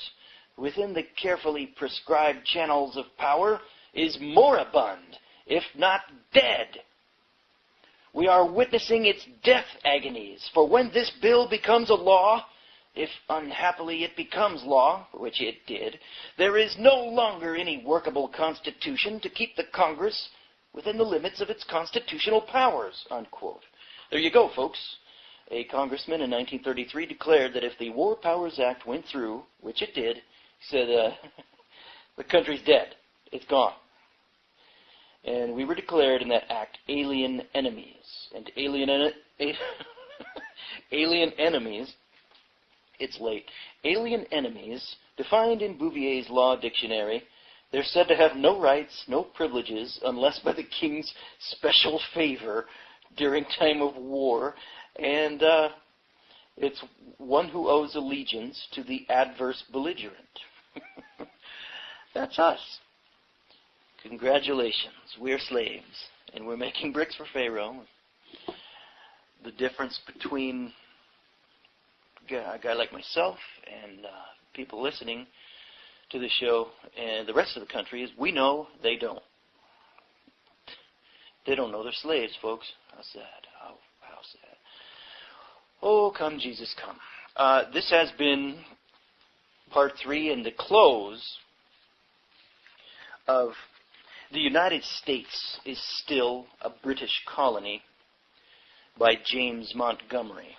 within the carefully prescribed channels of power is moribund, if not dead. We are witnessing its death agonies. For when this bill becomes a law, if unhappily it becomes law, which it did, there is no longer any workable constitution to keep the Congress within the limits of its constitutional powers, unquote. There you go, folks. A congressman in 1933 declared that if the War Powers Act went through, which it did, he said, the country's dead. It's gone. And we were declared in that act alien enemies. And alien enemies, it's late. Alien enemies, defined in Bouvier's Law Dictionary, they're said to have no rights, no privileges, unless by the king's special favor during time of war. And it's one who owes allegiance to the adverse belligerent. That's us. Congratulations, we're slaves, and we're making bricks for Pharaoh. The difference between a guy like myself and people listening to the show and the rest of the country is we know they don't. They don't know they're slaves, folks. How sad. How sad. Oh, come, Jesus, come. This has been part 3 and the close of The United States is Still a British Colony by James Montgomery.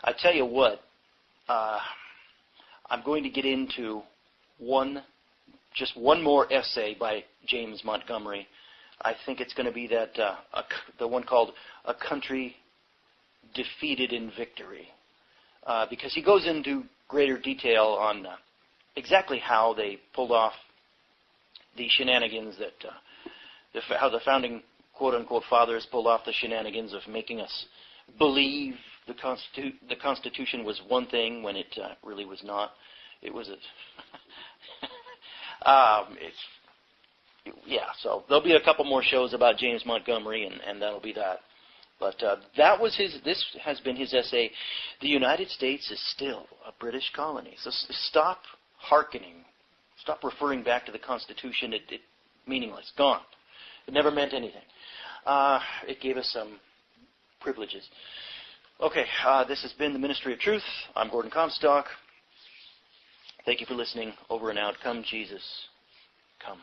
I tell you what, I'm going to get into just one more essay by James Montgomery. I think it's going to be that the one called A Country Defeated in Victory, because he goes into greater detail on exactly how they pulled off the shenanigans how the founding quote-unquote fathers pulled off the shenanigans of making us believe the Constitution was one thing when it really was not. It was so there'll be a couple more shows about James Montgomery, and that'll be that. But this has been his essay, The United States is Still a British Colony. So stop hearkening. Stop referring back to the Constitution. It meaningless. Gone. It never meant anything. It gave us some privileges. Okay, this has been the Ministry of Truth. I'm Gordon Comstock. Thank you for listening. Over and out. Come, Jesus. Come.